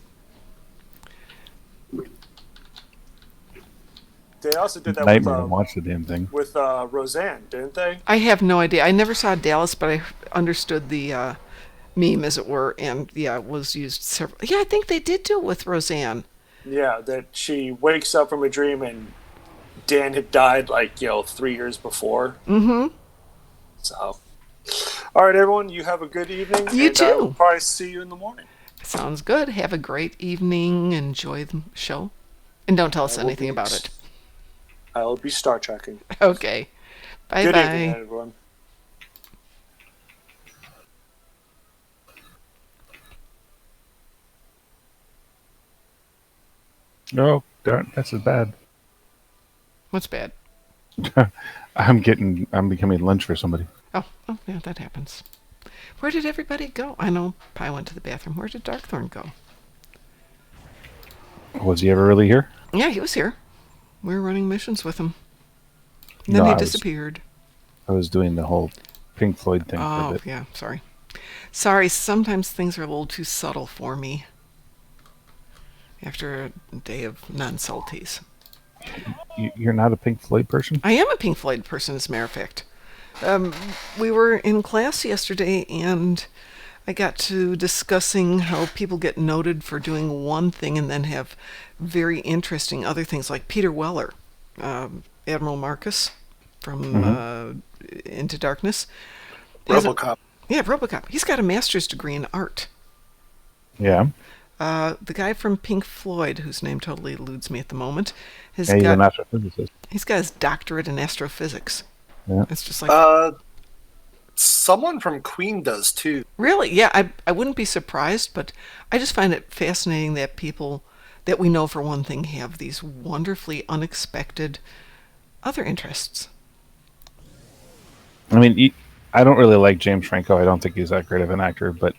They also did that Nightmare to watch the damn thing. with Roseanne, didn't they? I have no idea. I never saw Dallas, but I understood the meme, as it were, and yeah, it was used several. Yeah, I think they did do it with Roseanne. Yeah, that she wakes up from a dream and Dan had died 3 years before. Mm-hmm. So, all right, everyone, you have a good evening. You and too. I will probably see you in the morning. Sounds good. Have a great evening. Enjoy the show, and don't tell us anything about it. I will be Star Trekking. Okay. Bye Good bye. evening, everyone. No, darn, this is bad. What's bad? I'm becoming lunch for somebody. Oh, yeah, that happens. Where did everybody go? I know Pi went to the bathroom. Where did Darkthorn go? Was he ever really here? Yeah, he was here. We were running missions with him. And then No, he I was- disappeared. I was doing the whole Pink Floyd thing for a Oh, bit. yeah, sorry. Sorry, sometimes things are a little too subtle for me. After a day of non-salties. You're not a Pink Floyd person? I am a Pink Floyd person, as a matter of fact. We were in class yesterday, and I got to discussing how people get noted for doing one thing and then have very interesting other things, like Peter Weller, Admiral Marcus from Into Darkness. RoboCop. Yeah, RoboCop. He's got a master's degree in art. Yeah. The guy from Pink Floyd, whose name totally eludes me at the moment, He's an astrophysicist. he's got his doctorate in astrophysics. Yeah. It's just like Someone from Queen does too. really, yeah. I wouldn't be surprised, but I just find it fascinating that people that we know for one thing have these wonderfully unexpected other interests. I mean, I don't really like James Franco. I don't think he's that great of an actor, but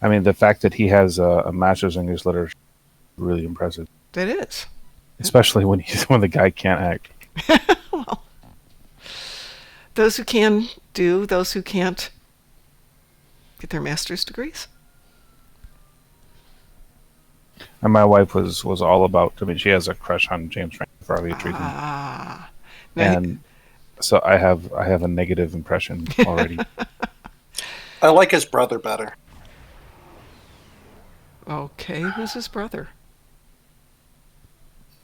I mean, the fact that he has a master's in English literature is really impressive, That is. especially when the guy can't act. Well, those who can do, those who can't get their master's degrees. And my wife was all about. I mean, she has a crush on James Franco for obvious reasons, Ah. Now, and so I have a negative impression already. I like his brother better. okay, who's his brother?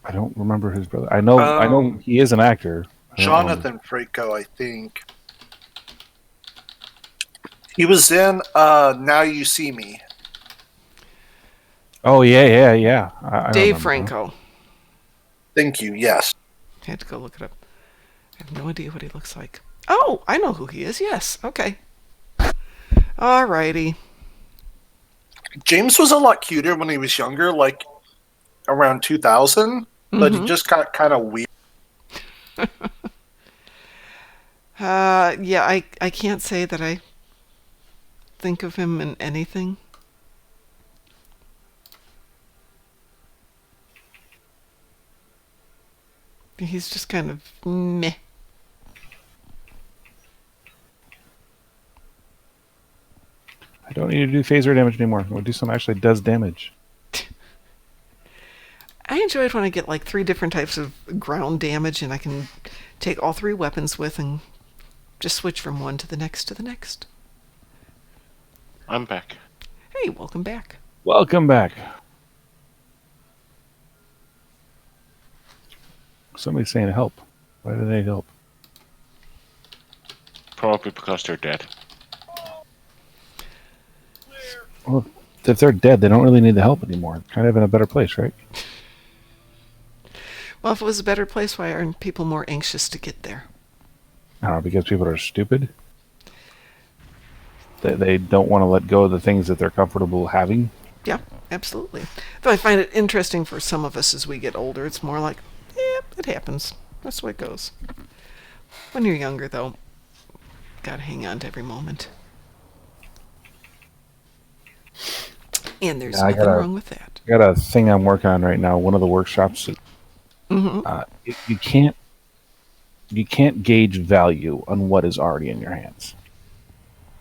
I don't remember his brother. I know he is an actor. I don't know. Jonathan Frakko, I think. He was in Now You See Me. Oh yeah. I Dave remember him. Franco. Thank you, yes. I had to go look it up. I have no idea what he looks like. Oh, I know who he is. Yes. Okay. Alrighty. James was a lot cuter when he was younger, like around 2000, but he just got kind of weird. Yeah, I can't say that I think of him in anything. He's just kind of meh. I don't need to do phaser damage anymore. We'll do something that actually does damage. I enjoy it when I get like 3 different types of ground damage and I can take all 3 weapons with and just switch from one to the next to the next. I'm back. Hey, welcome back. Welcome back. Somebody's saying help. Why do they need help? Probably because they're dead. Well, if they're dead, they don't really need the help anymore. Kind of in a better place, right? Well, if it was a better place, why aren't people more anxious to get there? I don't know, because people are stupid. They don't want to let go of the things that they're comfortable having. Yeah, absolutely. Though I find it interesting for some of us as we get older. It's more like, it happens. That's the way it goes. When you're younger, though, gotta hang on to every moment. And there's nothing wrong with that. I got a thing I'm working on right now. One of the workshops. You can't gauge value on what is already in your hands.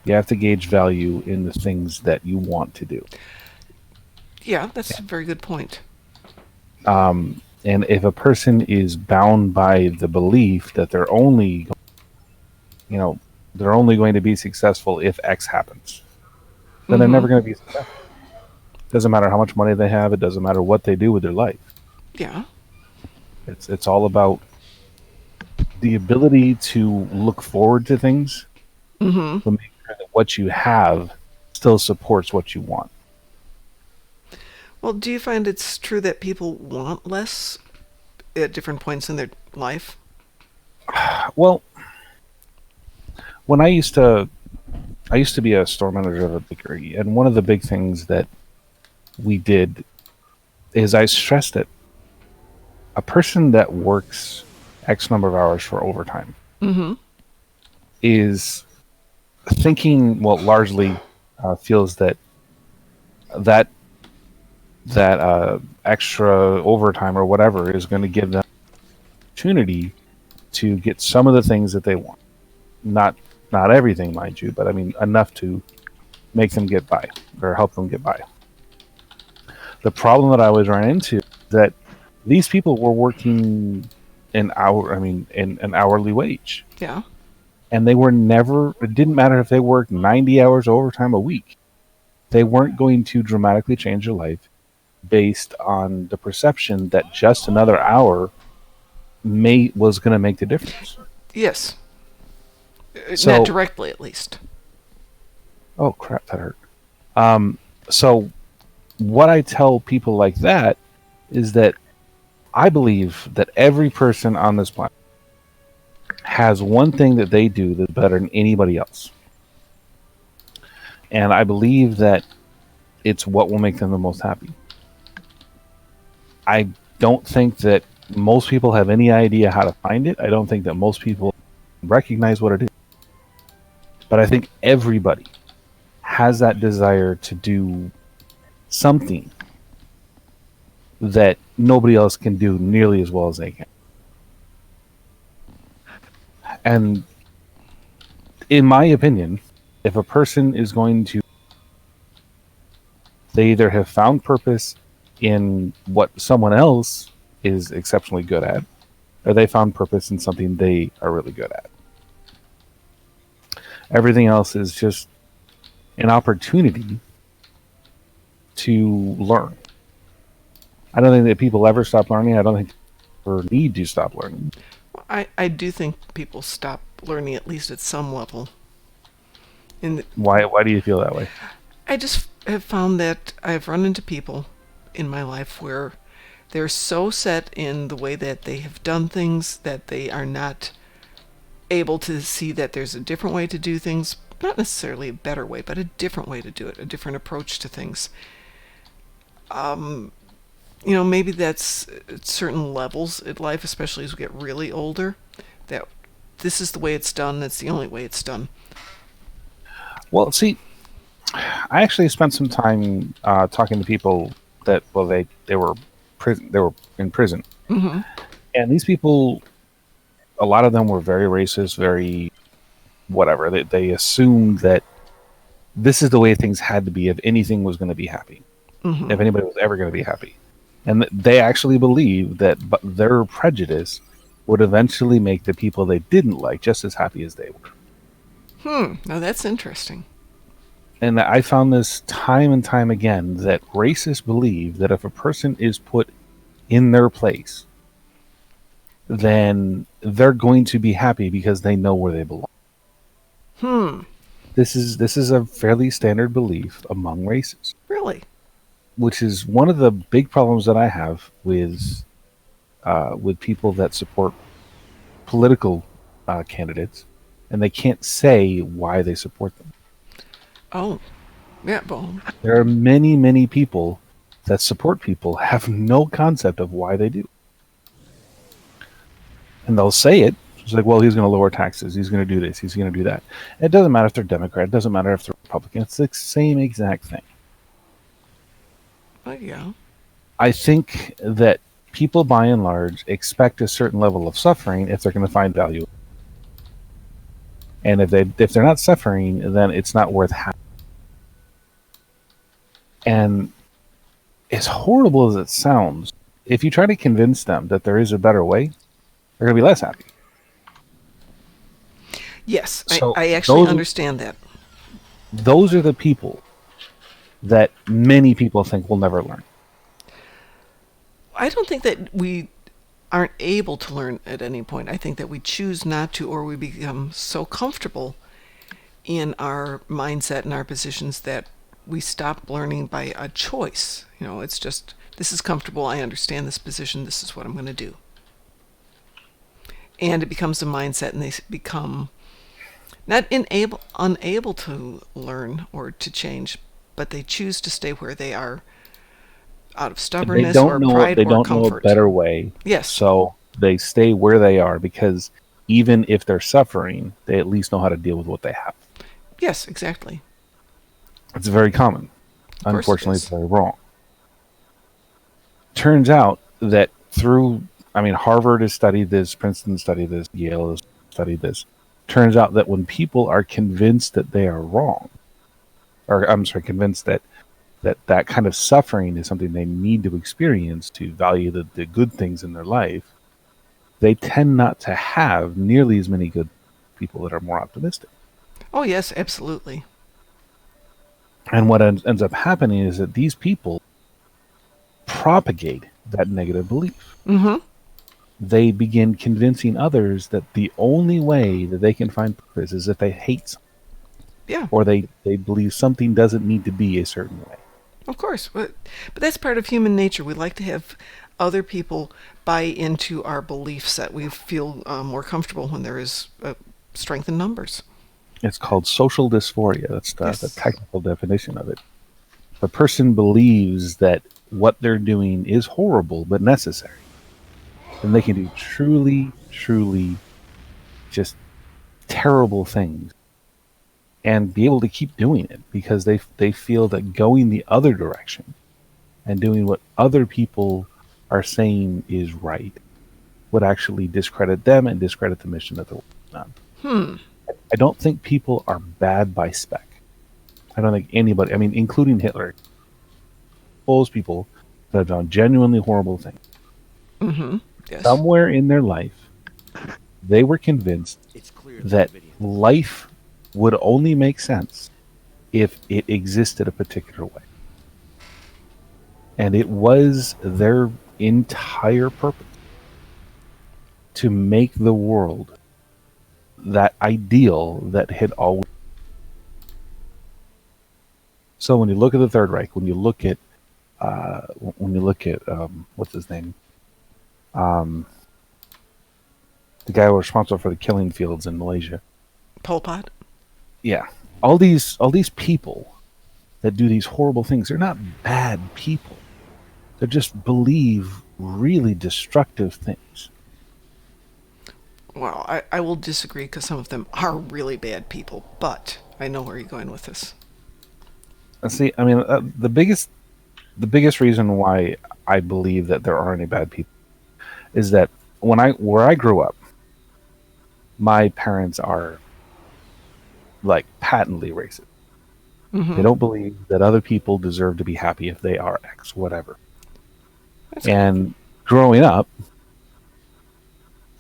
You have to gauge value in the things that you want to do. Yeah, that's a very good point. And if a person is bound by the belief that they're only going to be successful if X happens, then they're never going to be successful. Doesn't matter how much money they have. It doesn't matter what they do with their life. Yeah. It's all about the ability to look forward to things, but make sure that what you have still supports what you want. Well, do you find it's true that people want less at different points in their life? Well, when I used to be a store manager of a bakery, and one of the big things that we did is I stressed it. A person that works X number of hours for overtime is thinking, well, largely feels that extra overtime or whatever is going to give them opportunity to get some of the things that they want. Not everything, mind you, but I mean enough to make them get by or help them get by. The problem that I always ran into is that these people were working an hourly wage. Yeah. And they were never, it didn't matter if they worked 90 hours overtime a week. They weren't going to dramatically change their life based on the perception that just another hour was going to make the difference. Yes. So, not directly, at least. Oh, crap, that hurt. So what I tell people like that is that I believe that every person on this planet has one thing that they do that's better than anybody else. And I believe that it's what will make them the most happy. I don't think that most people have any idea how to find it. I don't think that most people recognize what it is. But I think everybody has that desire to do something that nobody else can do nearly as well as they can. And in my opinion, if a person is going to, they either have found purpose in what someone else is exceptionally good at, or they found purpose in something they are really good at. Everything else is just an opportunity to learn. I don't think that people ever stop learning. I don't think or need to stop learning. I do think people stop learning at least at some level. Why do you feel that way? I just have found that I've run into people in my life where they're so set in the way that they have done things that they are not able to see that there's a different way to do things, not necessarily a better way, but a different way to do it, a different approach to things. Maybe that's at certain levels in life, especially as we get really older, that this is the way it's done, that's the only way it's done. Well, see, I actually spent some time talking to people that, well, they were in prison, Mm-hmm. and these people, a lot of them were very racist, very whatever. They assumed that this is the way things had to be if anything was going to be happy, Mm-hmm. if anybody was ever going to be happy, and they actually believed that their prejudice would eventually make the people they didn't like just as happy as they were. Now that's interesting. And I found this time and time again that racists believe that if a person is put in their place, then they're going to be happy because they know where they belong. This is a fairly standard belief among races. Really? Which is one of the big problems that I have with people that support political candidates, and they can't say why they support them. Oh, yeah, well. There are many, many people that support people have no concept of why they do. And they'll say it. It's like, well, he's going to lower taxes. He's going to do this. He's going to do that. It doesn't matter if they're Democrat. It doesn't matter if they're Republican. It's the same exact thing. Oh, yeah. I think that people, by and large, expect a certain level of suffering if they're going to find value. And if they're not suffering, then it's not worth having. And as horrible as it sounds, if you try to convince them that there is a better way, they're going to be less happy. Yes, So I actually understand that. Those are the people that many people think will never learn. I don't think that we aren't able to learn at any point. I think that we choose not to, or we become so comfortable in our mindset and our positions that we stop learning by a choice. It's just, this is comfortable, I understand this position, this is what I'm going to do. And it becomes a mindset, and they become not unable to learn or to change, but they choose to stay where they are out of stubbornness or pride or comfort. They don't know a better way. Yes. So they stay where they are because even if they're suffering, they at least know how to deal with what they have. Yes, exactly. It's very common. Unfortunately, it's very wrong. Turns out that Harvard has studied this, Princeton studied this, Yale has studied this. Turns out that when people are convinced that they are wrong, convinced that kind of suffering is something they need to experience to value the good things in their life, they tend not to have nearly as many good people that are more optimistic. Oh, yes, absolutely. And what ends up happening is that these people propagate that negative belief. Mm-hmm. They begin convincing others that the only way that they can find purpose is if they hate something. Yeah. Or they believe something doesn't need to be a certain way. Of course. But that's part of human nature. We like to have other people buy into our belief set. We feel more comfortable when there is strength in numbers. It's called social dysphoria. That's the technical definition of it. The person believes that what they're doing is horrible but necessary. And they can do truly, truly just terrible things and be able to keep doing it because they feel that going the other direction and doing what other people are saying is right would actually discredit them and discredit the mission that they're working on. I don't think people are bad by spec. I don't think anybody, including Hitler, those people that have done genuinely horrible things. Mm-hmm. Yes. Somewhere in their life, they were convinced that life would only make sense if it existed a particular way. And it was their entire purpose to make the world that ideal that had always. So when you look at the Third Reich, when you look at what's his name, the guy who was responsible for the killing fields in Malaysia, Pol Pot. yeah, all these people that do these horrible things, they're not bad people. They just believe really destructive things. Well, I will disagree because some of them are really bad people, but I know where you're going with this. See, I mean, the biggest reason why I believe that there aren't any bad people is that where I grew up, my parents are like patently racist. Mm-hmm. They don't believe that other people deserve to be happy if they are X, whatever. And growing up,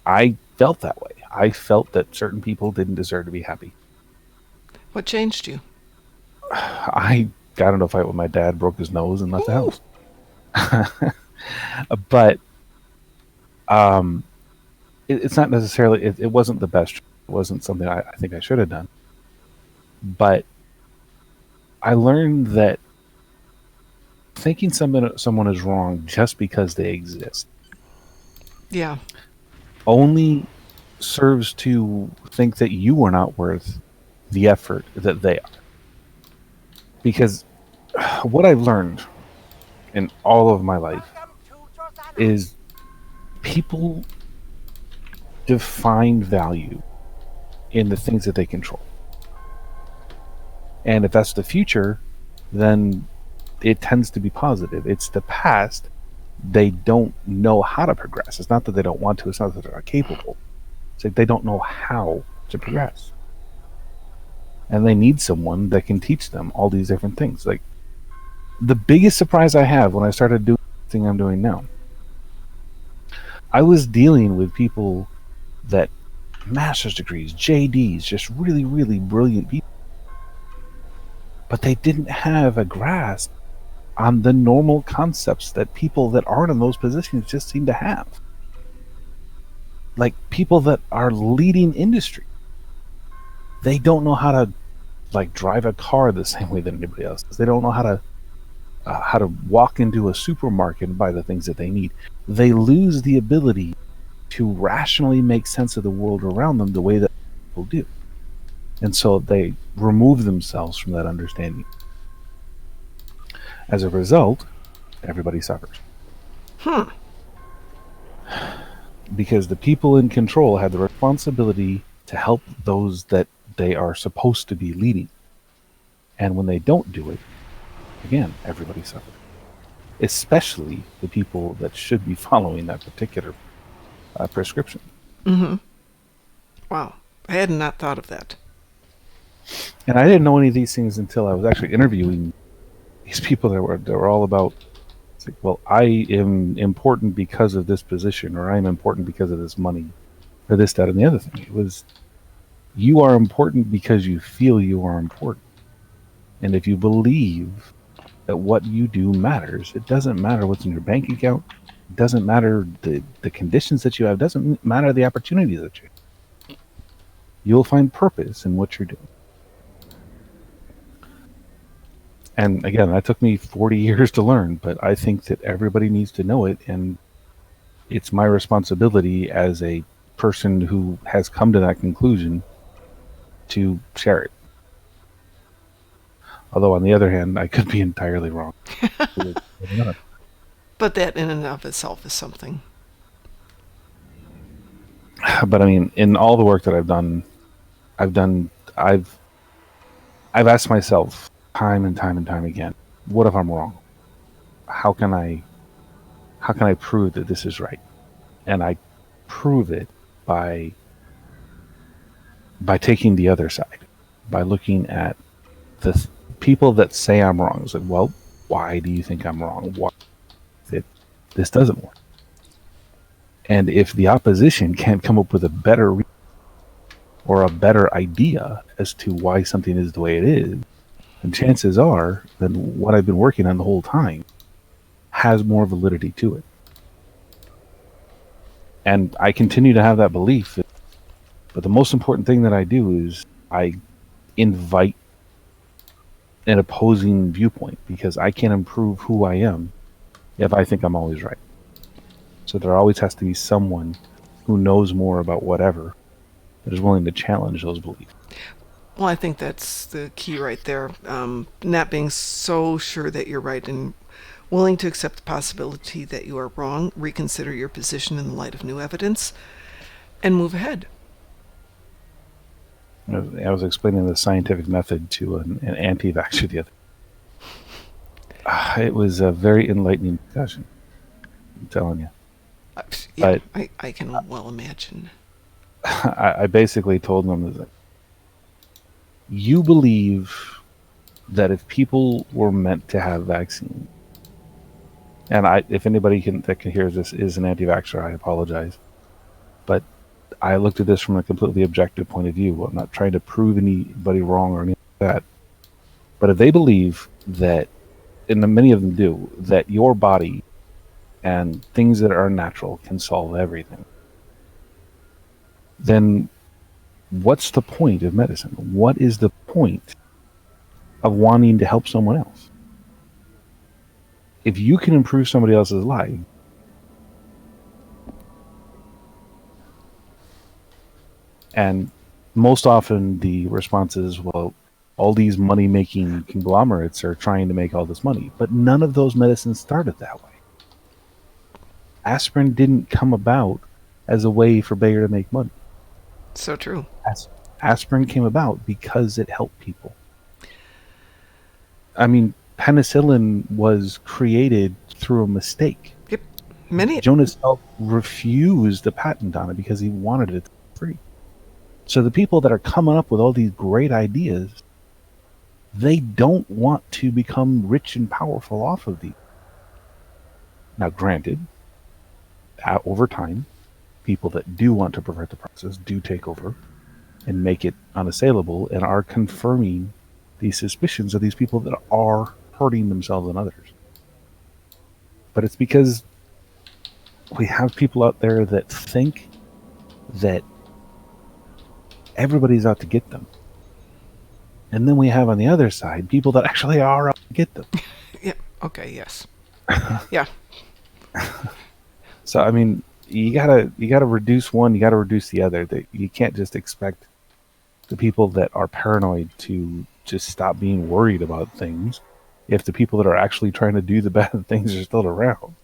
I felt that way. I felt that certain people didn't deserve to be happy. What changed you? I got into a fight with my dad, broke his nose, and left the house. But it's not necessarily. It wasn't the best. It wasn't something I think I should have done. But I learned that thinking someone is wrong just because they exist, Yeah, only serves to think that you are not worth the effort that they are. Because what I've learned in all of my life is people define value in the things that they control. And if that's the future, then it tends to be positive. It's the past. They don't know how to progress. It's not that they don't want to. It's not that they're not capable. It's like they don't know how to progress. And they need someone that can teach them all these different things. Like, the biggest surprise I have when I started doing the thing I'm doing now, I was dealing with people that master's degrees, JDs, just really, really brilliant people. But they didn't have a grasp on the normal concepts that people that aren't in those positions just seem to have. Like people that are leading industry. They don't know how to drive a car the same way that anybody else does. They don't know how to walk into a supermarket and buy the things that they need. They lose the ability to rationally make sense of the world around them the way that people do. And so they remove themselves from that understanding. As a result, everybody suffers. Because the people in control have the responsibility to help those that they are supposed to be leading. And when they don't do it, again, everybody suffers. Especially the people that should be following that particular prescription. Mm-hmm. Wow. I had not thought of that. And I didn't know any of these things until I was actually interviewing these people that were all about, it's like, well, I am important because of this position, or I'm important because of this money, or this, that, and the other thing. It was, you are important because you feel you are important. And if you believe that what you do matters, it doesn't matter what's in your bank account, it doesn't matter the conditions that you have, it doesn't matter the opportunities that you have. You'll find purpose in what you're doing. And again, that took me 40 years to learn, but I think that everybody needs to know it, and it's my responsibility as a person who has come to that conclusion to share it. Although, on the other hand, I could be entirely wrong. But that in and of itself is something. But I mean, in all the work that I've asked myself time and time and time again, what if I'm wrong? How can I prove that this is right? And I prove it by taking the other side, by looking at the people that say I'm wrong. It's like, well, why do you think I'm wrong? Why this doesn't work? And if the opposition can't come up with a better or a better idea as to why something is the way it is, then chances are that what I've been working on the whole time has more validity to it. And I continue to have that belief. But the most important thing that I do is I invite an opposing viewpoint, because I can't improve who I am if I think I'm always right. So there always has to be someone who knows more about whatever that is willing to challenge those beliefs. Well, I think that's the key right there. Not being so sure that you're right and willing to accept the possibility that you are wrong, reconsider your position in the light of new evidence, and move ahead. I was explaining the scientific method to an anti-vaxxer the other day. It was a very enlightening discussion, I'm telling you. Yeah, I can well imagine. I basically told them that you believe that if people were meant to have vaccines, and if anybody that can hear this is an anti-vaxxer, I apologize, but I looked at this from a completely objective point of view. I'm not trying to prove anybody wrong or anything like that. But if they believe that, and many of them do, that your body and things that are natural can solve everything, then what's the point of medicine? What is the point of wanting to help someone else? If you can improve somebody else's life, and most often the response is, well, all these money-making conglomerates are trying to make all this money. But none of those medicines started that way. Aspirin didn't come about as a way for Bayer to make money. So true. Aspirin came about because it helped people. I mean, penicillin was created through a mistake. Yep. Jonas Salk refused the patent on it because he wanted it free. So the people that are coming up with all these great ideas, they don't want to become rich and powerful off of these. Now, granted, over time, people that do want to pervert the process do take over and make it unassailable and are confirming these suspicions of these people that are hurting themselves and others. But it's because we have people out there that think that everybody's out to get them. And then we have on the other side people that actually are out to get them. Yeah. Okay. Yes. Yeah. So I mean, you gotta reduce one, you gotta reduce the other. That you can't just expect the people that are paranoid to just stop being worried about things if the people that are actually trying to do the bad things are still around.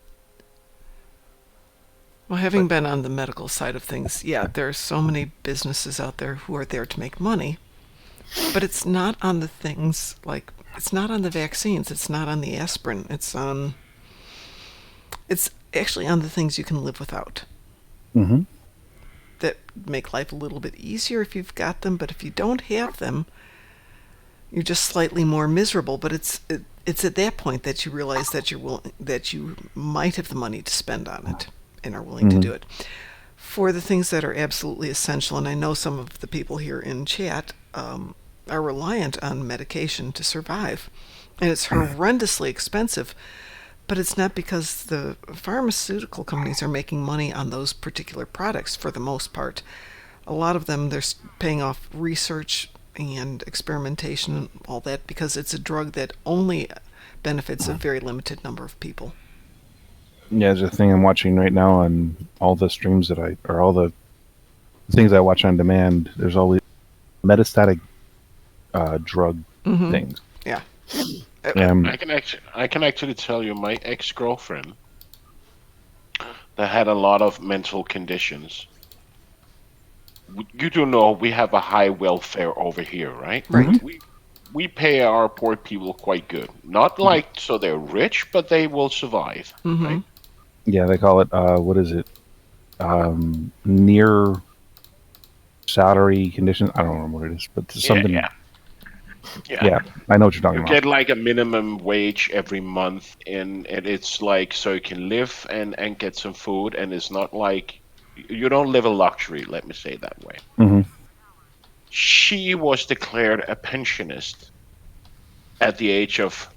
Well, having been on the medical side of things, yeah, there are so many businesses out there who are there to make money, but it's not on the things like, it's not on the vaccines, it's not on the aspirin, it's actually on the things you can live without. Mm-hmm. That make life a little bit easier if you've got them, but if you don't have them, you're just slightly more miserable. But it's at that point that you realize that that you might have the money to spend on it and are willing to do it. For the things that are absolutely essential, and I know some of the people here in chat are reliant on medication to survive, and it's horrendously expensive. But it's not because the pharmaceutical companies are making money on those particular products for the most part. A lot of them, they're paying off research and experimentation and all that because it's a drug that only benefits a very limited number of people. Yeah, there's a thing I'm watching right now on all the streams all the things I watch on demand. There's always metastatic drug things. Yeah. I can actually tell you, my ex-girlfriend that had a lot of mental conditions. You do know we have a high welfare over here, right? Right. We pay our poor people quite good. Not like so they're rich, but they will survive. Right? Yeah, they call it what is it? Near salary conditions. I don't remember what it is, but something. Yeah, I know what you're talking about. You get like a minimum wage every month, and it's like so you can live and get some food, and it's not like you don't live a luxury. Let me say it that way. Mm-hmm. She was declared a pensionist at the age of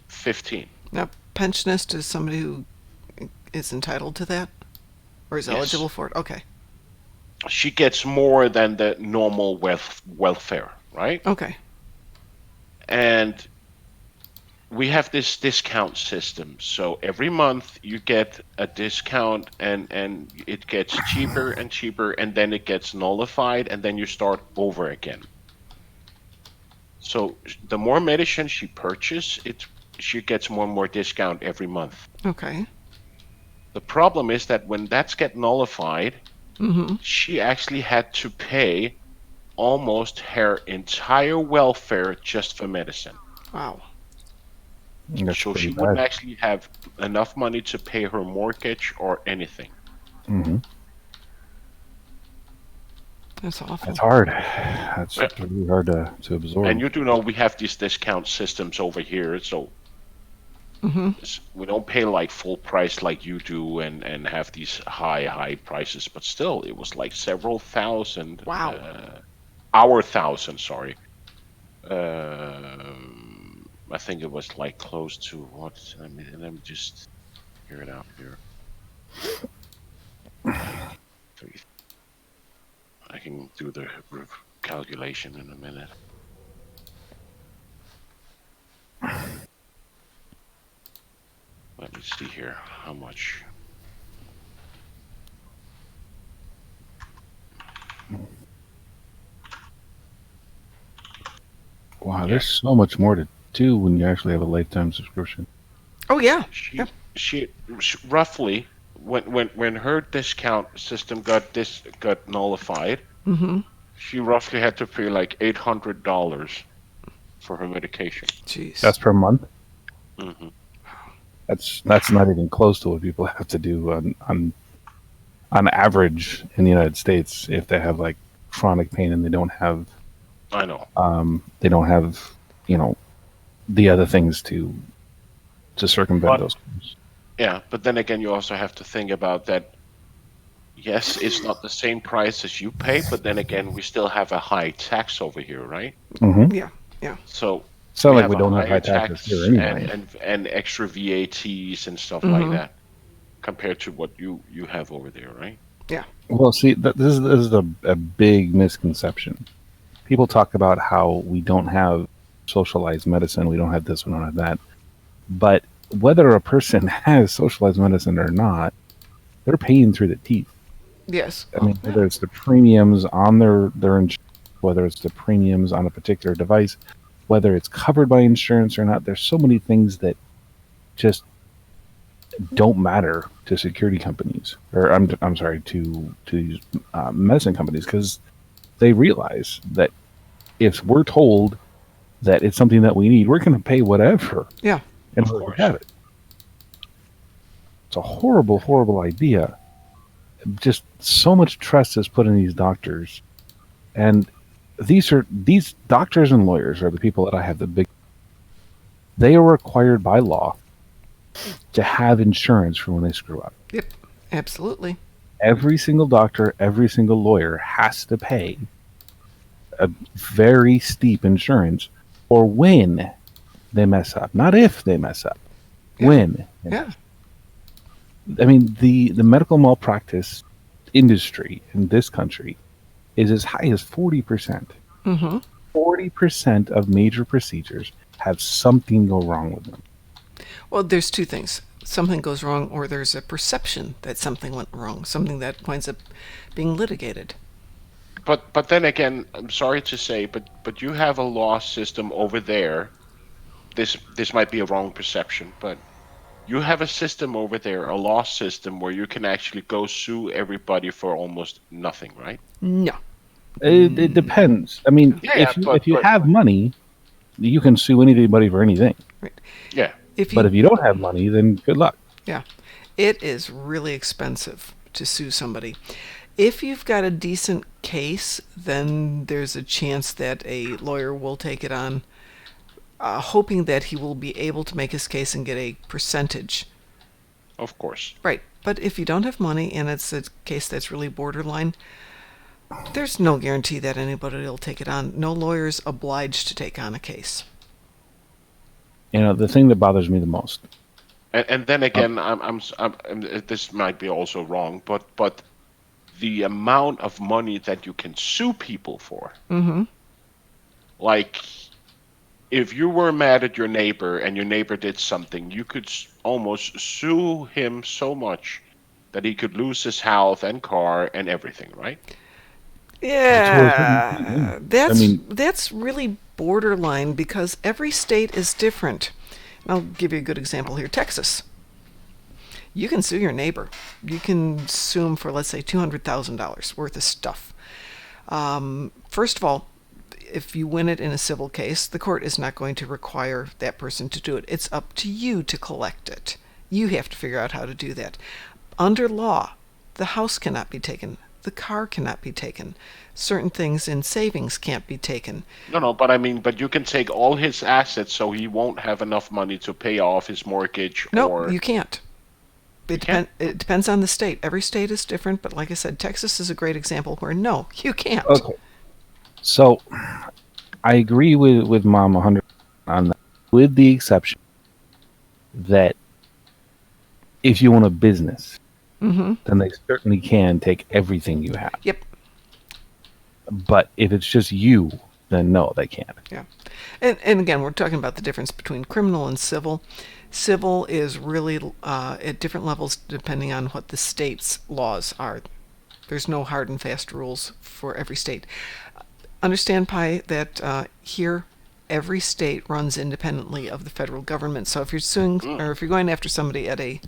15. Yep. pensionist is somebody who is entitled to that? Or is Yes. eligible for it? Okay. She gets more than the normal welfare, right? Okay. And we have this discount system. So every month you get a discount and it gets cheaper and cheaper, and then it gets nullified, and then you start over again. So the more medicine she purchases, she gets more and more discount every month. Okay. The problem is that when that's get nullified, Mm-hmm. she actually had to pay almost her entire welfare just for medicine. Wow. That's So pretty she wouldn't bad. actually have enough money to pay her mortgage or anything. Hmm. That's awful. That's hard. That's really hard to absorb. And you do know we have these discount systems over here, so Mm-hmm. we don't pay like full price like you do and have these high prices, but still it was like several thousand. Wow. Our thousand, sorry. I think it was like close to what? Let me just figure it out here. I can do the calculation in a minute. Let me see here. How much? Wow, there's so much more to do when you actually have a lifetime subscription. Oh, yeah. She roughly when her discount system got nullified, Mm-hmm. she roughly had to pay like $800 for her medication. Jeez. That's per month. Mm-hmm. That's not even close to what people have to do on average in the United States if they have like chronic pain and they don't have I know. the other things to circumvent those things. Yeah, but then again, you also have to think about that. Yes, it's not the same price as you pay, but then again, we still have a high tax over here, right? Mm-hmm. Yeah. Yeah. So It's not like have we a don't have higher high taxes tax here anyway. and extra VATs and stuff Mhm. like that, compared to what you have over there, right? Well, see, this is a big misconception. People talk about how we don't have socialized medicine, we don't have this, we don't have that. But whether a person has socialized medicine or not, they're paying through the teeth. Yes. I mean, whether it's the premiums on their insurance, whether it's the premiums on a particular device, whether it's covered by insurance or not, there's so many things that just don't matter to security companies, or I'm sorry, to these medicine companies, because they realize that if we're told that it's something that we need, we're going to pay whatever Yeah. in Of order course. to have it. It's a horrible, horrible idea. Just so much trust is put in these doctors, and these doctors and lawyers are the people that I have the big. They are required by law to have insurance for when they screw up. Yep. Absolutely. Every single doctor, every single lawyer has to pay a very steep insurance for when they mess up, not if they mess up. Yeah. When. Yeah. I mean, the medical malpractice industry in this country is as high as 40%. Mm-hmm. 40% of major procedures have something go wrong with them. Well, there's two things. Something goes wrong, or there's a perception that something went wrong, something that winds up being litigated. But then again, I'm sorry to say, but you have a law system over there. This might be a wrong perception, but you have a system over there, a law system where you can actually go sue everybody for almost nothing, right? No. It depends. I mean, Yeah, if you have money, you can sue anybody for anything. Yeah. But if you don't have money, then good luck. Yeah. It is really expensive to sue somebody. If you've got a decent case, then there's a chance that a lawyer will take it on, hoping that he will be able to make his case and get a percentage. Of course. Right. But if you don't have money and it's a case that's really borderline, there's no guarantee that anybody will take it on. No lawyer is obliged to take on a case. You know, the thing that bothers me the most And then again, this might be also wrong, but the amount of money that you can sue people for, like if you were mad at your neighbor and your neighbor did something, you could almost sue him so much that he could lose his house and car and everything, right? Yeah, that's really borderline because every state is different. I'll give you a good example here. Texas. You can sue your neighbor. You can sue him for, let's say, $200,000 worth of stuff. First of all, if you win it in a civil case, the court is not going to require that person to do it. It's up to you to collect it. You have to figure out how to do that. Under law, the house cannot be taken. The car cannot be taken. Certain things in savings can't be taken. No, but you can take all his assets so he won't have enough money to pay off his mortgage. No, you can't. It depends on the state. Every state is different, but like I said, Texas is a great example where no, you can't. Okay. So, I agree with Mom 100 on that, with the exception that if you own a business, then they certainly can take everything you have. Yep. But if it's just you, then no, they can't. Yeah. And again, we're talking about the difference between criminal and civil. Civil is really at different levels depending on what the state's laws are. There's no hard and fast rules for every state. Understand, Pi, that here every state runs independently of the federal government. So if you're suing or if you're going after somebody at a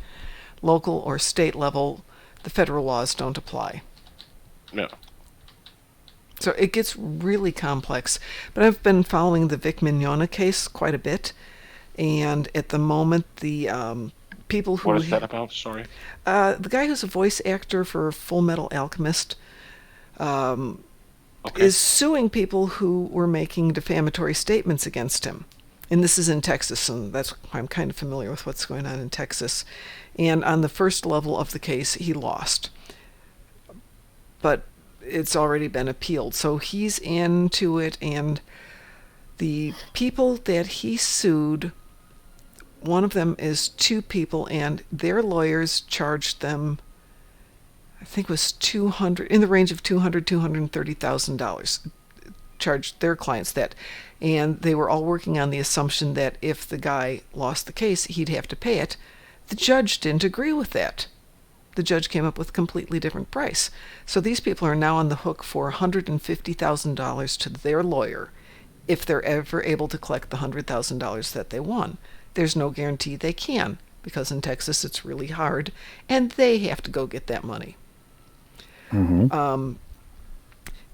local or state level, the federal laws don't apply. No. So it gets really complex. But I've been following the Vic Mignogna case quite a bit. And at the moment, the people who... What is that about? Sorry. The guy who's a voice actor for Full Metal Alchemist is suing people who were making defamatory statements against him. And this is in Texas, and that's why I'm kind of familiar with what's going on in Texas. And on the first level of the case, he lost. But it's already been appealed. So he's into it, and the people that he sued, one of them is two people, and their lawyers charged them, I think it was in the range of $230,000, charged their clients that. And they were all working on the assumption that if the guy lost the case, he'd have to pay it. The judge didn't agree with that. The judge came up with a completely different price. So these people are now on the hook for $150,000 to their lawyer if they're ever able to collect the $100,000 that they won. There's no guarantee they can, because in Texas it's really hard, and they have to go get that money.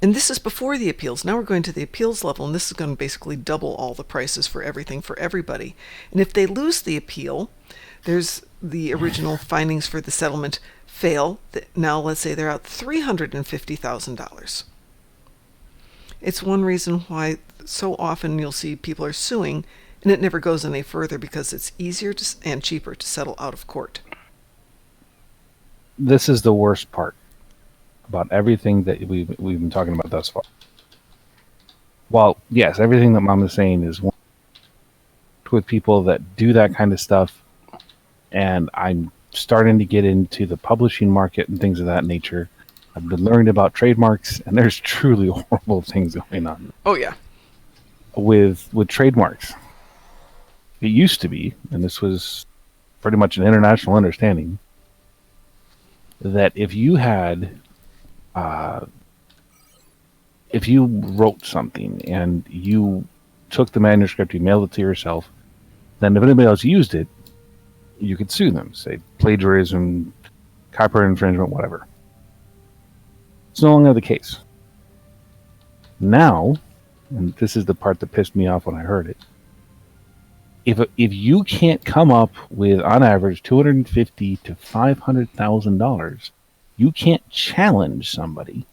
And this is before the appeals. Now we're going to the appeals level, and this is going to basically double all the prices for everything for everybody. And if they lose the appeal, there's the original findings for the settlement fail. Now let's say they're out $350,000. It's one reason why so often you'll see people are suing, and it never goes any further because it's easier and cheaper to settle out of court. This is the worst part about everything that we've been talking about thus far. Well, yes, everything that Mom is saying is with people that do that kind of stuff, and I'm starting to get into the publishing market and things of that nature. I've been learning about trademarks, and there's truly horrible things going on. Oh, yeah. With trademarks. It used to be, and this was pretty much an international understanding, that if you had... if you wrote something and you took the manuscript, you mailed it to yourself, then if anybody else used it, you could sue them, say plagiarism, copyright infringement, whatever. It's no longer the case. Now, and this is the part that pissed me off when I heard it, if you can't come up with, on average, $250,000 to $500,000, you can't challenge somebody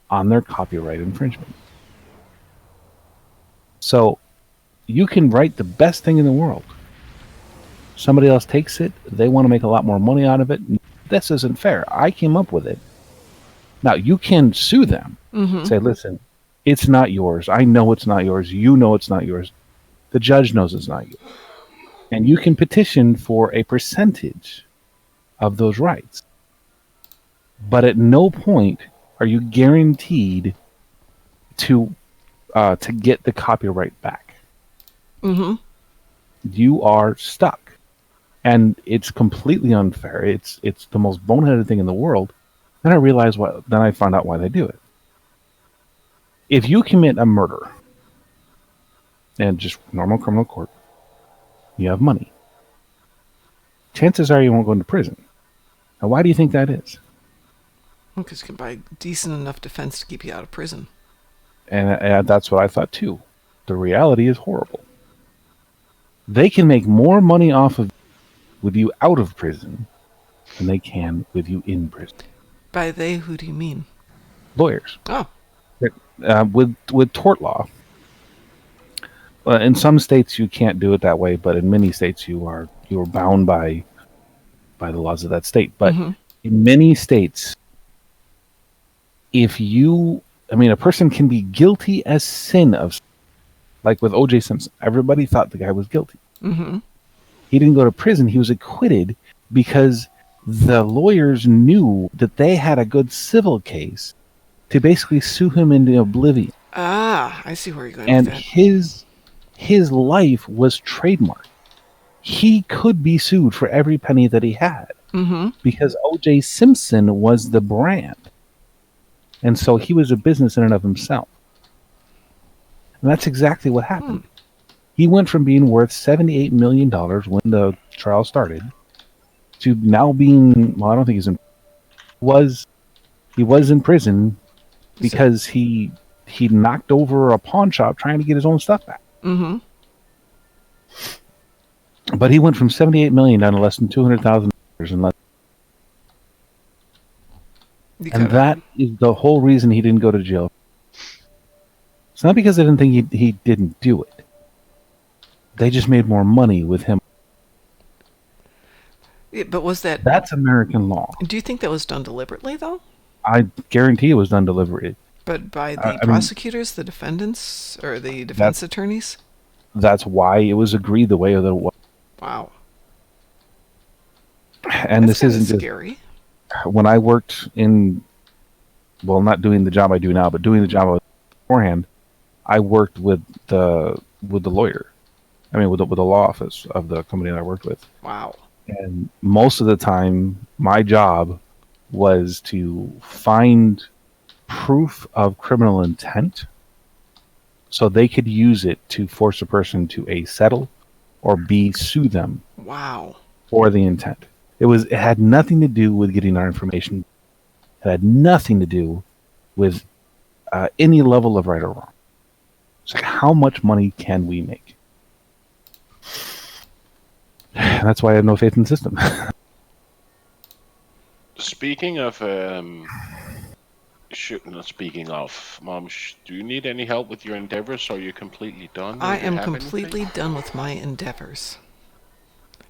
on their copyright infringement. So you can write the best thing in the world. Somebody else takes it, they want to make a lot more money out of it. This isn't fair. I came up with it. Now, you can sue them. Say, listen, it's not yours. I know it's not yours. You know it's not yours. The judge knows it's not yours. And you can petition for a percentage of those rights. But at no point are you guaranteed to get the copyright back. Mm-hmm. You are stuck. And it's completely unfair. It's the most boneheaded thing in the world. Then I found out why they do it. If you commit a murder and just normal criminal court, you have money. Chances are you won't go into prison. Now, why do you think that is? Because you can buy decent enough defense to keep you out of prison. And that's what I thought too. The reality is horrible. They can make more money off of with you out of prison than they can with you in prison. By they, who do you mean? Lawyers. Oh. With tort law. In some states you can't do it that way, but in many states you are bound by the laws of that state. But in many states, a person can be guilty as sin of, like with O.J. Simpson. Everybody thought the guy was guilty. Mm-hmm. He didn't go to prison. He was acquitted because the lawyers knew that they had a good civil case to basically sue him into oblivion. Ah, I see where you're going And with that. his life was trademarked. He could be sued for every penny that he had because O.J. Simpson was the brand. And so he was a business in and of himself. And that's exactly what happened. He went from being worth $78 million when the trial started to now being, well, I don't think he was in prison because he knocked over a pawn shop trying to get his own stuff back. Mm-hmm. But he went from $78 million down to less than $200,000 in less. And that is the whole reason he didn't go to jail. It's not because they didn't think he didn't do it. They just made more money with him. Yeah, but was that... That's American law. Do you think that was done deliberately, though? I guarantee it was done deliberately. But by the prosecutors, the defendants, or the defense attorneys? That's why it was agreed the way that it was. Wow. And That's this isn't scary. When I worked not doing the job I do now, but doing the job I was beforehand, I worked with the lawyer. I mean, with the law office of the company that I worked with. Wow. And most of the time, my job was to find proof of criminal intent so they could use it to force a person to A, settle, or B, sue them. Wow. For the intent. It had nothing to do with getting our information. It had nothing to do with any level of right or wrong. It's like, how much money can we make? That's why I have no faith in the system. Speaking of, Mom, do you need any help with your endeavors, or are you completely done? I am completely done with my endeavors.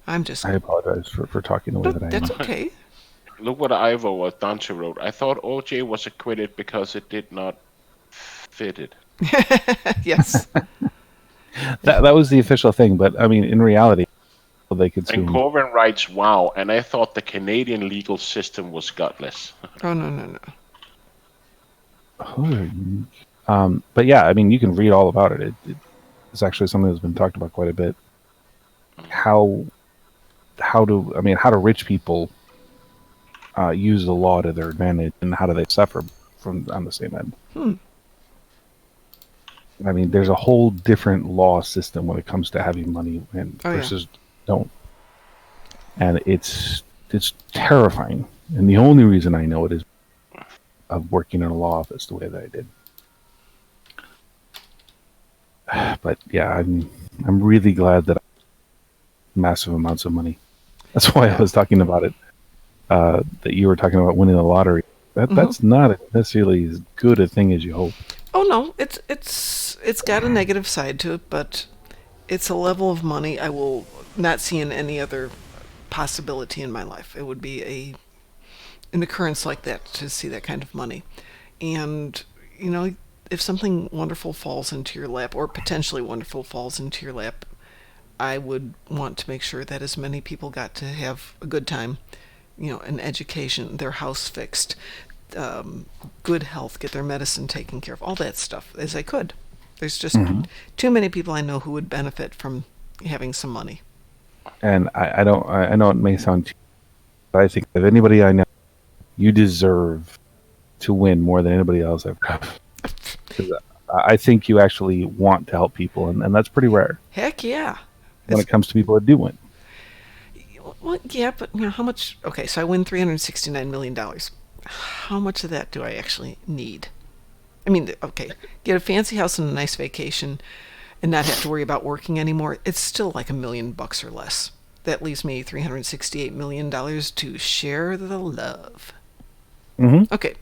I apologize for talking the way that I am. That's okay. Look what Ivo or Dante wrote. I thought OJ was acquitted because it did not fit it. Yes. that was the official thing, but I mean, in reality, they could sue. And Corbin writes, "Wow," and I thought the Canadian legal system was gutless. Oh no. But yeah, I mean, you can read all about it. It's actually something that's been talked about quite a bit. How do rich people use the law to their advantage, and how do they suffer from on the same end? I mean, there's a whole different law system when it comes to having money versus don't, and it's terrifying. And the only reason I know it is of working in a law office the way that I did. But yeah, I'm really glad that I have massive amounts of money. That's why I was talking about it. That you were talking about winning the lottery. That's not necessarily as good a thing as you hope. Oh no, it's got a negative side to it, but it's a level of money I will not see in any other possibility in my life. It would be an occurrence like that to see that kind of money. And if something wonderful falls into your lap, or potentially wonderful falls into your lap, I would want to make sure that as many people got to have a good time, an education, their house fixed, good health, get their medicine taken care of, all that stuff as I could. There's just too many people I know who would benefit from having some money. And I know it may sound cheap, but I think if anybody I know, you deserve to win more than anybody else I've got. Because I think you actually want to help people, and that's pretty rare. Heck yeah. When it comes to people that do win. Well, yeah, but how much? Okay, so I win $369 million. How much of that do I actually need? I mean, okay, get a fancy house and a nice vacation and not have to worry about working anymore. It's still like $1 million or less. That leaves me $368 million to share the love. Okay,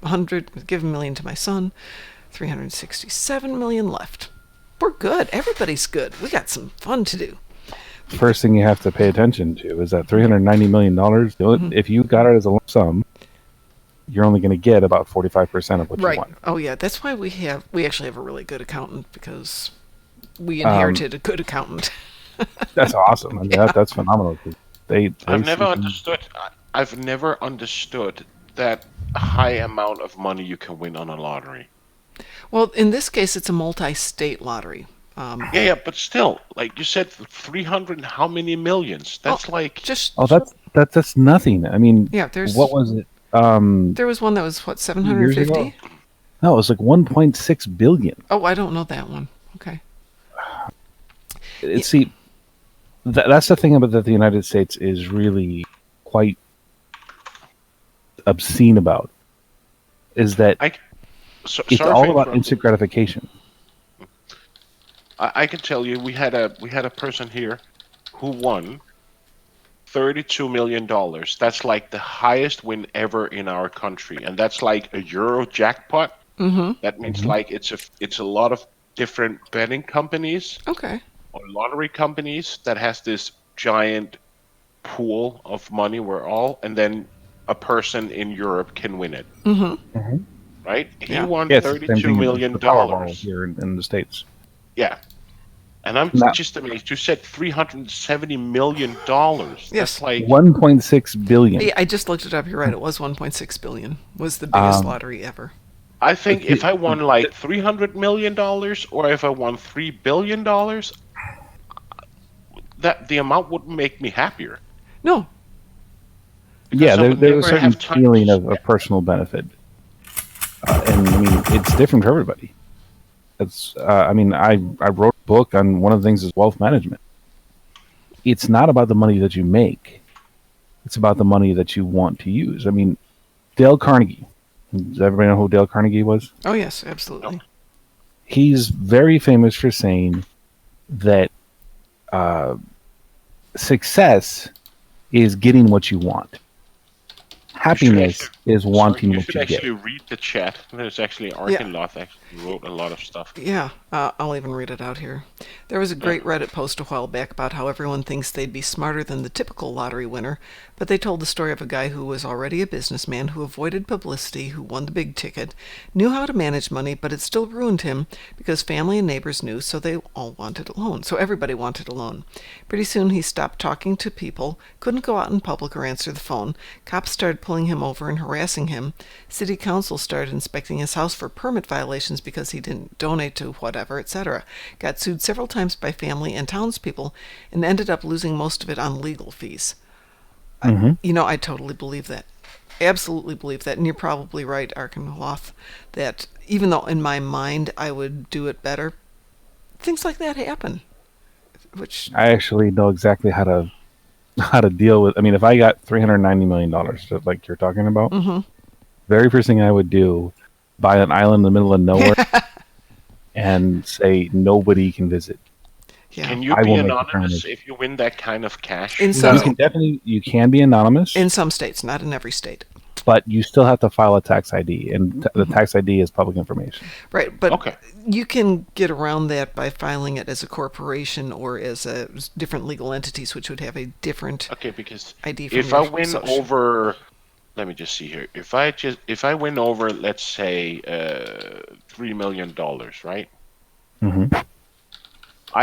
give $1 million to my son, $367 million left. We're good. Everybody's good. We got some fun to do. First thing you have to pay attention to is that $390 million, if you got it as a lump sum, you're only going to get about 45% of what you want. Oh yeah, that's why we actually have a really good accountant, because we inherited a good accountant. That's awesome. I mean, that's phenomenal. I've never understood that high amount of money you can win on a lottery. Well, in this case, it's a multi-state lottery. Yeah, but still, like you said, 300. How many millions? That's that's nothing. I mean, yeah. What was it? There was one that was 750. No, it was like 1.6 billion. Oh, I don't know that one. Okay. See, that's the thing about that the United States is really quite obscene about, is that it's all about instant gratification. I can tell you, we had a person here who won $32 million. That's like the highest win ever in our country, and that's like a Euro jackpot. That means like it's a lot of different betting companies, or lottery companies that has this giant pool of money and then a person in Europe can win it. Right? He won $32 million here in the States. Yeah. And I'm just amazed. You said $370 million. Yes. That's like 1.6 billion. Yeah, I just looked it up. You're right. It was 1.6 billion. Was the biggest lottery ever. I think if I won like $300 million or if I won $3 billion, that the amount wouldn't make me happier. No. Because there's a certain feeling of personal benefit. And I mean, it's different for everybody. I wrote a book on one of the things is wealth management. It's not about the money that you make. It's about the money that you want to use. I mean, Dale Carnegie. Does everybody know who Dale Carnegie was? Oh, yes, absolutely. He's very famous for saying that success is getting what you want. Happiness is wanting what you get. You should actually read the chat. There's actually Arkenloth actually wrote a lot of stuff. Yeah, I'll even read it out here. There was a great Reddit post a while back about how everyone thinks they'd be smarter than the typical lottery winner, but they told the story of a guy who was already a businessman who avoided publicity, who won the big ticket, knew how to manage money, but it still ruined him because family and neighbors knew, so they all wanted a loan. So everybody wanted a loan. Pretty soon he stopped talking to people, couldn't go out in public or answer the phone. Cops started pulling him over and harassing him. City council started inspecting his house for permit violations because he didn't donate to whatever, etc. Got sued several times by family and townspeople and ended up losing most of it on legal fees. I totally believe that. Absolutely believe that. And you're probably right, Arkenloth, that even though in my mind I would do it better, things like that happen. Which I actually know exactly how to deal with. I mean, if I got $390 million, like you're talking about, very first thing I would do, buy an island in the middle of nowhere and say nobody can visit. Yeah. Can you be anonymous if you win that kind of cash? In some, you can be anonymous. In some states, not in every state. But you still have to file a tax ID, and the tax ID is public information. Right, but you can get around that by filing it as a corporation or as a different legal entities, which would have a different because ID. If I win over, let me just see here. If I win over, let's say $3 million, right?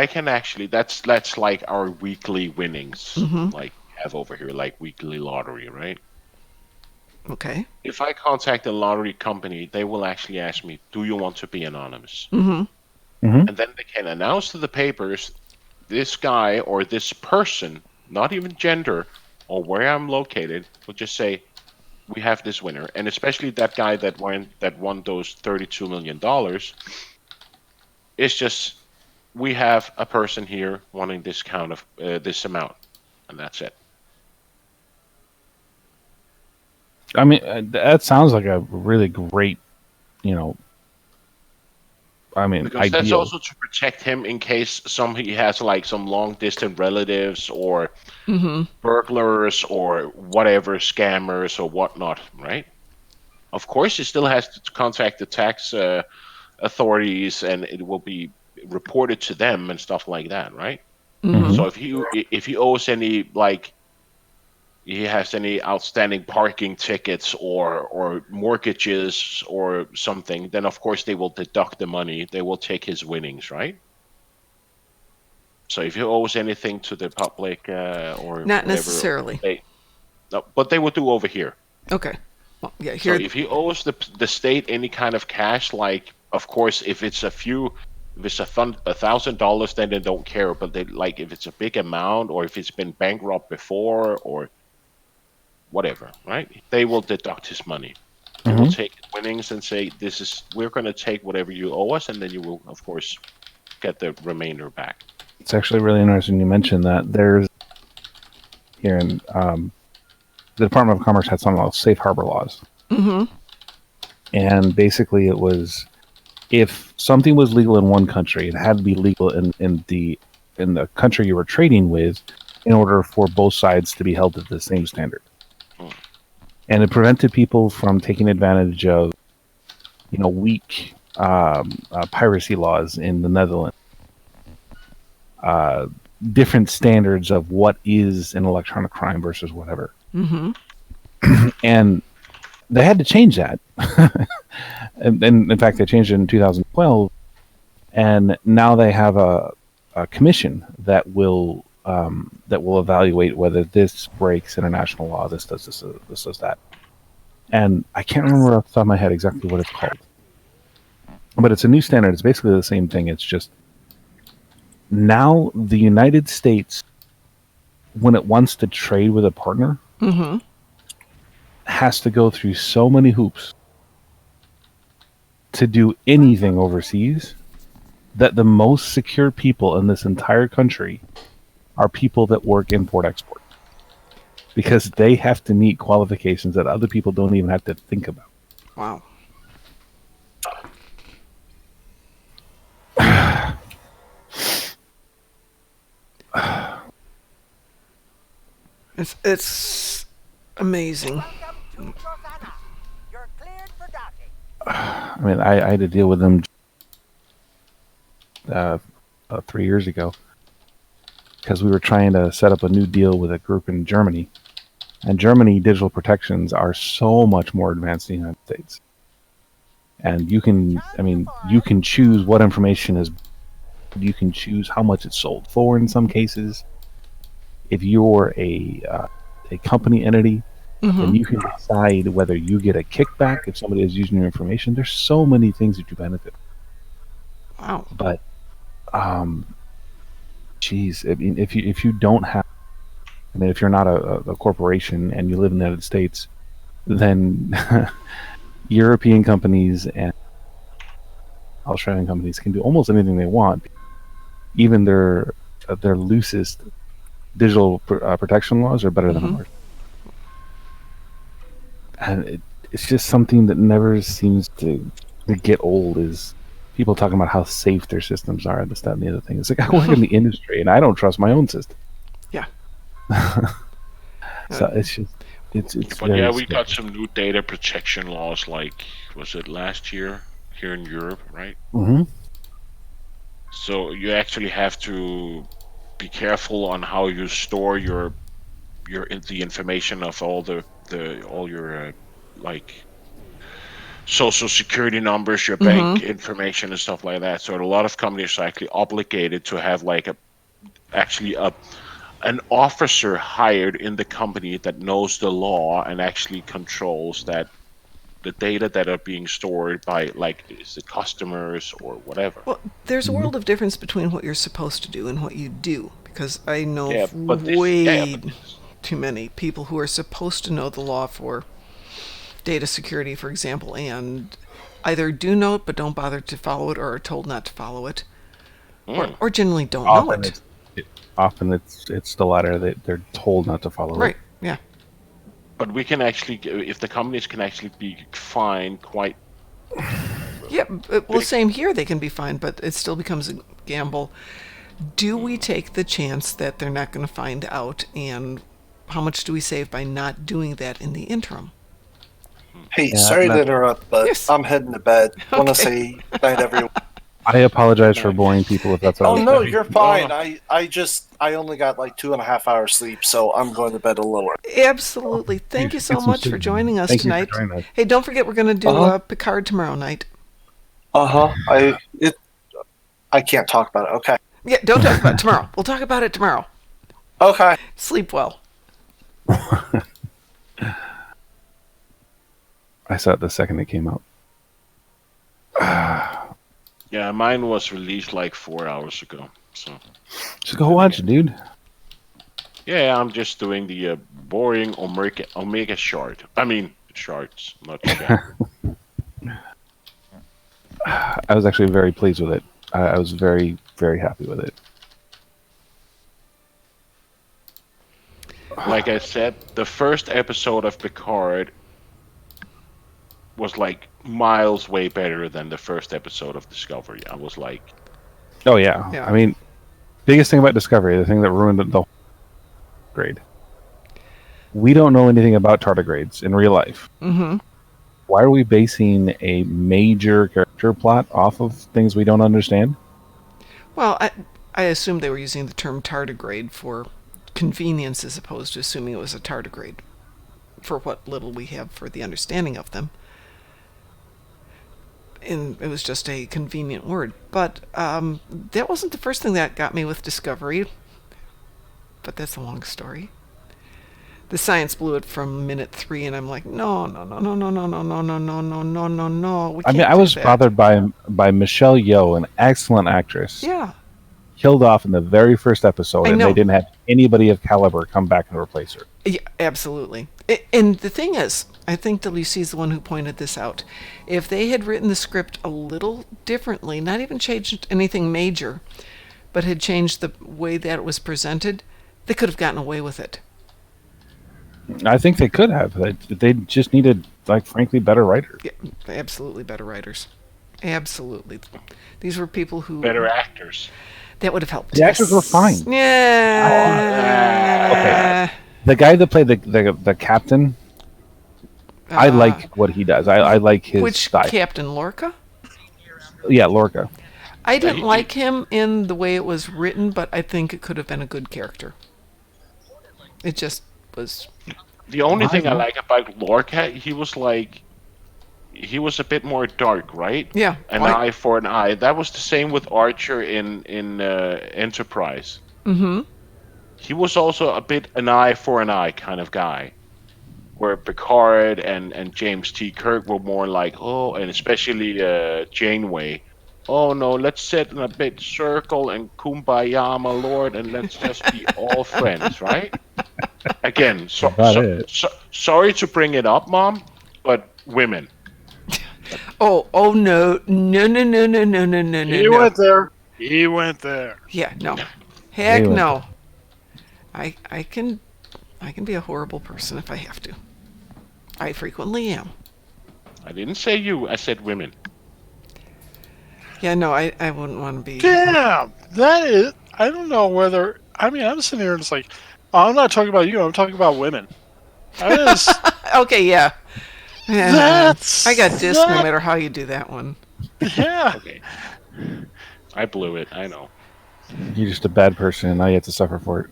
I can actually. That's like our weekly winnings, like we have over here, like weekly lottery, right? Okay. If I contact a lottery company, they will actually ask me, "Do you want to be anonymous?" Mhm. And then they can announce to the papers, this guy or this person, not even gender or where I'm located, will just say, "We have this winner," and especially that guy that won those $32 million. It's just we have a person here wanting this count of this amount, and that's it. I mean, that sounds like a really great, you know, I mean, Because that's ideal. also to protect him in case he has like some long distant relatives or burglars or whatever scammers or whatnot, right? Of course, he still has to contact the tax authorities, and it will be reported to them and stuff like that, right? So if he owes any he has any outstanding parking tickets or mortgages or something, then of course they will deduct the money. They will take his winnings, right? So if he owes anything to the public or Not whatever, necessarily. no, but they will do over here. Okay. Well, yeah, So here. if he owes the state any kind of cash, like of course if it's $1,000, then they don't care. But they like if it's a big amount or if it's been bankrupt before or whatever, right? They will deduct his money. They will take his winnings and say, we're going to take whatever you owe us, and then you will, of course, get the remainder back. It's actually really interesting you mentioned that. There's here in the Department of Commerce had something called safe harbor laws. And basically it was, if something was legal in one country, it had to be legal in the country you were trading with in order for both sides to be held to the same standard. And it prevented people from taking advantage of, weak piracy laws in the Netherlands. Different standards of what is an electronic crime versus whatever. And they had to change that. and in fact, they changed it in 2012. And now they have a commission that will evaluate whether this breaks international law. This does this. This does that. And I can't remember off the top of my head exactly what it's called. But it's a new standard. It's basically the same thing. It's just now the United States, when it wants to trade with a partner, has to go through so many hoops to do anything overseas that the most secure people in this entire country are people that work import-export. Because they have to meet qualifications that other people don't even have to think about. Wow. It's amazing. I mean, I had to deal with them 3 years ago because we were trying to set up a new deal with a group in Germany. And Germany digital protections are so much more advanced than the United States. And you can choose what information is, you can choose how much it's sold for in some cases. If you're a company entity, then you can decide whether you get a kickback if somebody is using your information. There's so many things that you benefit. Wow. But, geez, I mean, if you don't have, if you're not a corporation and you live in the United States, then European companies and Australian companies can do almost anything they want. Even their loosest digital protection laws are better than ours. And it's just something that never seems to get old, is people talking about how safe their systems are and this, that, and the other thing. It's like, I work in the industry and I don't trust my own system. Yeah. So it's just, it's But very yeah, we scary. got some new data protection laws, like, was it last year here in Europe, right? So you actually have to be careful on how you store the information of all your social security numbers, your bank information, and stuff like that. So a lot of companies are actually obligated to have like an officer hired in the company that knows the law and actually controls that the data that are being stored by, like, is it customers or whatever. Well, there's a world of difference between what you're supposed to do and what you do, because I know way too many people who are supposed to know the law for data security, for example, and either do know it but don't bother to follow it, or are told not to follow it, or generally don't know it. Often it's the latter, that they're told not to follow it. Right, yeah. But we can actually, if the companies can actually be fined quite... Yeah, well, same here, they can be fined, but it still becomes a gamble. Do we take the chance that they're not going to find out, and how much do we save by not doing that in the interim? Hey, sorry to interrupt, but I'm heading to bed. I want to say night, everyone. I apologize for boring people if that's all. Oh no, you're fine. I only got like 2.5 hours sleep, so I'm going to bed a little early. Absolutely. Thank you so much for joining us tonight. Hey, don't forget we're going to do Picard tomorrow night. I can't talk about it. Okay. Yeah, don't talk about it tomorrow. We'll talk about it tomorrow. Okay. Sleep well. I saw it the second it came out. Yeah, mine was released like 4 hours ago. So just go watch it, dude. Yeah, I'm just doing the boring Omega shard. I mean, shards, not shard. I was actually very pleased with it. I was very, very happy with it. Like I said, the first episode of Picard was like miles way better than the first episode of Discovery. I was like... Oh, yeah. I mean, biggest thing about Discovery, the thing that ruined the whole grade. We don't know anything about tardigrades in real life. Mm-hmm. Why are we basing a major character plot off of things we don't understand? Well, I assumed they were using the term tardigrade for convenience as opposed to assuming it was a tardigrade, for what little we have for the understanding of them. And it was just a convenient word. But that wasn't the first thing that got me with Discovery. But that's a long story. The science blew it from minute 3, and I'm like, no. I mean, I was bothered by Michelle Yeoh, an excellent actress. Yeah. Killed off in the very first episode, and they didn't have anybody of caliber come back and replace her. Yeah, absolutely. And the thing is, I think WC is the one who pointed this out. If they had written the script a little differently, not even changed anything major, but had changed the way that it was presented, they could have gotten away with it. I think they could have. They just needed, like, frankly, better writers. Yeah, absolutely better writers. Absolutely. These were people who... Better actors. That would have helped. The actors were fine. Yeah. Okay. The guy that played the captain, I like what he does. I like his style. Which Captain Lorca? Yeah, Lorca. I didn't like him in the way it was written, but I think it could have been a good character. It just was... The only thing I like about Lorca, he was a bit more dark, right? Yeah. An eye for an eye. That was the same with Archer in Enterprise. Mm-hmm. He was also a bit an eye for an eye kind of guy. Where Picard and James T. Kirk were more like, and especially Janeway. Oh no, let's sit in a big circle and kumbaya, my lord, and let's just be all friends, right? Again, sorry to bring it up, Mom, but women. Oh no. He went there. Yeah, no. Heck no. I can be a horrible person if I have to. I frequently am. I didn't say you, I said women. Yeah, no, I wouldn't want to be... Damn! That is... I don't know whether... I mean, I'm sitting here and it's like, I'm not talking about you, I'm talking about women. That is... Okay, yeah. That's... I got dissed no matter how you do that one. Yeah. Okay. I blew it, I know. You're just a bad person, and now you have to suffer for it.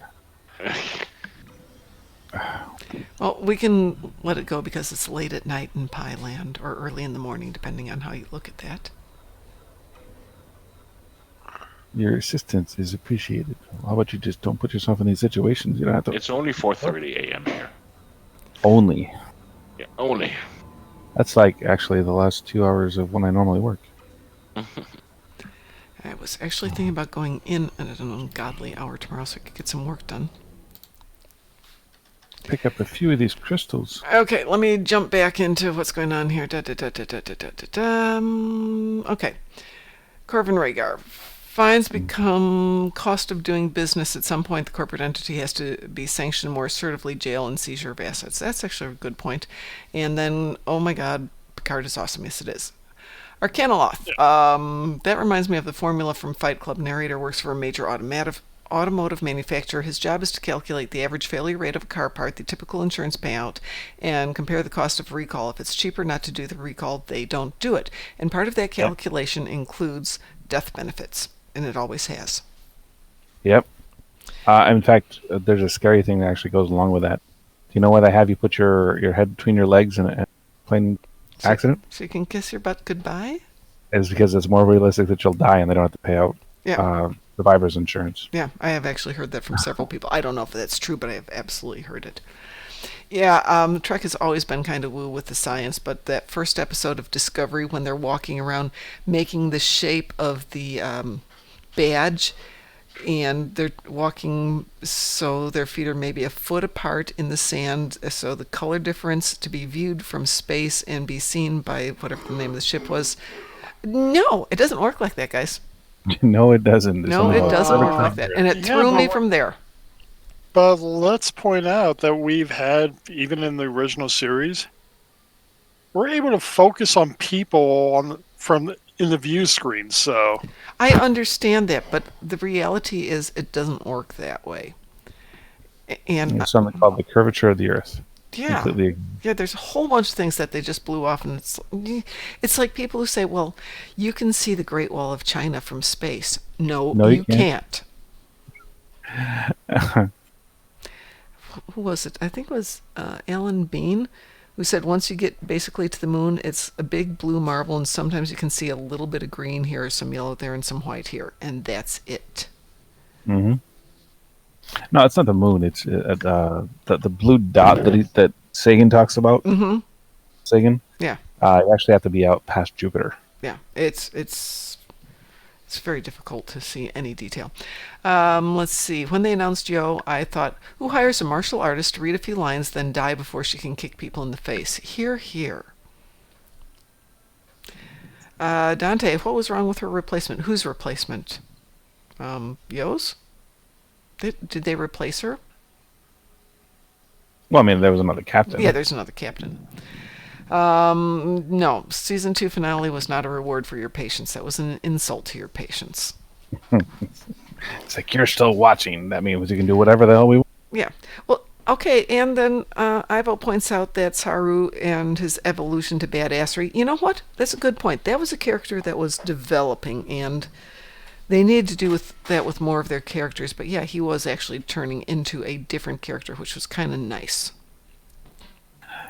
Well, we can let it go because it's late at night in Pie Land, or early in the morning, depending on how you look at that. Your assistance is appreciated. How about you just don't put yourself in these situations? You don't have to. It's only 4:30 a.m. here. Only. Yeah, only. That's like actually the last 2 hours of when I normally work. I was actually thinking about going in at an ungodly hour tomorrow so I could get some work done. Pick up a few of these crystals. Okay, let me jump back into what's going on here. Okay. Corvin Rhaegar. Fines become cost of doing business. At some point, the corporate entity has to be sanctioned more assertively, jail and seizure of assets. That's actually a good point. And then, oh my god, Picard is awesome. Yes, it is. Arcanoloth. That reminds me of the formula from Fight Club. Narrator works for a major automotive manufacturer. His job is to calculate the average failure rate of a car part, the typical insurance payout, and compare the cost of recall. If it's cheaper not to do the recall, they don't do it. And part of that calculation includes death benefits, and it always has. Yep. In fact, there's a scary thing that actually goes along with that. Do you know why they have you put your head between your legs in a plane accident? So you can kiss your butt goodbye? It's because it's more realistic that you'll die and they don't have to pay out survivor's insurance. Yeah, I have actually heard that from several people. I don't know if that's true, but I have absolutely heard it. Yeah, Trek has always been kind of woo with the science, but that first episode of Discovery when they're walking around making the shape of the badge, and they're walking so their feet are maybe a foot apart in the sand, so the color difference to be viewed from space and be seen by whatever the name of the ship was. No, it doesn't work like that, guys. No, it doesn't. No, it doesn't work like that. And it threw me from there. But let's point out that we've had, even in the original series, we're able to focus on people in the view screen. So I understand that, but the reality is it doesn't work that way. And it's something called the curvature of the Earth. Yeah, Completely. Yeah. There's a whole bunch of things that they just blew off, and it's like people who say, "Well, you can see the Great Wall of China from space." No, you can't. Who was it? I think it was Alan Bean, who said once you get basically to the moon, it's a big blue marble, and sometimes you can see a little bit of green here, some yellow there, and some white here, and that's it. Mm-hmm. No, it's not the moon. It's the blue dot that Sagan talks about. Mm-hmm. Sagan. Yeah. You actually have to be out past Jupiter. Yeah, it's very difficult to see any detail. Let's see. When they announced Yo, I thought, who hires a martial artist to read a few lines, then die before she can kick people in the face? Hear, hear. Dante, what was wrong with her replacement? Whose replacement? Yo's? Did they replace her? Well, I mean, there was another captain. Yeah, there's another captain. No, season 2 finale was not a reward for your patience. That was an insult to your patience. It's like, you're still watching. That means we can do whatever the hell we want. Yeah. Well, okay, and then Ivo points out that Saru and his evolution to badassery. You know what? That's a good point. That was a character that was developing, and they needed to do with more of their characters. But yeah, he was actually turning into a different character, which was kind of nice.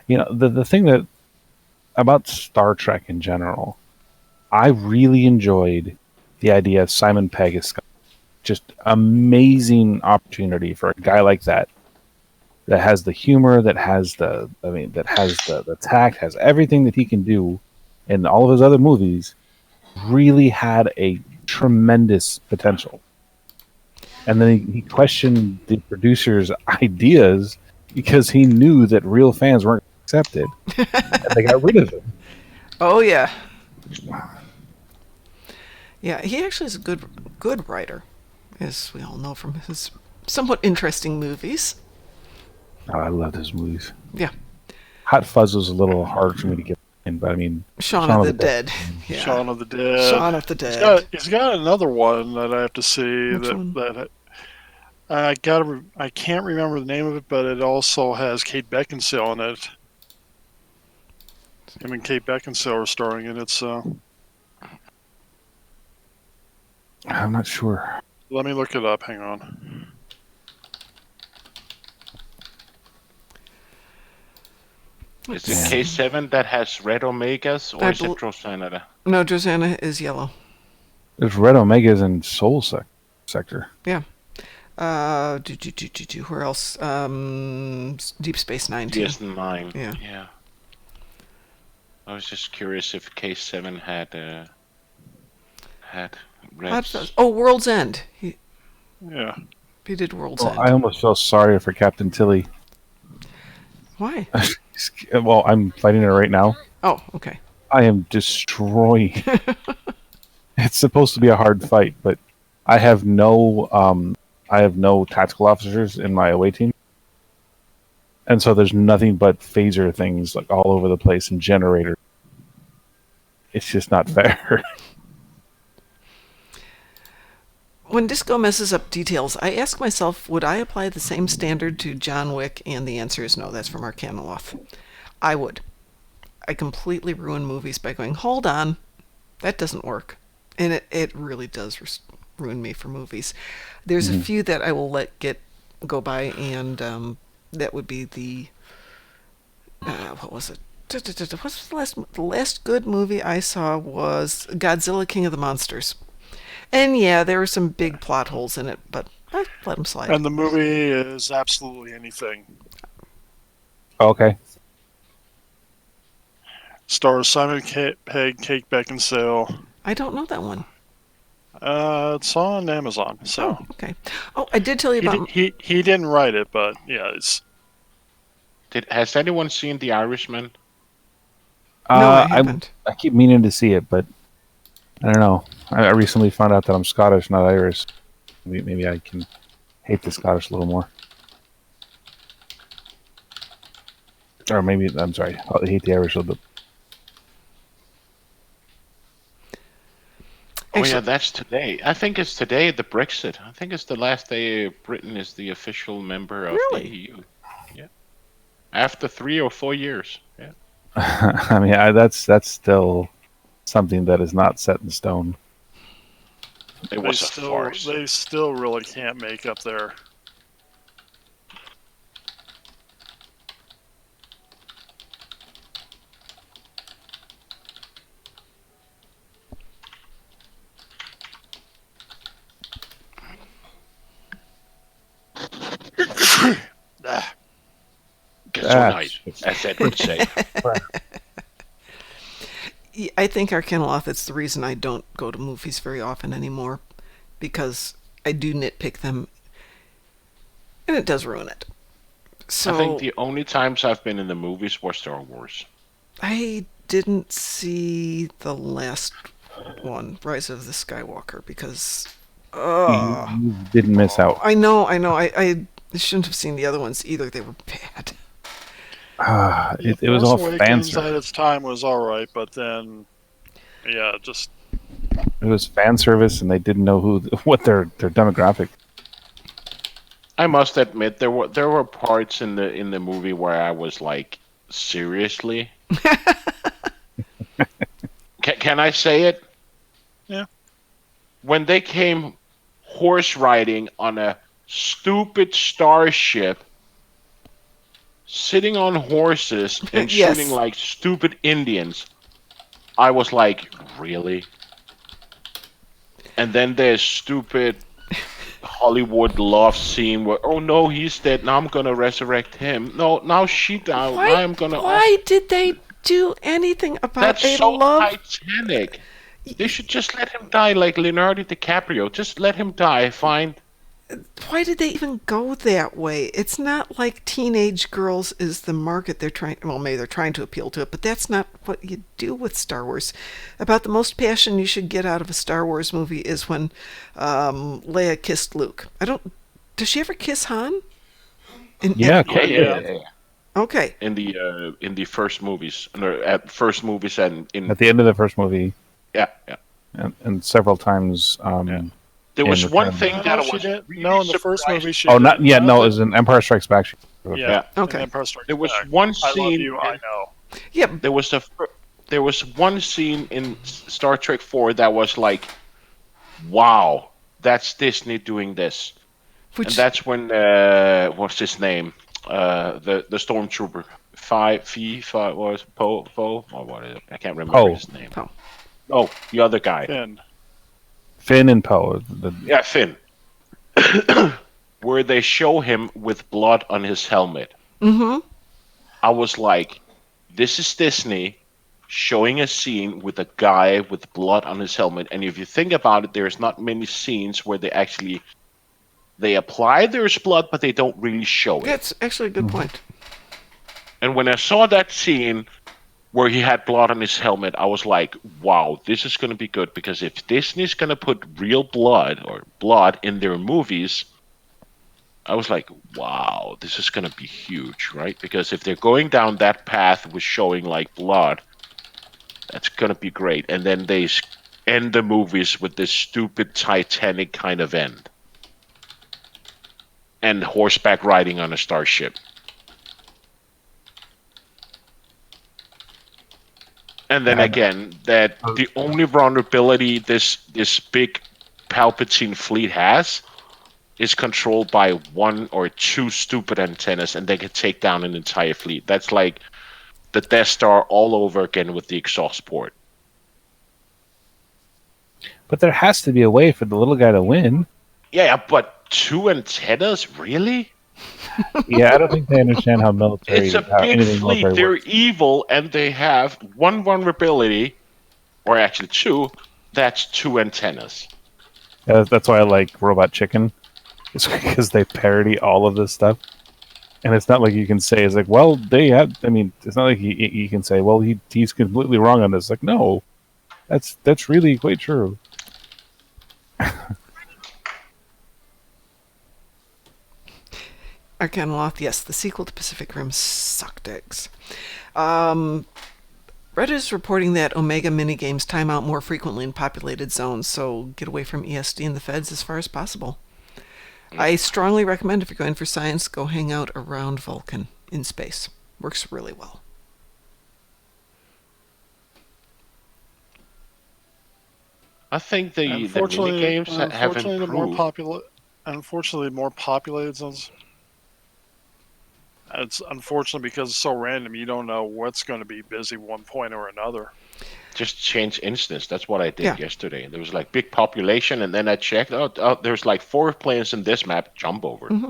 You know, the thing that about Star Trek in general, I really enjoyed the idea of Simon Pegg as Scott. Just amazing opportunity for a guy like that has the humor, that has the tact, has everything that he can do in all of his other movies. Really had a tremendous potential. And then he questioned the producers' ideas because he knew that real fans weren't accepted. And they got rid of him. Oh yeah. Yeah, he actually is a good writer, as we all know from his somewhat interesting movies. Oh, I love his movies. Yeah. Hot Fuzz was a little hard for me to get in, but I mean, Shaun of the Dead. Yeah. Shaun of the Dead. Shaun of the Dead. He's got another one that I have to see. Which one? I can't remember the name of it, but it also has Kate Beckinsale in it. Him and Kate Beckinsale are starring in it, so I'm not sure. let me look it up. Hang on. Is it K7 that has red omegas, or is it Drosanna? No, Drosanna is yellow. There's red omegas in Soul Sector. Yeah. Where else? Deep Space Nine too. DS9. Yeah. Yeah. I was just curious if K7 had reds. Oh, World's End. He did World's Well, End. I almost feel sorry for Captain Tilly. Why? Well, I'm fighting her right now. Oh, okay. I am destroying. It's supposed to be a hard fight, but I have no tactical officers in my away team, and so there's nothing but phaser things like all over the place and generator. It's just not fair. When Disco messes up details, I ask myself, would I apply the same standard to John Wick? And the answer is no. That's from Arcanoloth. I would. I completely ruin movies by going, hold on, that doesn't work. And it really does ruin me for movies. There's a few that I will let go by, and that would be the... what was it? What's the last good movie I saw was Godzilla King of the Monsters. And yeah, there were some big plot holes in it, but I let them slide. And the movie is absolutely anything. Okay. Stars Simon Pegg, Kate Beckinsale. I don't know that one. It's on Amazon. So okay. Oh, I did tell you about. He didn't write it, but yeah, it's. Has anyone seen The Irishman? No, I haven't. I keep meaning to see it, but I don't know. I recently found out that I'm Scottish, not Irish. Maybe I can hate the Scottish a little more. Or maybe, I'm sorry, I hate the Irish a little bit. Oh yeah, that's today. I think it's today, the Brexit. I think it's the last day Britain is the official member of the EU. Yeah. After 3 or 4 years. Yeah. I mean, that's still something that is not set in stone. It was a farce. They still really can't make up their. Gesundheit, as Ed would say. I think Arcanoloth, it's the reason I don't go to movies very often anymore, because I do nitpick them, and it does ruin it. So I think the only times I've been in the movies were Star Wars. I didn't see the last one, Rise of the Skywalker, because You didn't miss out. I know. I shouldn't have seen the other ones either. They were bad. It was all fan service. At its time was all right, but then, yeah, just it was fan service, and they didn't know what their demographic. I must admit there were parts in the movie where I was like, seriously? Can I say it? Yeah. When they came horse riding on a stupid starship, sitting on horses and Yes. shooting like stupid Indians, I was like, really? And then there's stupid Hollywood love scene where, oh no, he's dead, now I'm gonna resurrect him. No, now she died, I'm gonna... Why did they do anything about That's a so love? Titanic. They should just let him die like Leonardo DiCaprio. Just let him die, fine. Why did they even go that way? It's not like teenage girls is the market they're trying. Well, maybe they're trying to appeal to it, but that's not what you do with Star Wars. About the most passion you should get out of a Star Wars movie is when Leia kissed Luke. Does she ever kiss Han? Yeah. Okay. In the first movies, at first movies, and At the end of the first movie, yeah. and several times. There was one thing that she was did. really No, in the first surprising. movie she. Oh, did not yet. No, it was in Empire Strikes Back. Yeah. Okay. in Empire Strikes There was Back. one I love scene. you. I know. Yep. There was one scene in Star Trek 4 that was like, wow, that's Disney doing this. And that's when what's his name? The stormtrooper Five was Po or what is it? I can't remember Poe. his name. Poe. Oh, the other guy. Finn. And Poe. Yeah, Finn. Where they show him with blood on his helmet. Mm-hmm. I was like, this is Disney showing a scene with a guy with blood on his helmet. And if you think about it, there's not many scenes where they apply there's blood, but they don't really show it. That's actually a good point. And when I saw that scene where he had blood on his helmet, I was like, wow, this is going to be good. Because if Disney's going to put real blood or blood in their movies, I was like, wow, this is going to be huge, right? Because if they're going down that path with showing like blood, that's going to be great. And then they end the movies with this stupid Titanic kind of end. And horseback riding on a starship. And then again, that the only vulnerability this big Palpatine fleet has is controlled by one or two stupid antennas, and they can take down an entire fleet. That's like the Death Star all over again with the exhaust port. But there has to be a way for the little guy to win. Yeah, but two antennas? Really? Yeah, I don't think they understand how military. It's a how big anything fleet. military They're works. evil, and they have one vulnerability, or actually two. That's two antennas. That's why I like Robot Chicken. It's because they parody all of this stuff, and it's not like you can say it's like, well, they had. I mean, it's not like you can say, well, he's completely wrong on this. Like, no, that's really quite true. Arcanoloth, yes, the sequel to Pacific Rim sucked eggs. Reddit is reporting that Omega minigames time out more frequently in populated zones, so get away from ESD and the feds as far as possible. I strongly recommend if you're going for science, go hang out around Vulcan in space. Works really well. I think the minigames have improved. Unfortunately, more populated zones. It's unfortunate because it's so random. You don't know what's going to be busy one point or another. Just change instance. That's what I did yesterday. There was like big population, and then I checked. Oh, there's like 4 planes in this map. Jump over. Mm-hmm.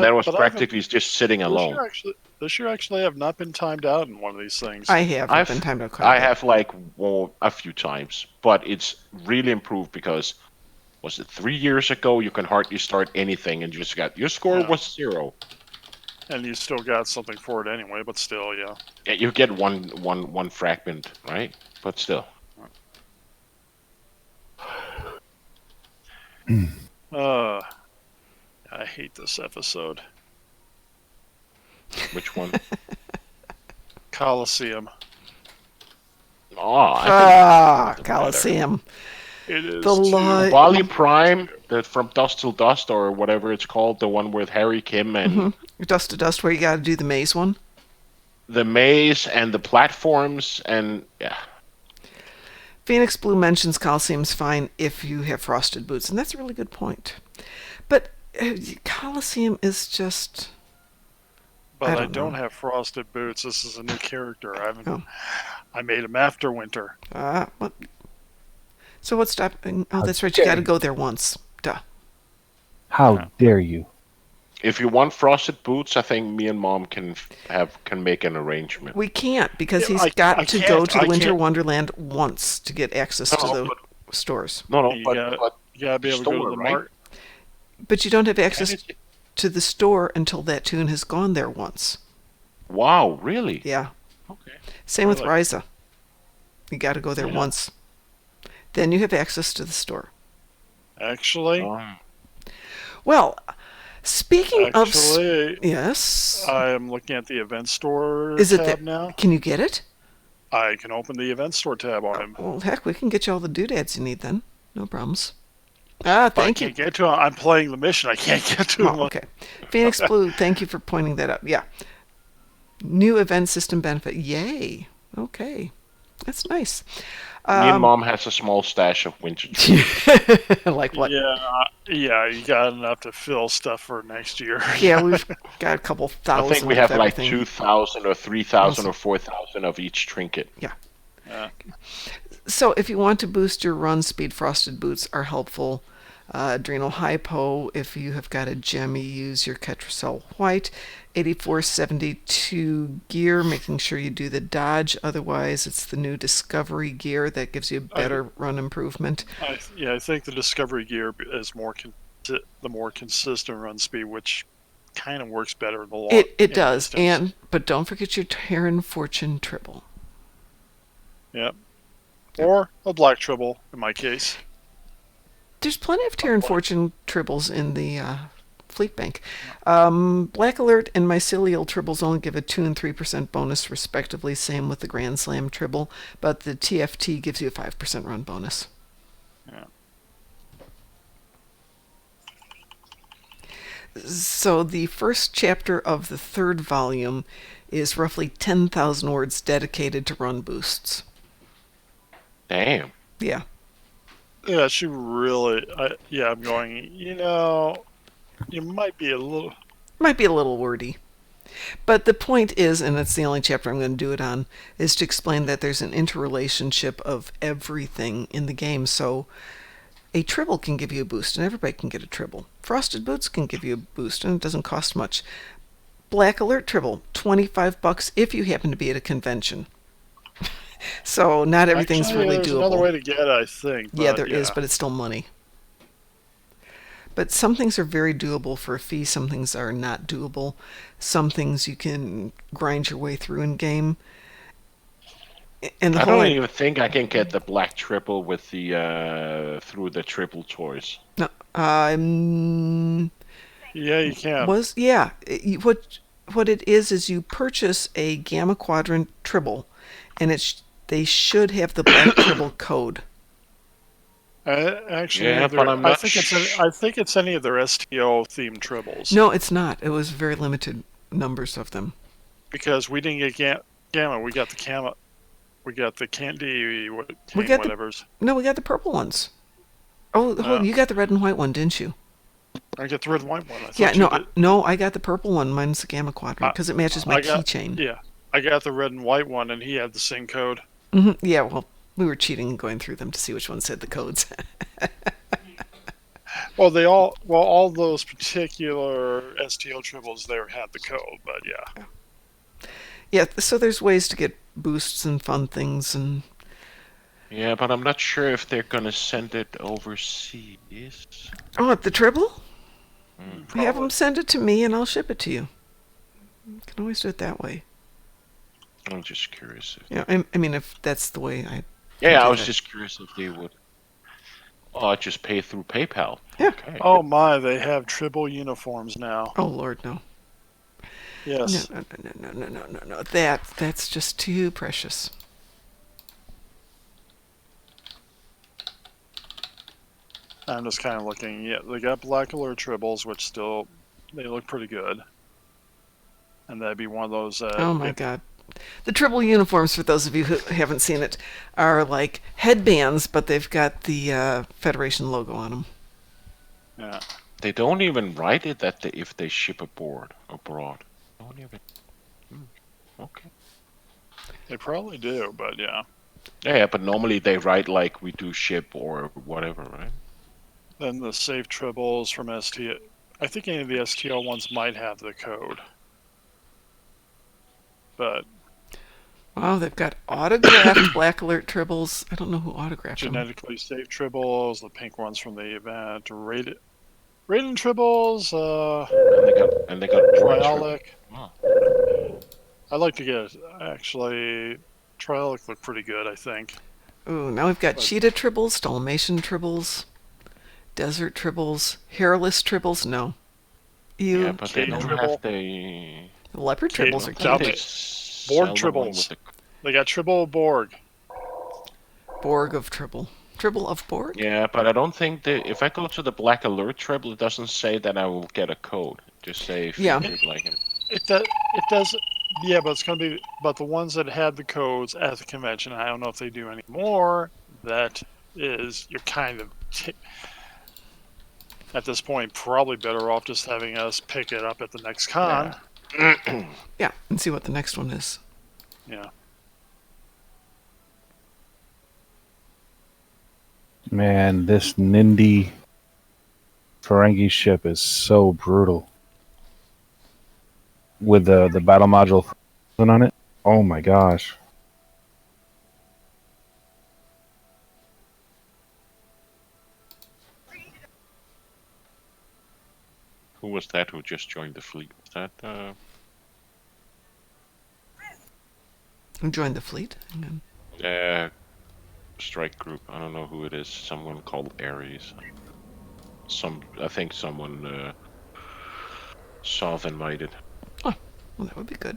That was practically just sitting alone. This year actually have not been timed out in one of these things. I've been timed out. I have like a few times, but it's really improved because was it 3 years ago? You can hardly start anything, and you just got your score was 0. And you still got something for it anyway, but still, yeah. Yeah, you get one fragment, right? But still. I hate this episode. Which one? Coliseum. Coliseum. It is Wally Prime, from Dust Till Dust, or whatever it's called, the one with Harry Kim and Dust to Dust, where you got to do the maze one. The maze and the platforms, and yeah. Phoenix Blue mentions Coliseum's fine if you have frosted boots, and that's a really good point. But Coliseum is just. But I don't have frosted boots. This is a new character. I made him after winter. What? So what's stopping? Oh, that's right. You got to go there once. Duh. How dare you? If you want frosted boots, I think me and Mom can make an arrangement. We can't because he's got to go to the Winter Wonderland once to get access to the stores. No, you gotta be able to go to the market. But you don't have access to the store until that tune has gone there once. Wow, really? Yeah. Okay. Same with Ryza. You got to go there once. Then you have access to the store. Actually. Well, speaking of... Yes? I am looking at the event store tab now. Can you get it? I can open the event store tab on him. Well, heck, we can get you all the doodads you need then. No problems. Thank you. I can't get to him. I'm playing the mission. I can't get to him. Okay. Phoenix Blue, thank you for pointing that out. Yeah. New event system benefit. Yay. Okay. That's nice. Me and Mom has a small stash of winter trees. Like what? Yeah, you got enough to fill stuff for next year. Yeah, we've got a couple I thousand. think we of have like everything. 2,000 or 3,000 or 4,000 of each trinket. Yeah. Yeah. So if you want to boost your run speed, frosted boots are helpful. Adrenal hypo, if you have got a gem, you use your Ketracel white. 8472 gear, making sure you do the dodge. Otherwise, it's the new discovery gear that gives you better run improvement. I think the discovery gear is the more consistent run speed, which kind of works better in the long. It does, but don't forget your Terran Fortune triple. Yep. Or a black triple in my case. There's plenty of Terran Fortune triples in the fleet bank. Black Alert and Mycelial triples only give a 2 and 3% bonus respectively, same with the Grand Slam triple, but the TFT gives you a 5% run bonus. Yeah. So the first chapter of the third volume is roughly 10,000 words dedicated to run boosts. Damn. Yeah. Yeah, she really. I'm going. You might be a little wordy. But the point is, and it's the only chapter I'm going to do it on, is to explain that there's an interrelationship of everything in the game. So a triple can give you a boost, and everybody can get a triple. Frosted Boots can give you a boost, and it doesn't cost much. Black Alert triple, $25 if you happen to be at a convention. So not everything's really there's doable. Another way to get it, I think. Yeah, there is, but it's still money. But some things are very doable for a fee. Some things are not doable. Some things you can grind your way through in game. And I don't even think I can get the black triple with the through the triple toys. No, yeah, you can. What it is you purchase a Gamma Quadrant triple, and they should have the black triple code. Actually, yeah, but I'm not I think it's any of their STO themed triples. No, it's not. It was very limited numbers of them. Because we didn't get Gamma, we got the Gamma. We got the Candy, whatever's. No, we got the purple ones. Oh, you got the red and white one, didn't you? I got the red and white one. I got the purple one. Mine's the Gamma Quadrant because it matches my keychain. Yeah, I got the red and white one, and he had the same code. Mm-hmm. Yeah, well, we were cheating and going through them to see which one said the codes. Well, all those particular STO triples there had the code, but yeah. Yeah, so there's ways to get boosts and fun things and. Yeah, but I'm not sure if they're gonna send it overseas. Oh, the triple? Have them send it to me and I'll ship it to you. You can always do it that way. I'm just curious. I mean, if that's the way I. Yeah, I was just curious if they would. Oh, I just pay through PayPal. Yeah. Okay. Oh my, they have triple uniforms now. Oh Lord, no. Yes. No. That's just too precious. I'm just kind of looking. Yeah, they got Black Alert triples, which they look pretty good. And that'd be one of those. Oh my God. The triple uniforms, for those of you who haven't seen it, are like headbands, but they've got the Federation logo on them. Yeah. They don't even write it if they ship abroad. Don't even. Okay. They probably do, but yeah. Yeah, but normally they write like we do ship or whatever, right? Then the safe triples from STO. I think any of the STO ones might have the code. But. Wow, they've got autographed Black Alert triples. I don't know who autographed them. Genetically safe triples, the pink ones from the event, rated triples, and they got Triolic. Wow. I'd like to get actually Triolic look pretty good, I think. Ooh, now we've got cheetah triples, Dalmatian triples, desert triples, hairless triples. No. Yeah, but they don't have the leopard triples are cute. Borg triples. They got triple Borg. Borg of triple. Triple of Borg? Yeah, but I don't think if I go to the Black Alert triple, it doesn't say that I will get a code. Just say if you would like it. It Yeah, but it's going to be. But the ones that had the codes at the convention, I don't know if they do anymore. That is, you're kind of at this point probably better off just having us pick it up at the next con. Yeah, and see what the next one is. Yeah. Man, this Nindi Ferengi ship is so brutal. With the battle module on it. Oh my gosh. Who was that who just joined the fleet? Was that Who joined the fleet? Hang on. strike group? I don't know who it is. Someone called Ares. I think someone Sov invited. Oh, well, that would be good.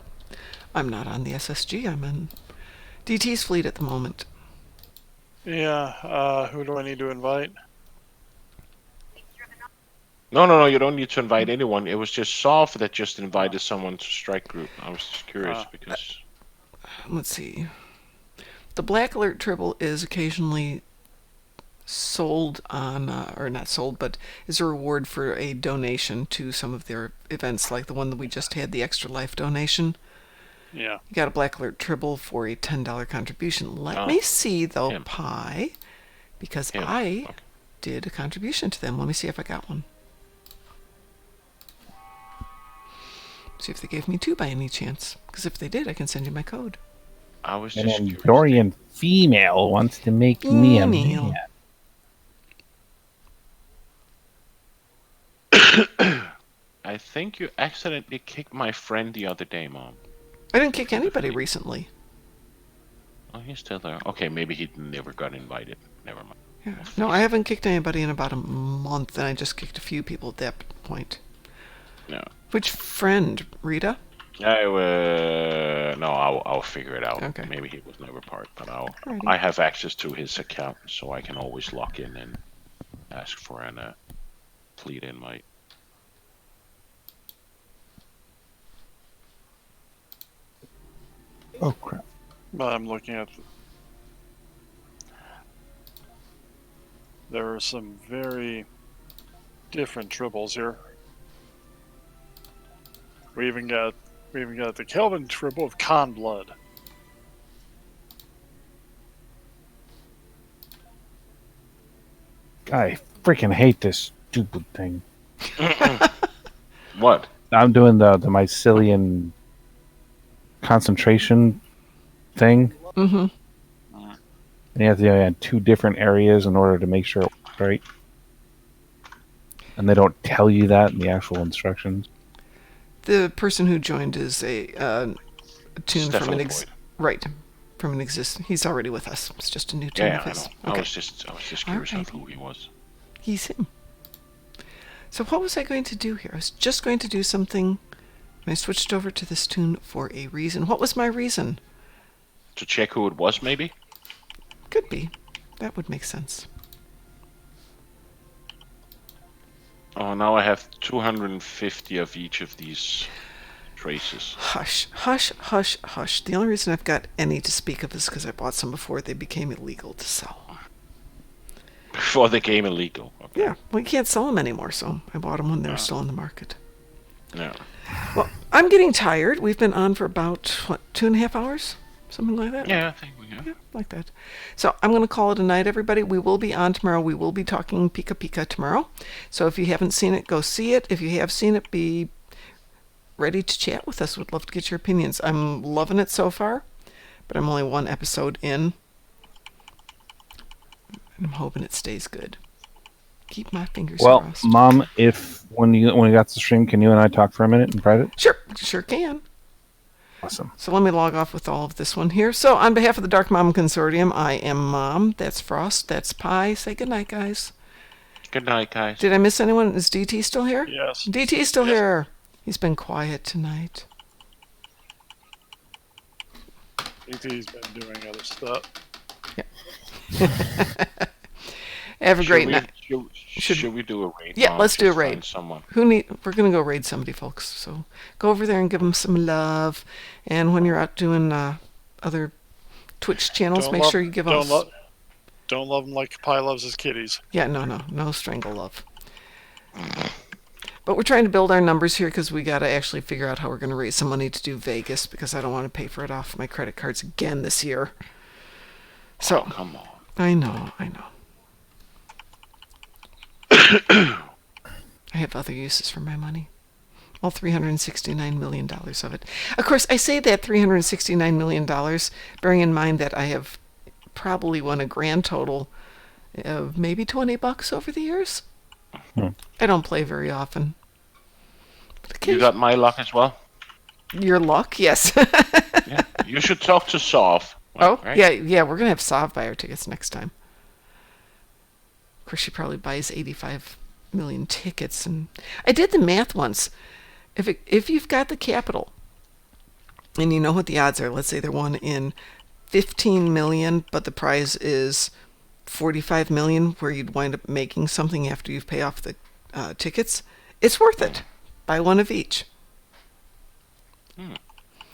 I'm not on the SSG. I'm in DT's fleet at the moment. Yeah. Who do I need to invite? No. You don't need to invite anyone. It was just Sov that just invited someone to strike group. I was just curious because. Let's see. The Black Alert Tribble is occasionally sold on, or not sold, but is a reward for a donation to some of their events, like the one that we just had, the Extra Life donation. Yeah. You got a Black Alert Tribble for a $10 contribution. Let me see, though, Pi, because I did a contribution to them. Let me see if I got one. See if they gave me 2 by any chance. Because if they did, I can send you my code. I was And just then curious. Dorian female wants to make me a man. I think you accidentally kicked my friend the other day, Mom. I didn't kick anybody recently. Oh, he's still there. Okay, maybe he never got invited. Never mind. Yeah. No, I haven't kicked anybody in about a month, and I just kicked a few people at that point. No. Which friend? Rita? No, I'll figure it out. Okay. Maybe he was never part, but Alrighty. I have access to his account, so I can always log in and ask for an fleet invite. Oh crap. But I'm looking at. There are some very different tribbles here. We even got the Kelvin tribble of Con Blood. I freaking hate this stupid thing. What? I'm doing the mycelium concentration thing. Mm-hmm. And you have to add 2 different areas in order to make sure it works right. And they don't tell you that in the actual instructions. The person who joined is a tune Stefan from an Boyd. right from an exist. He's already with us. It's just a new tune Yeah, of I his. know. Okay. I was just curious of who he was. He's him. So what was I going to do here? I was just going to do something. I switched over to this tune for a reason. What was my reason? To check who it was, maybe? Could be. That would make sense. Oh, now I have 250 of each of these traces. Hush, hush, hush, hush. The only reason I've got any to speak of is because I bought some before they became illegal to sell. Before they became illegal. Okay. Yeah, we can't sell them anymore, so I bought them when they were still on the market. Yeah. Well, I'm getting tired. We've been on for about, 2.5 hours? Something like that? Yeah, I think we have. Yeah, like that. So I'm going to call it a night, everybody. We will be on tomorrow. We will be talking Pica tomorrow. So if you haven't seen it, go see it. If you have seen it, be ready to chat with us. Would love to get your opinions. I'm loving it so far, but I'm only 1 episode in. And I'm hoping it stays good. Keep my fingers crossed. Mom, if when you got the stream, can you and I talk for a minute in private? Sure can. Awesome. So let me log off with all of this one here. So on behalf of the Darkmom Consortium, I am Mom. That's Frost. That's Pi. Say goodnight, guys. Good night, guys. Did I miss anyone? Is DT still here? Yes. DT still here. He's been quiet tonight. ET's been doing other stuff. Yeah. Have a great night. Should we do a raid? Yeah, Mom? let's do a Just raid. find someone. We're gonna go raid somebody, folks. So go over there and give them some love. And when you're out doing other Twitch channels, make sure you give us. Don't love them like Pi loves his kitties. Yeah, no strangle love. But we're trying to build our numbers here because we got to actually figure out how we're going to raise some money to do Vegas because I don't want to pay for it off my credit cards again this year. So, come on. I know. I have other uses for my money. All $369 million of it. Of course, I say that $369 million, bearing in mind that I have probably won a grand total of maybe $20 over the years. I don't play very often. You got my luck as well? Your luck? Yes. Yeah. You should talk to Sov. Right? Yeah, we're going to have Sov buy our tickets next time. Of course, she probably buys 85 million tickets. And I did the math once. If you've got the capital, and you know what the odds are, let's say they're 1 in 15 million, but the prize is 45 million, where you'd wind up making something after you've paid off the tickets, it's worth it. Buy one of each.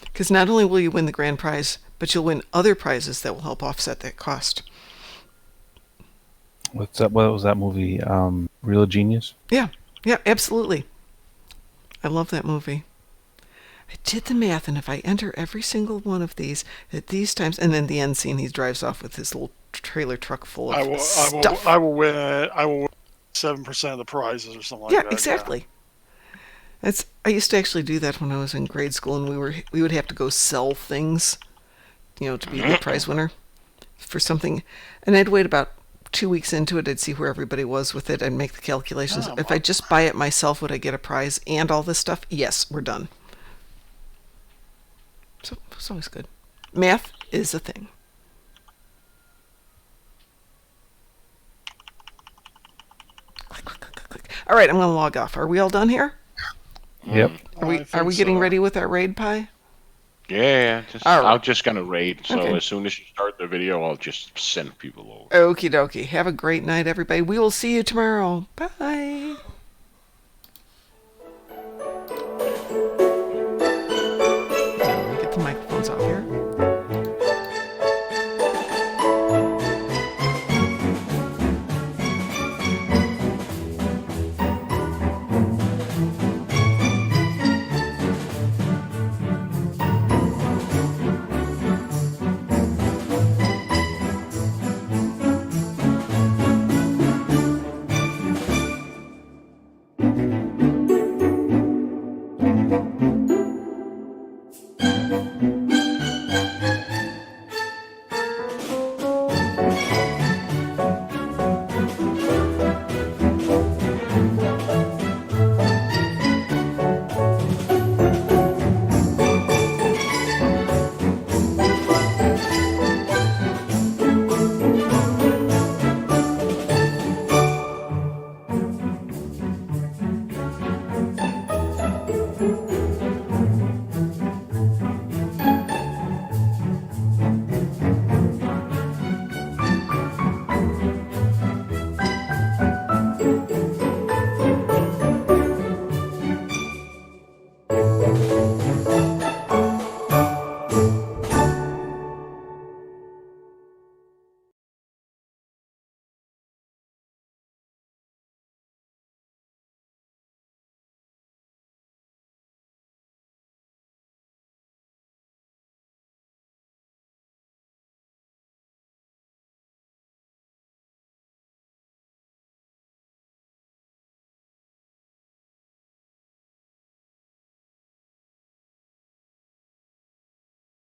Because not only will you win the grand prize, but you'll win other prizes that will help offset that cost. What was that movie? Real Genius? Yeah, absolutely. I love that movie. I did the math, and if I enter every single one of these at these times, and then the end scene, he drives off with his little trailer truck full of stuff. I will win 7% of the prizes or something like that. Yeah, exactly. I used to actually do that when I was in grade school, and we would have to go sell things, to be the prize winner for something, and I'd wait about 2 weeks into it. I'd see where everybody was with it and make the calculations. If I just buy it myself, would I get a prize and all this stuff? Yes, we're done. So it's always good. Math is a thing. Click. All right, I'm going to log off. Are we all done here? Yep. Are we getting ready with our raid pie? Yeah. I'm just gonna raid. So Okay. as soon as you start the video, I'll just send people over. Okie dokie. Have a great night, everybody. We will see you tomorrow. Bye.